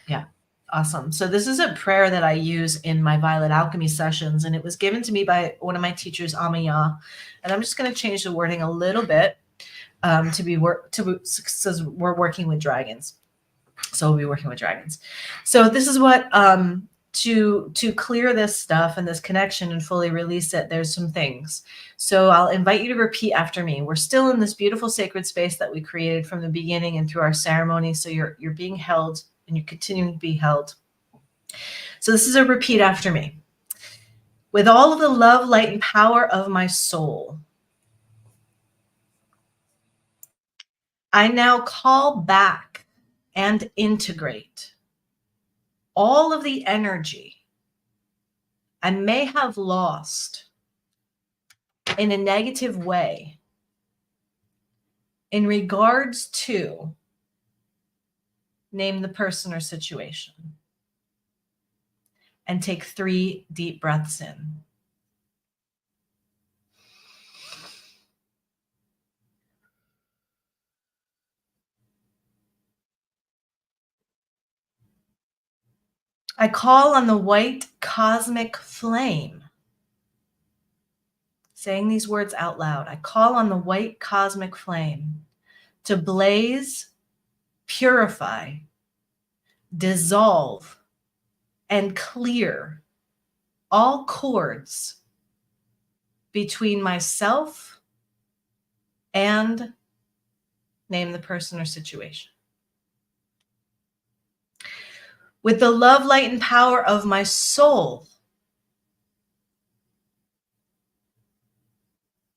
Yeah. Awesome. So this is a prayer that I use in my Violet Alchemy sessions, and it was given to me by one of my teachers, Amaya. And I'm just going to change the wording a little bit because we're working with dragons. So we'll be working with dragons. So this is what to clear this stuff and this connection and fully release it, there's some things. So I'll invite you to repeat after me. We're still in this beautiful sacred space that we created from the beginning and through our ceremony. So you're being held, and you're continuing to be held. So this is a repeat after me. With all of the love, light, and power of my soul, I now call back and integrate all of the energy I may have lost in a negative way in regards to name the person or situation, and take 3 deep breaths in. I call on the white cosmic flame. Saying these words out loud, I call on the white cosmic flame to blaze, purify, dissolve, and clear all cords between myself and name the person or situation. With the love, light, and power of my soul,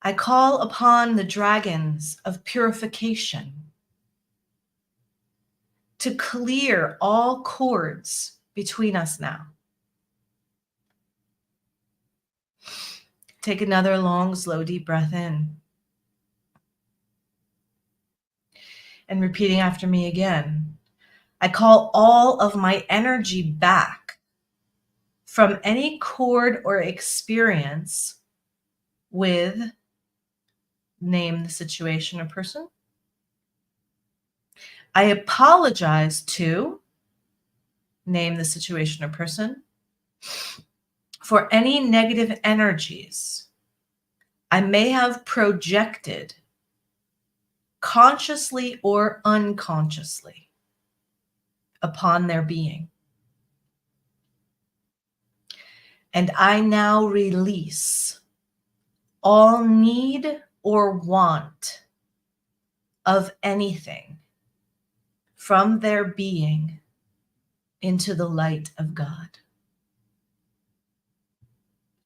I call upon the dragons of purification to clear all cords between us now. Take another long, slow, deep breath in. And repeating after me again, I call all of my energy back from any cord or experience with name the situation or person. I apologize to name the situation or person for any negative energies I may have projected consciously or unconsciously upon their being. And I now release all need or want of anything from their being into the light of God.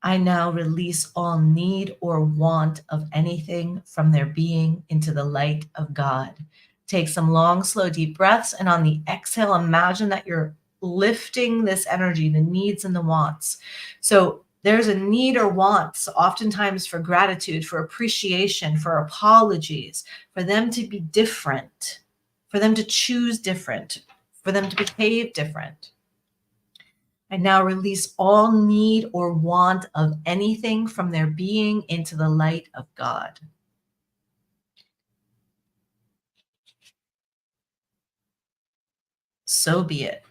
I now release all need or want of anything from their being into the light of God. Take some long, slow, deep breaths. And on the exhale, imagine that you're lifting this energy, the needs and the wants. So there's a need or wants oftentimes for gratitude, for appreciation, for apologies, for them to be different, for them to choose different, for them to behave different. I now release all need or want of anything from their being into the light of God. So be it.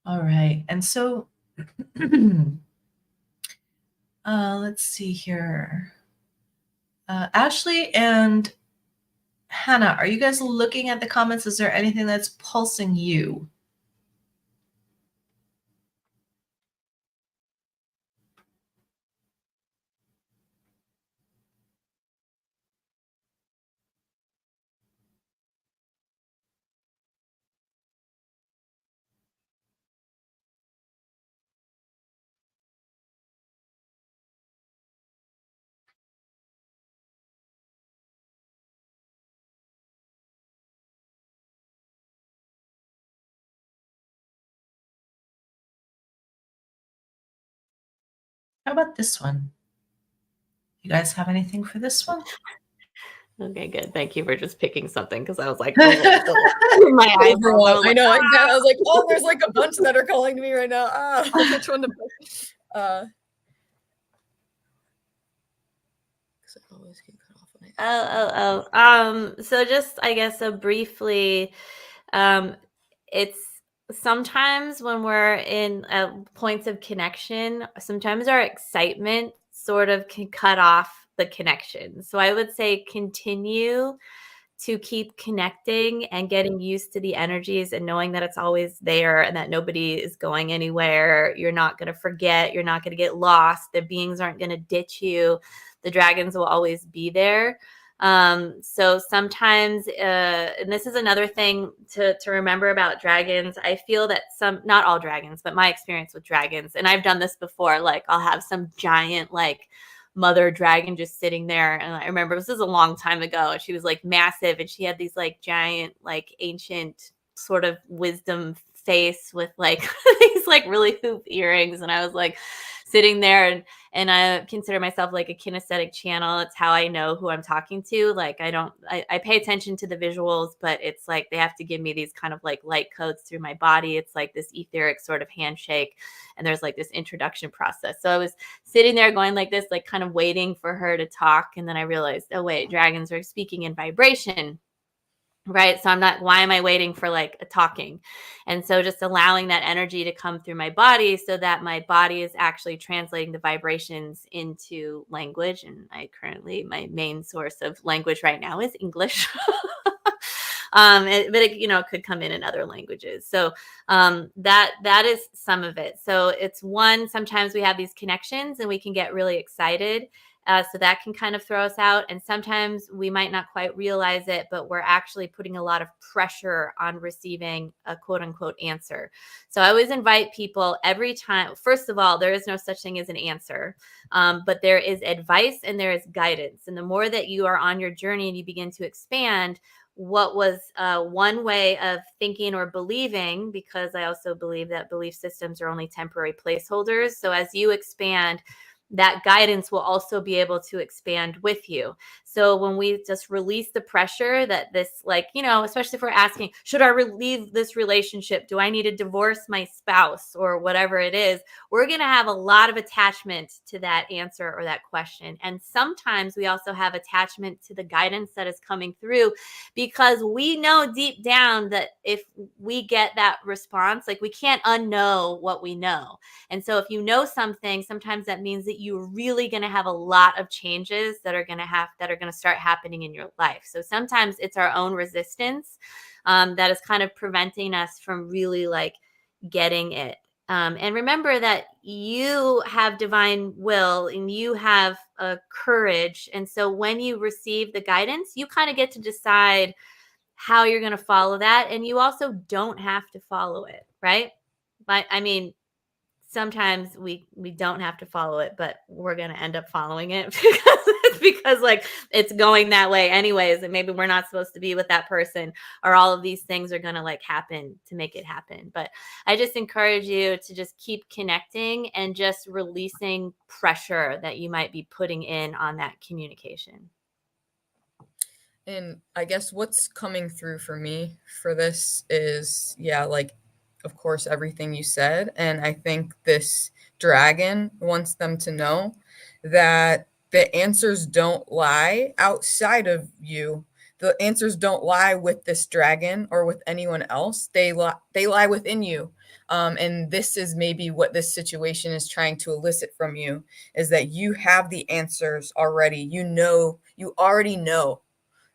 All right. And so let's see here. Ashley and Hannah, are you guys looking at the comments? Is there anything that's pulsing you? How about this one? You guys have anything for this one? Okay, good. Thank you for just picking something because I was like, oh, my eyebrows. I know. I was like, oh, there's like a bunch that are calling to me right now. Which one to pick? So just, I guess, briefly, it's sometimes when we're in points of connection, sometimes our excitement sort of can cut off the connection. So I would say continue to keep connecting and getting used to the energies and knowing that it's always there and that nobody is going anywhere. You're not going to forget. You're not going to get lost. The beings aren't going to ditch you. The dragons will always be there. So sometimes, and this is another thing to remember about dragons. I feel that not all dragons, but my experience with dragons, and I've done this before, like I'll have some giant like mother dragon just sitting there. And I remember this is a long time ago. She was like massive, and she had these like giant, like ancient sort of wisdom face with like these like really hoop earrings. And I was like sitting there, and I consider myself like a kinesthetic channel. It's how I know who I'm talking to. Like I pay attention to the visuals, but it's like they have to give me these kind of like light codes through my body. It's like this etheric sort of handshake, and there's like this introduction process. So I was sitting there going like this, like kind of waiting for her to talk. And then I realized, oh wait, dragons are speaking in vibration. Right. So I'm not, why am I waiting for like a talking? And so just allowing that energy to come through my body so that my body is actually translating the vibrations into language. And I currently, my main source of language right now is English. But it, you know, could come in other languages. So that is some of it. So it's one, sometimes we have these connections and we can get really excited. So that can kind of throw us out. And sometimes we might not quite realize it, but we're actually putting a lot of pressure on receiving a quote unquote answer. So I always invite people every time. First of all, there is no such thing as an answer, but there is advice and there is guidance. And the more that you are on your journey and you begin to expand, what was one way of thinking or believing, because I also believe that belief systems are only temporary placeholders. So as you expand, that guidance will also be able to expand with you. So when we just release the pressure that this, like, you know, especially if we're asking, should I leave this relationship? Do I need to divorce my spouse or whatever it is? We're going to have a lot of attachment to that answer or that question. And sometimes we also have attachment to the guidance that is coming through, because we know deep down that if we get that response, like we can't unknow what we know. And so if you know something, sometimes that means that you're really going to have a lot of changes that are going to start happening in your life. So sometimes it's our own resistance that is kind of preventing us from really like getting it. And remember that you have divine will and you have courage. And so when you receive the guidance, you kind of get to decide how you're going to follow that. And you also don't have to follow it, right? But I mean, sometimes we don't have to follow it, but we're going to end up following it because like it's going that way anyways. And maybe we're not supposed to be with that person, or all of these things are going to like happen to make it happen. But I just encourage you to just keep connecting and just releasing pressure that you might be putting in on that communication. And I guess what's coming through for me for this is, yeah, like, of course, everything you said. And I think this dragon wants them to know that the answers don't lie outside of you. The answers don't lie with this dragon or with anyone else. They lie within you. And this is maybe what this situation is trying to elicit from you, is that you have the answers already. You already know.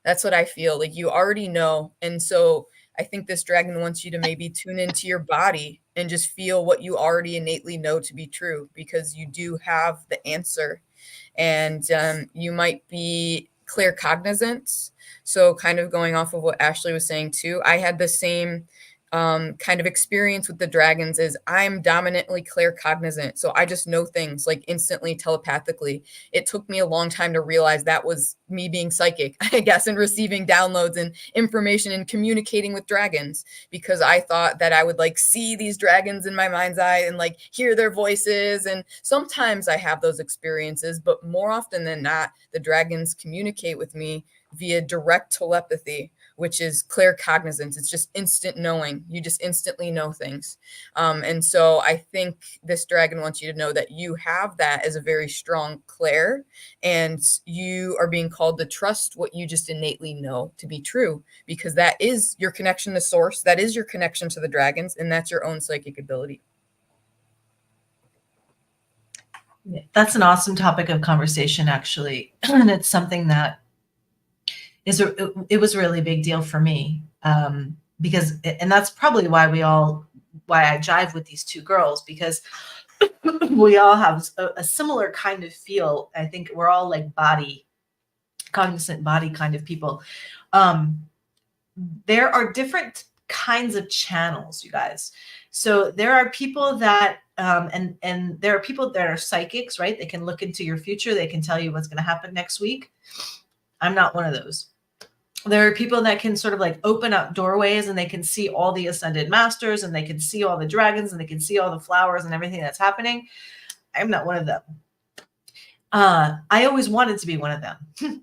That's what I feel like. You already know. And so I think this dragon wants you to maybe tune into your body and just feel what you already innately know to be true, because you do have the answer. And you might be claircognizant. So kind of going off of what Ashley was saying too, I had the same kind of experience with the dragons. Is I'm dominantly claircognizant. So I just know things like instantly, telepathically. It took me a long time to realize that was me being psychic, I guess, and receiving downloads and information and communicating with dragons, because I thought that I would like see these dragons in my mind's eye and like hear their voices. And sometimes I have those experiences, but more often than not, the dragons communicate with me via direct telepathy, which is claircognizance. It's just instant knowing. You just instantly know things. And so I think this dragon wants you to know that you have that as a very strong clair, and you are being called to trust what you just innately know to be true, because that is your connection to source. That is your connection to the dragons, and that's your own psychic ability. That's an awesome topic of conversation, actually. And it's something that it was a really big deal for me, because, and that's probably why I jive with these two girls, because we all have a similar kind of feel. I think we're all like cognizant body kind of people. There are different kinds of channels, you guys. So there are people that and there are people that are psychics, right? They can look into your future. They can tell you what's going to happen next week. I'm not one of those. There are people that can sort of like open up doorways and they can see all the ascended masters and they can see all the dragons and they can see all the flowers and everything that's happening. I'm not one of them. I always wanted to be one of them.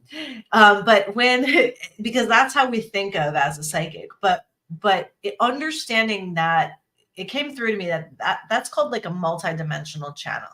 But because that's how we think of as a psychic, but understanding that, it came through to me that's called like a multidimensional channel.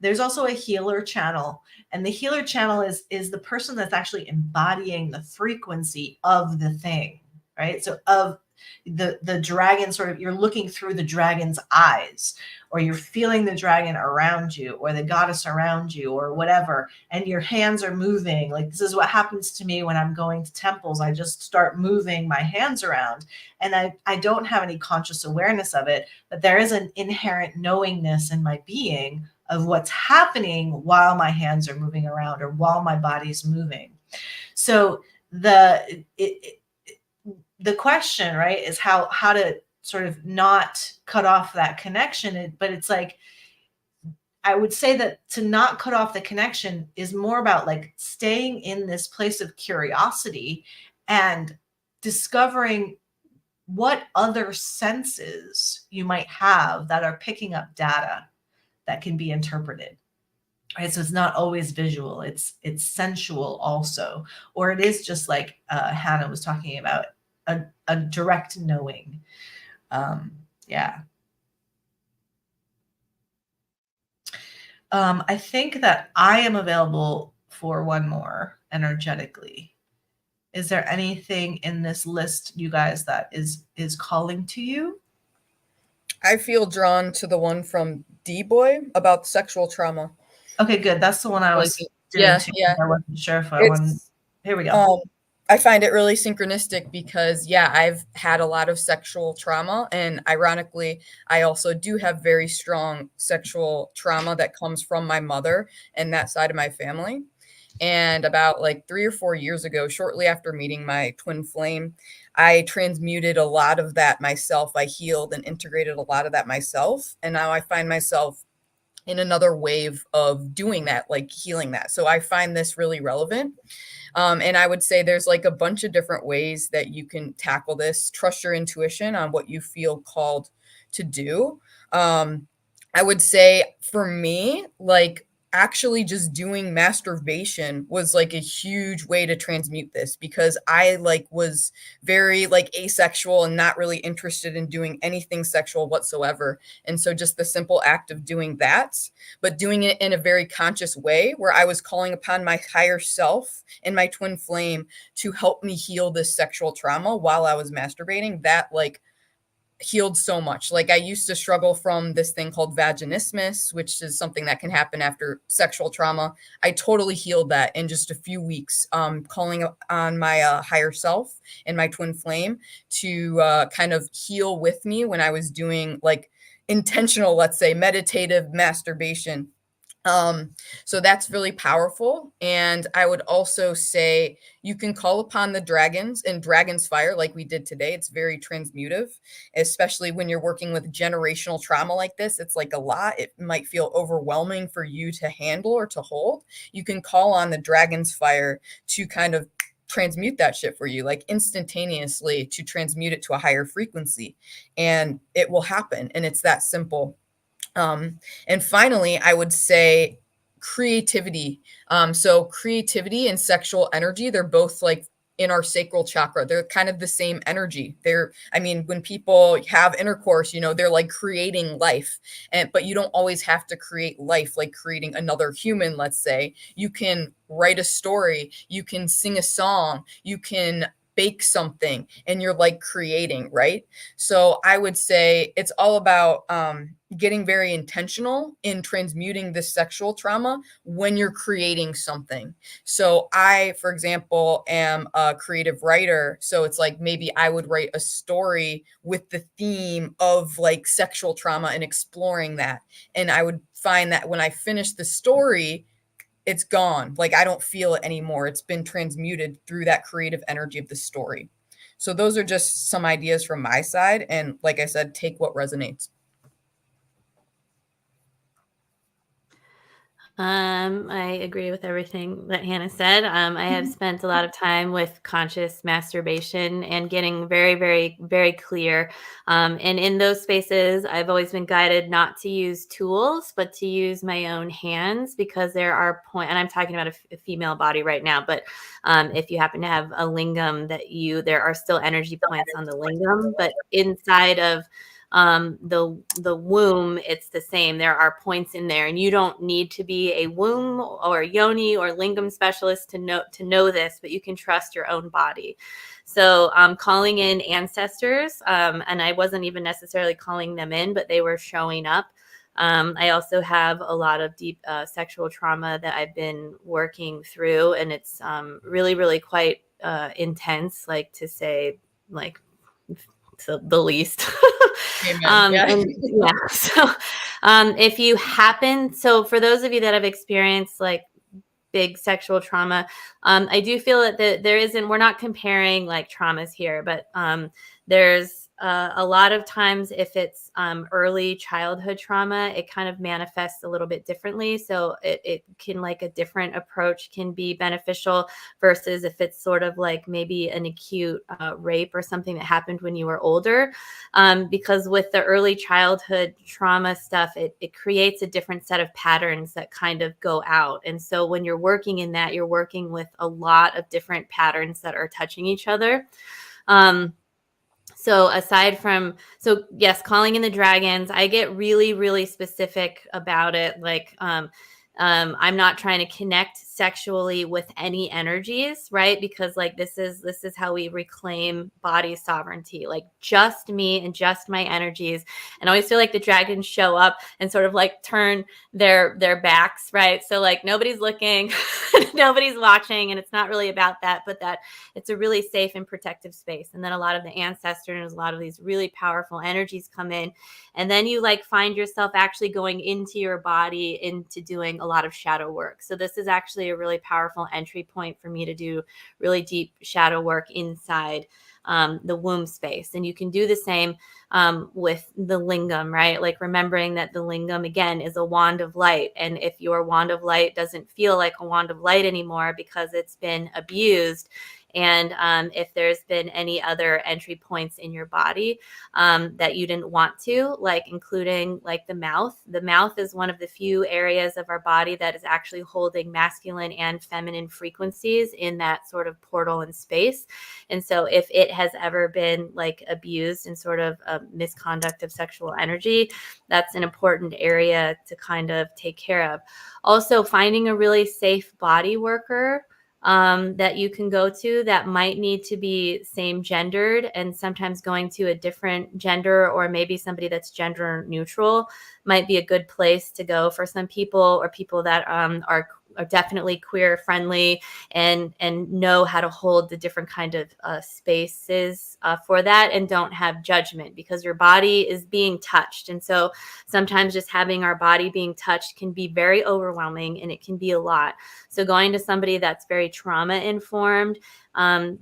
There's also a healer channel, and the healer channel is the person that's actually embodying the frequency of the thing, right? So of the dragon, sort of, you're looking through the dragon's eyes, or you're feeling the dragon around you, or the goddess around you, or whatever, and your hands are moving. Like, this is what happens to me when I'm going to temples. I just start moving my hands around, and I don't have any conscious awareness of it, but there is an inherent knowingness in my being of what's happening while my hands are moving around or while my body's moving. So the question, right, is how to sort of not cut off that connection. But it's like, I would say that to not cut off the connection is more about like staying in this place of curiosity and discovering what other senses you might have that are picking up data that can be interpreted. Right? So it's not always visual, it's sensual also, or it is just like Hannah was talking about, a direct knowing. Yeah. I think that I am available for one more energetically. Is there anything in this list, you guys, that is calling to you? I feel drawn to the one from D-Boy about sexual trauma. Okay, good. That's the one I was doing too. Yeah. I wasn't sure if I wanted. Here we go. I find it really synchronistic because, yeah, I've had a lot of sexual trauma, and ironically, I also do have very strong sexual trauma that comes from my mother and that side of my family. And about like 3 or 4 years ago, shortly after meeting my twin flame, I transmuted a lot of that myself. I healed and integrated a lot of that myself. And now I find myself in another wave of doing that, like healing that. So I find this really relevant. And I would say there's like a bunch of different ways that you can tackle this. Trust your intuition on what you feel called to do. I would say for me, like, actually just doing masturbation was like a huge way to transmute this, because I like was very like asexual and not really interested in doing anything sexual whatsoever. And so just the simple act of doing that, but doing it in a very conscious way where I was calling upon my higher self and my twin flame to help me heal this sexual trauma while I was masturbating, that like healed so much. Like, I used to struggle from this thing called vaginismus, which is something that can happen after sexual trauma. I totally healed that in just a few weeks, calling on my higher self and my twin flame to kind of heal with me when I was doing like intentional, let's say, meditative masturbation. So that's really powerful. And I would also say you can call upon the dragons in Dragonsfire like we did today. It's very transmutive, especially when you're working with generational trauma like this. It's like a lot. It might feel overwhelming for you to handle or to hold. You can call on the Dragonsfire to kind of transmute that shit for you, like instantaneously, to transmute it to a higher frequency, and it will happen. And it's that simple. And finally, I would say creativity. So creativity and sexual energy, they're both like in our sacral chakra. They're kind of the same energy. I mean, when people have intercourse, you know, they're like creating life. But you don't always have to create life, like creating another human, let's say. You can write a story, you can sing a song, you can bake something, and you're like creating, right? So I would say it's all about getting very intentional in transmuting this sexual trauma when you're creating something. So I, for example, am a creative writer. So it's like maybe I would write a story with the theme of like sexual trauma and exploring that. And I would find that when I finish the story, it's gone. Like, I don't feel it anymore. It's been transmuted through that creative energy of the story. So those are just some ideas from my side. And like I said, take what resonates. I agree with everything that Hannah said. I have spent a lot of time with conscious masturbation and getting very, very, very clear. And in those spaces, I've always been guided not to use tools, but to use my own hands, because there are points, and I'm talking about a female body right now, but if you happen to have a lingam, there are still energy points on the lingam, but inside of the womb, it's the same. There are points in there, and you don't need to be a womb or yoni or lingam specialist to know this, but you can trust your own body. So calling in ancestors, and I wasn't even necessarily calling them in, but they were showing up. I also have a lot of deep sexual trauma that I've been working through, and it's really, really quite intense, like, to say, like, to the least. Yeah. And yeah, so if you happen, so for those of you that have experienced like big sexual trauma, I do feel that there isn't, we're not comparing like traumas here, but there's a lot of times if it's early childhood trauma, it kind of manifests a little bit differently. So it can, like, a different approach can be beneficial versus if it's sort of like maybe an acute rape or something that happened when you were older. Because with the early childhood trauma stuff, it creates a different set of patterns that kind of go out. And so when you're working in that, you're working with a lot of different patterns that are touching each other. So yes, calling in the dragons, I get really, really specific about it. Like, I'm not trying to connect sexually with any energies, right? Because like this is how we reclaim body sovereignty, like just me and just my energies. And I always feel like the dragons show up and sort of like turn their backs, right? So like nobody's looking, nobody's watching, and it's not really about that, but that it's a really safe and protective space. And then a lot of the ancestors, a lot of these really powerful energies come in, and then you like find yourself actually going into your body, into doing a lot of shadow work. So this is actually a really powerful entry point for me to do really deep shadow work inside the womb space. And you can do the same with the lingam, right? Like remembering that the lingam, again, is a wand of light. And if your wand of light doesn't feel like a wand of light anymore because it's been abused, and if there's been any other entry points in your body that you didn't want to, like including like the mouth. The mouth is one of the few areas of our body that is actually holding masculine and feminine frequencies in that sort of portal and space. And so if it has ever been like abused in sort of a misconduct of sexual energy, that's an important area to kind of take care of. Also, finding a really safe body worker that you can go to that might need to be same gendered, and sometimes going to a different gender or maybe somebody that's gender neutral might be a good place to go for some people, or people that are definitely queer friendly and know how to hold the different kind of spaces for that, and don't have judgment, because your body is being touched. And so sometimes just having our body being touched can be very overwhelming, and it can be a lot. So going to somebody that's very trauma informed,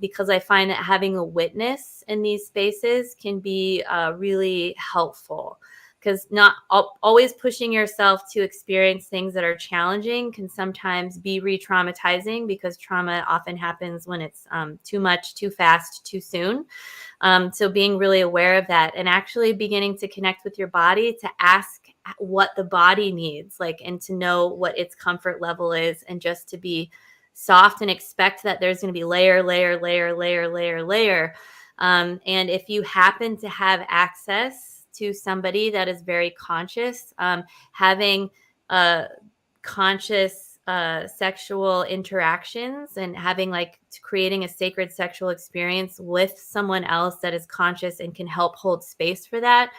because I find that having a witness in these spaces can be really helpful. Because not always pushing yourself to experience things that are challenging can sometimes be re-traumatizing, because trauma often happens when it's too much, too fast, too soon. So being really aware of that, and actually beginning to connect with your body, to ask what the body needs, like, and to know what its comfort level is, and just to be soft and expect that there's going to be layer. And if you happen to have access to somebody that is very conscious, having conscious sexual interactions, and having like creating a sacred sexual experience with someone else that is conscious and can help hold space for that,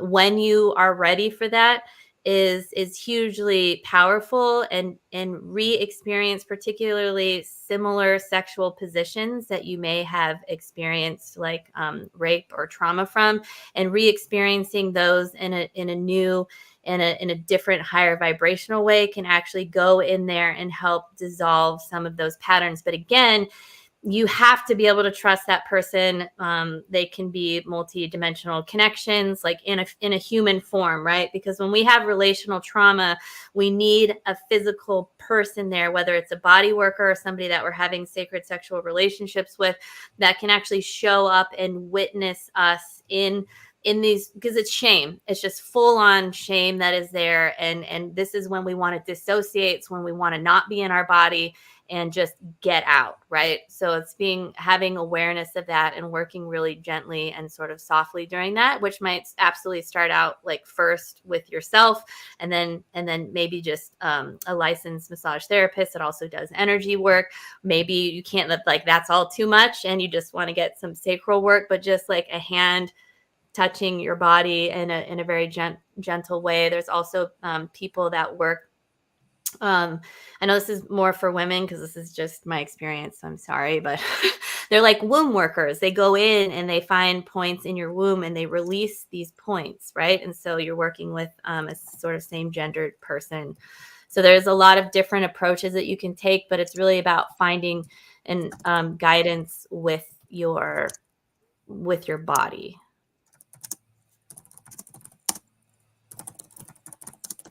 when you are ready for that, is hugely powerful, and re-experience particularly similar sexual positions that you may have experienced, like rape or trauma from, and re-experiencing those in a new, in a different, higher vibrational way, can actually go in there and help dissolve some of those patterns. But again, you have to be able to trust that person. They can be multi-dimensional connections, like in a human form, right? Because when we have relational trauma, we need a physical person there, whether it's a body worker or somebody that we're having sacred sexual relationships with, that can actually show up and witness us in these, because it's shame. It's just full on shame that is there. And this is when we want to dissociate. It's when we want to not be in our body and just get out, right? So it's having awareness of that and working really gently and sort of softly during that, which might absolutely start out like first with yourself, and then maybe just a licensed massage therapist that also does energy work. Maybe you can't like that's all too much and you just want to get some sacral work, but just like a hand touching your body in a very gentle way. There's also people that work. I know this is more for women because this is just my experience, so I'm sorry, but they're like womb workers. They go in and they find points in your womb and they release these points, right? And so you're working with a sort of same gendered person. So there's a lot of different approaches that you can take, but it's really about finding and guidance with your body.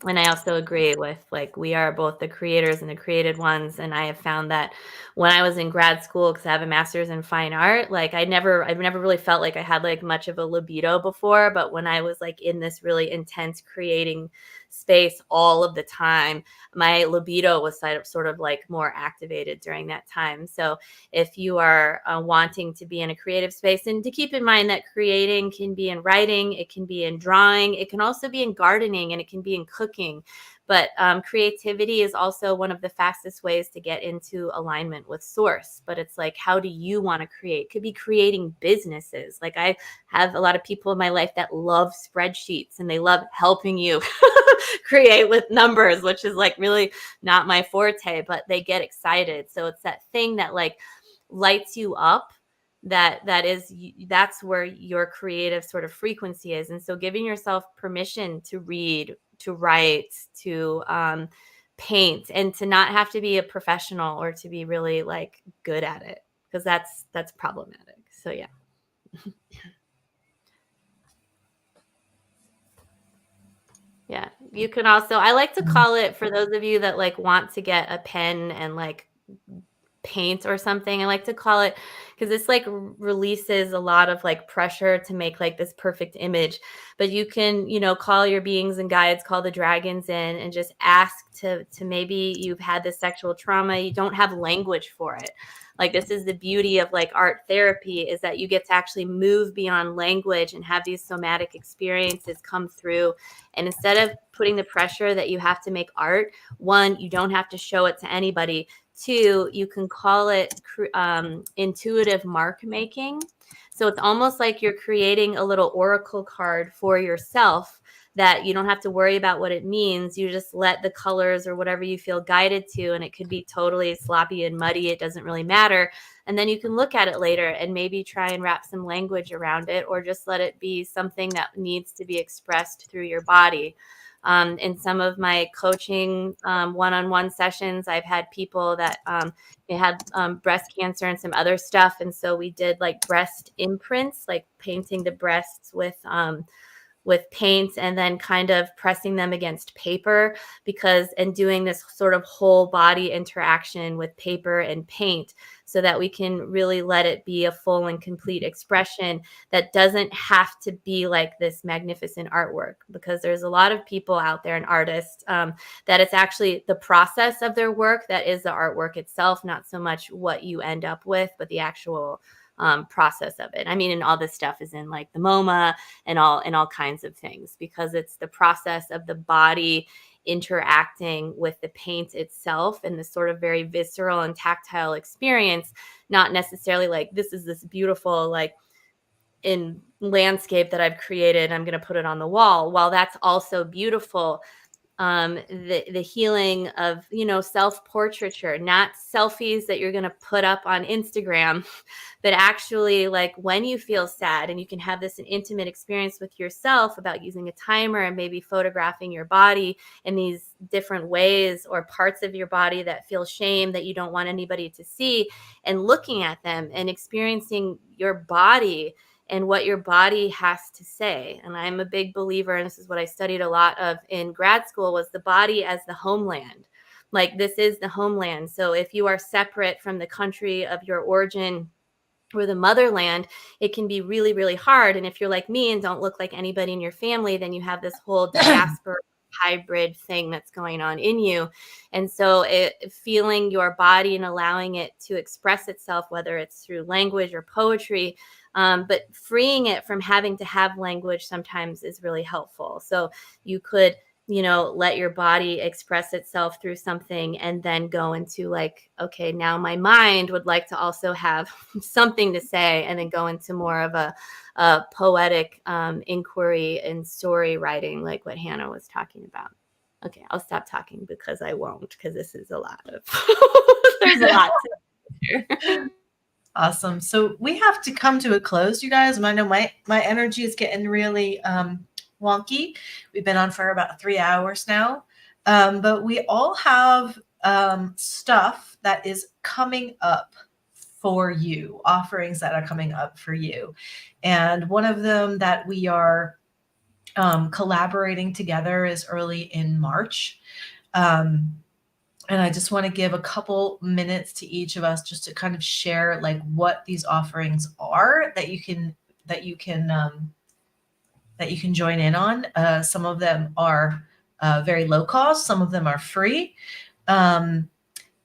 And I also agree with, like, we are both the creators and the created ones. And I have found that when I was in grad school, because I have a master's in fine art, like I've never really felt like I had like much of a libido before. But when I was like in this really intense creating space all of the time, my libido was sort of like more activated during that time. So if you are wanting to be in a creative space, and to keep in mind that creating can be in writing, it can be in drawing, it can also be in gardening, and it can be in cooking. But creativity is also one of the fastest ways to get into alignment with source. But it's like, how do you want to create? Could be creating businesses. Like I have a lot of people in my life that love spreadsheets and they love helping you create with numbers, which is like really not my forte, but they get excited. So it's that thing that like lights you up, that's where your creative sort of frequency is. And so giving yourself permission to read, to write, to paint, and to not have to be a professional or to be really like good at it, because that's problematic. So yeah. Yeah, you can also, I like to call it, for those of you that like want to get a pen and like paint or something, I like to call it, because this like releases a lot of like pressure to make like this perfect image. But you can, call your beings and guides, call the dragons in, and just ask to maybe you've had this sexual trauma, you don't have language for it. Like, this is the beauty of like art therapy, is that you get to actually move beyond language and have these somatic experiences come through. And instead of putting the pressure that you have to make art, one, you don't have to show it to anybody. Two, you can call it intuitive mark making. So it's almost like you're creating a little oracle card for yourself that you don't have to worry about what it means. You just let the colors or whatever you feel guided to, and it could be totally sloppy and muddy. It doesn't really matter. And then you can look at it later and maybe try and wrap some language around it, or just let it be something that needs to be expressed through your body. In some of my coaching one-on-one sessions, I've had people that they had breast cancer and some other stuff. And so we did like breast imprints, like painting the breasts with paint and then kind of pressing them against paper, and doing this sort of whole body interaction with paper and paint, so that we can really let it be a full and complete expression that doesn't have to be like this magnificent artwork. Because there's a lot of people out there and artists that it's actually the process of their work that is the artwork itself, not so much what you end up with, but the actual process of it. I mean, and all this stuff is in like the MoMA and all kinds of things, because it's the process of the body interacting with the paint itself, and this sort of very visceral and tactile experience, not necessarily like, this is this beautiful like in landscape that I've created, I'm going to put it on the wall. While that's also beautiful, the healing of, self-portraiture, not selfies that you're going to put up on Instagram, but actually like when you feel sad and you can have this an intimate experience with yourself about using a timer and maybe photographing your body in these different ways, or parts of your body that feel shame that you don't want anybody to see, and looking at them and experiencing your body and what your body has to say. And I'm a big believer, and this is what I studied a lot of in grad school, was the body as the homeland. Like, this is the homeland. So if you are separate from the country of your origin or the motherland, it can be really, really hard. And if you're like me and don't look like anybody in your family, then you have this whole diaspora hybrid thing that's going on in you. And so feeling your body and allowing it to express itself, whether it's through language or poetry, but freeing it from having to have language sometimes is really helpful. So you could, let your body express itself through something, and then go into like, okay, now my mind would like to also have something to say, and then go into more of a poetic inquiry and story writing, like what Hannah was talking about. Okay, I'll stop talking because I won't, because this is a lot of, there's a lot to here. Awesome. So we have to come to a close, you guys. I know my energy is getting really wonky. We've been on for about 3 hours now, but we all have stuff that is coming up for you, offerings that are coming up for you. And one of them that we are collaborating together is early in March. And I just want to give a couple minutes to each of us just to kind of share like what these offerings are that you can join in on. Some of them are very low cost. Some of them are free.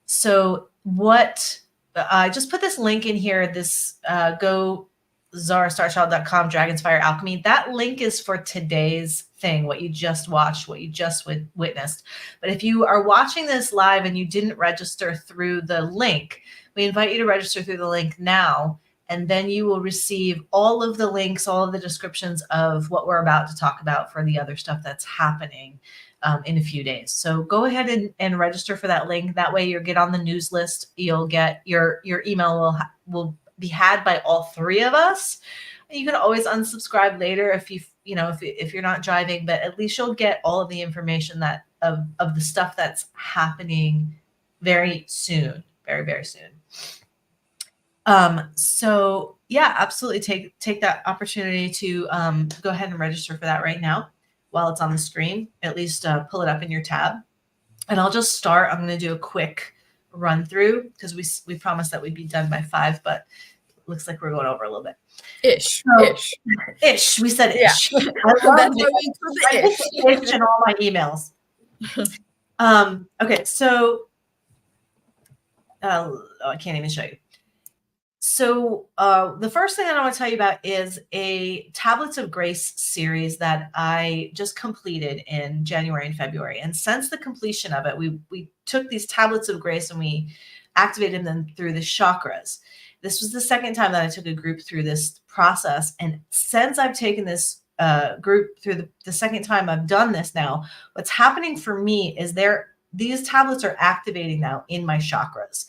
So what I just put this link in here, this go ZaraStarchild.com, Dragonsfire Alchemy. That link is for today's thing, what you just watched, what you just witnessed. But if you are watching this live and you didn't register through the link, we invite you to register through the link now, and then you will receive all of the links, all of the descriptions of what we're about to talk about for the other stuff that's happening in a few days. So go ahead and register for that link. That way you'll get on the news list. You'll get your email will be had by all three of us. You can always unsubscribe later if if you're not driving, but at least you'll get all of the information that of the stuff that's happening very soon, very, very soon. So yeah, absolutely take that opportunity to go ahead and register for that right now while it's on the screen. At least pull it up in your tab. And I'll just start. I'm going to do a quick run through because we promised that we'd be done by 5, but it looks like we're going over a little bit. Ish. We said ish. Yeah. I love ish in all my emails. Okay, so I can't even show you. So the first thing I want to tell you about is a Tablets of Grace series that I just completed in January and February. And since the completion of it, we took these Tablets of Grace and we activated them through the chakras. This was the second time that I took a group through this process. And since I've taken this group through the second time I've done this now, what's happening for me is these tablets are activating now in my chakras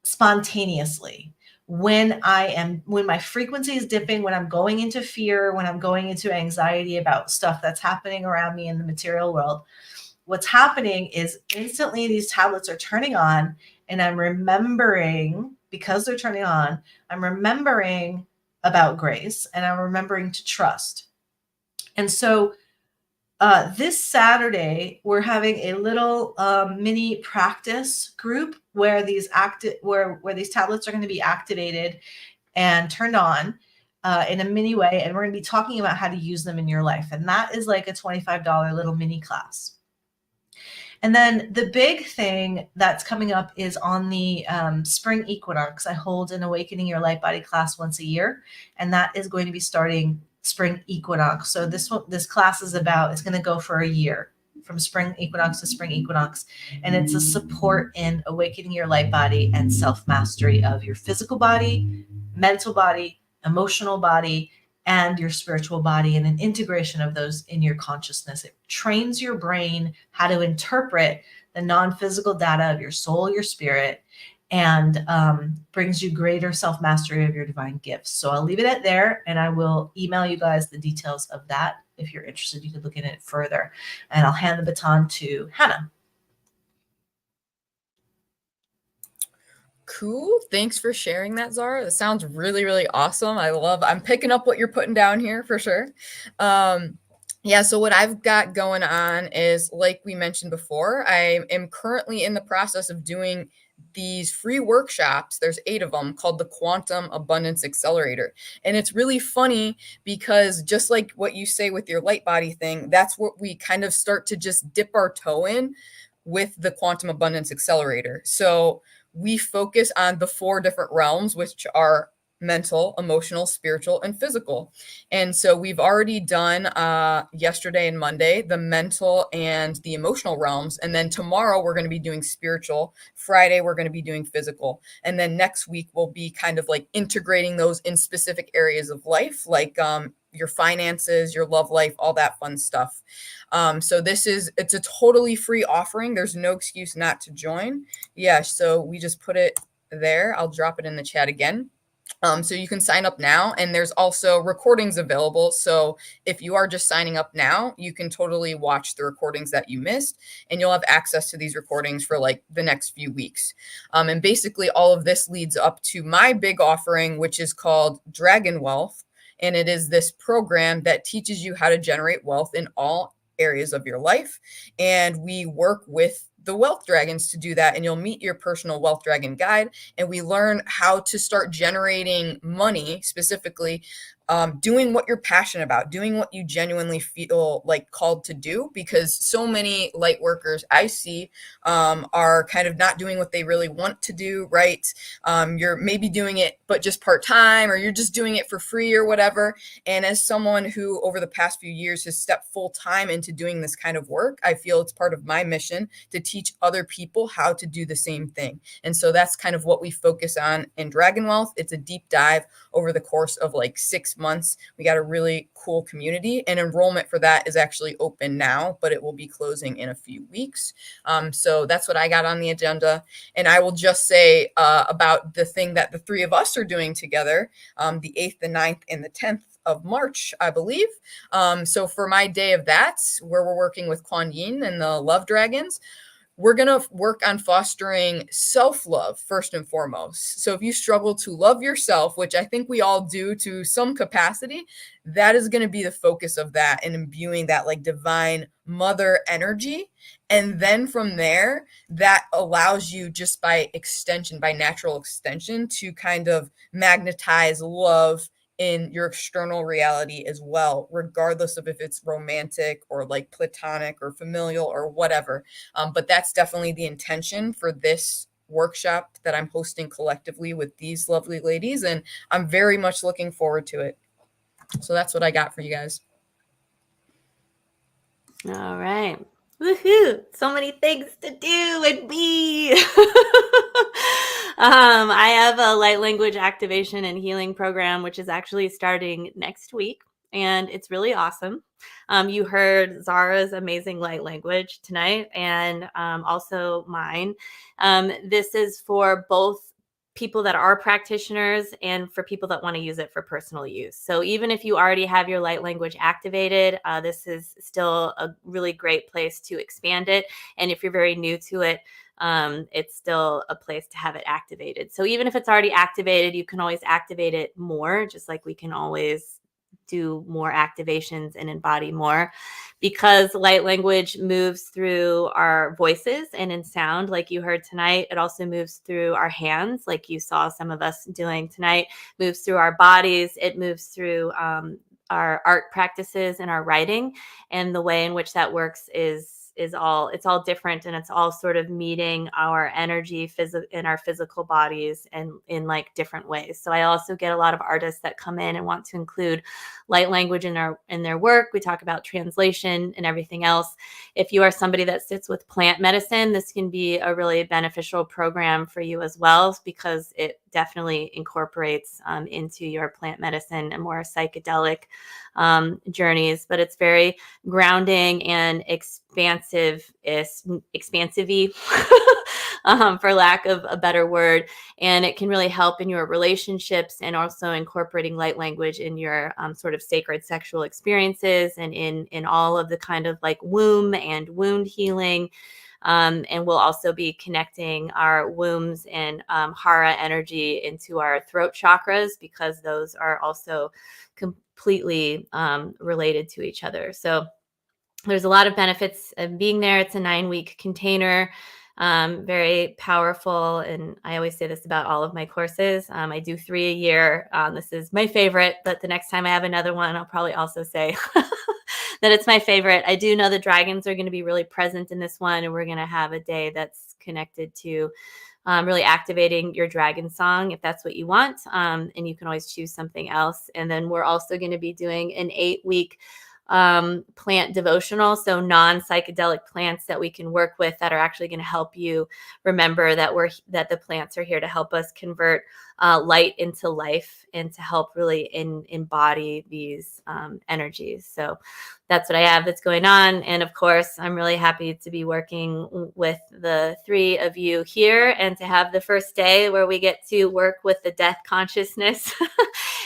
spontaneously. When my frequency is dipping, when I'm going into fear, when I'm going into anxiety about stuff that's happening around me in the material world, what's happening is instantly these tablets are turning on, and I'm remembering, because they're turning on, I'm remembering about grace, and I'm remembering to trust. And so this Saturday, we're having a little mini practice group where these tablets are going to be activated and turned on in a mini way, and we're going to be talking about how to use them in your life. And that is like a $25 little mini class. And then the big thing that's coming up is on the spring equinox. I hold an Awakening Your Light Body class once a year, and that is going to be starting spring equinox. So this class is it's going to go for a year, from spring equinox to spring equinox. And it's a support in awakening your light body and self-mastery of your physical body, mental body, emotional body, and your spiritual body, and an integration of those in your consciousness. It trains your brain how to interpret the non-physical data of your soul, your spirit, and brings you greater self-mastery of your divine gifts. So I'll leave it at there, and I will email you guys the details of that. If you're interested, you could look at it further. And I'll hand the baton to Hannah. Cool. Thanks for sharing that, Zara. That sounds really, really awesome. I'm picking up what you're putting down here for sure. Yeah, so what I've got going on is, like we mentioned before, I am currently in the process of doing these free workshops. There's 8 of them, called the Quantum Abundance Accelerator. And it's really funny because just like what you say with your light body thing, that's what we kind of start to just dip our toe in with the Quantum Abundance Accelerator. So we focus on the 4 different realms, which are mental, emotional, spiritual, and physical. And so we've already done yesterday and Monday the mental and the emotional realms, and then tomorrow we're going to be doing spiritual. Friday we're going to be doing physical, and then next week we'll be kind of like integrating those in specific areas of life, like your finances, your love life, all that fun stuff. So it's a totally free offering. There's no excuse not to join. Yeah, so we just put it there. I'll drop it in the chat again. So you can sign up now, and there's also recordings available. So if you are just signing up now, you can totally watch the recordings that you missed, and you'll have access to these recordings for like the next few weeks. And basically all of this leads up to my big offering, which is called Dragon Wealth. And it is this program that teaches you how to generate wealth in all areas of your life. And we work with the wealth dragons to do that, and you'll meet your personal wealth dragon guide, and we learn how to start generating money, specifically doing what you're passionate about, doing what you genuinely feel like called to do, because so many light workers I see are kind of not doing what they really want to do, right? You're maybe doing it but just part-time, or you're just doing it for free or whatever. And as someone who over the past few years has stepped full-time into doing this kind of work, I feel it's part of my mission to teach other people how to do the same thing. And so that's kind of what we focus on in Dragon Wealth. It's a deep dive over the course of like 6 months. We got a really cool community, and enrollment for that is actually open now, but it will be closing in a few weeks. So that's what I got on the agenda. And I will just say about the thing that the 3 of us are doing together, the 8th, the 9th, and the 10th of March, I believe. So for my day of that, where we're working with Kuan Yin and the Love Dragons, we're going to work on fostering self-love first and foremost. So if you struggle to love yourself, which I think we all do to some capacity, that is going to be the focus of that, and imbuing that like divine mother energy. And then from there, that allows you just by extension, by natural extension, to kind of magnetize love in your external reality as well, regardless of if it's romantic or like platonic or familial or whatever. But that's definitely the intention for this workshop that I'm hosting collectively with these lovely ladies. And I'm very much looking forward to it. So that's what I got for you guys. All right. Woohoo! So many things to do and be. I have a light language activation and healing program, which is actually starting next week, and it's really awesome. You heard Zara's amazing light language tonight, and also mine. This is for both people that are practitioners and for people that want to use it for personal use. So even if you already have your light language activated, this is still a really great place to expand it. And if you're very new to it, it's still a place to have it activated. So even if it's already activated, you can always activate it more, just like we can always do more activations and embody more, because light language moves through our voices and in sound, like you heard tonight. It also moves through our hands, like you saw some of us doing tonight, moves through our bodies. It moves through our art practices and our writing. And the way in which that works is it's all different, and it's all sort of meeting our energy in our physical bodies and in like different ways. So I also get a lot of artists that come in and want to include light language in their work. We talk about translation and everything else. If you are somebody that sits with plant medicine, this can be a really beneficial program for you as well, because it definitely incorporates into your plant medicine and more psychedelic journeys. But it's very grounding and expansive, for lack of a better word. And it can really help in your relationships, and also incorporating light language in your sort of sacred sexual experiences, and in all of the kind of like womb and wound healing. And we'll also be connecting our wombs and hara energy into our throat chakras, because those are also completely related to each other. So there's a lot of benefits of being there. It's a 9-week container, very powerful. And I always say this about all of my courses. I do 3 a year. This is my favorite, but the next time I have another one, I'll probably also say that it's my favorite. I do know the dragons are going to be really present in this one, and we're going to have a day that's connected to really activating your dragon song, if that's what you want. And you can always choose something else. And then we're also going to be doing an 8-week plant devotional, so non-psychedelic plants that we can work with that are actually going to help you remember that the plants are here to help us convert light into life, and to help really embody these energies. So that's what I have that's going on. And of course, I'm really happy to be working with the 3 of you here, and to have the first day where we get to work with the death consciousness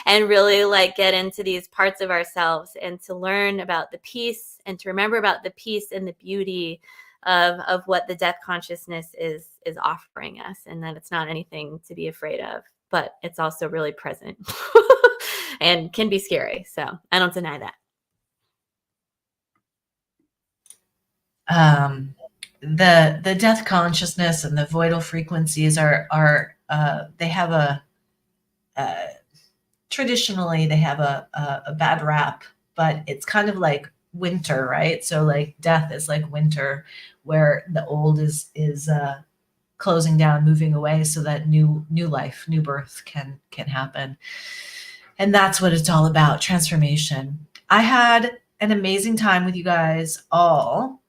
and really like get into these parts of ourselves, and to learn about the peace, and to remember about the peace and the beauty of what the death consciousness is offering us, and that it's not anything to be afraid of, but it's also really present and can be scary. So I don't deny that. The death consciousness and the voidal frequencies are they have a traditionally they have a bad rap, but it's kind of like winter, right? So like death is like winter, where the old is closing down, moving away, so that new life, new birth can happen. And that's what it's all about, transformation. I had an amazing time with you guys all.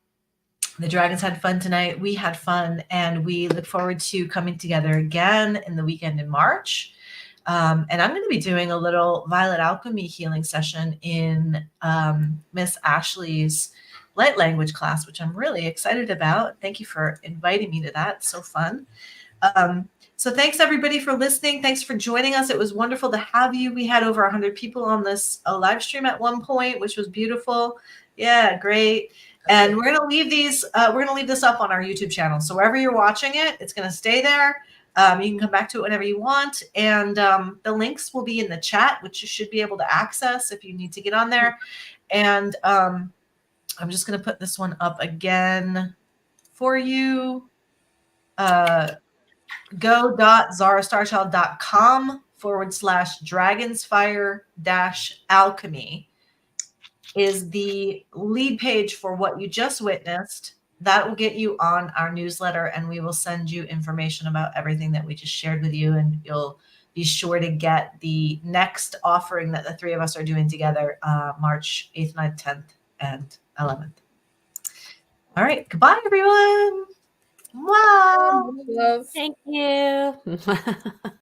The dragons had fun tonight. We had fun, and we look forward to coming together again in the weekend in March. And I'm going to be doing a little Violet Alchemy healing session in Miss Ashley's light language class, which I'm really excited about. Thank you for inviting me to that. So fun. So thanks everybody for listening. Thanks for joining us. It was wonderful to have you. We had over 100 people on this live stream at one point, which was beautiful. Yeah, great. And we're going to leave these, we're going to leave this up on our YouTube channel. So wherever you're watching it, it's going to stay there. You can come back to it whenever you want. And the links will be in the chat, which you should be able to access if you need to get on there. And I'm just going to put this one up again for you. go.zarastarchild.com/Dragonsfire-Alchemy is the lead page for what you just witnessed. That will get you on our newsletter, and we will send you information about everything that we just shared with you. And you'll be sure to get the next offering that the 3 of us are doing together, March 8th, 9th, 10th, and 11th. All right. Goodbye, everyone. Wow. Love. Thank you.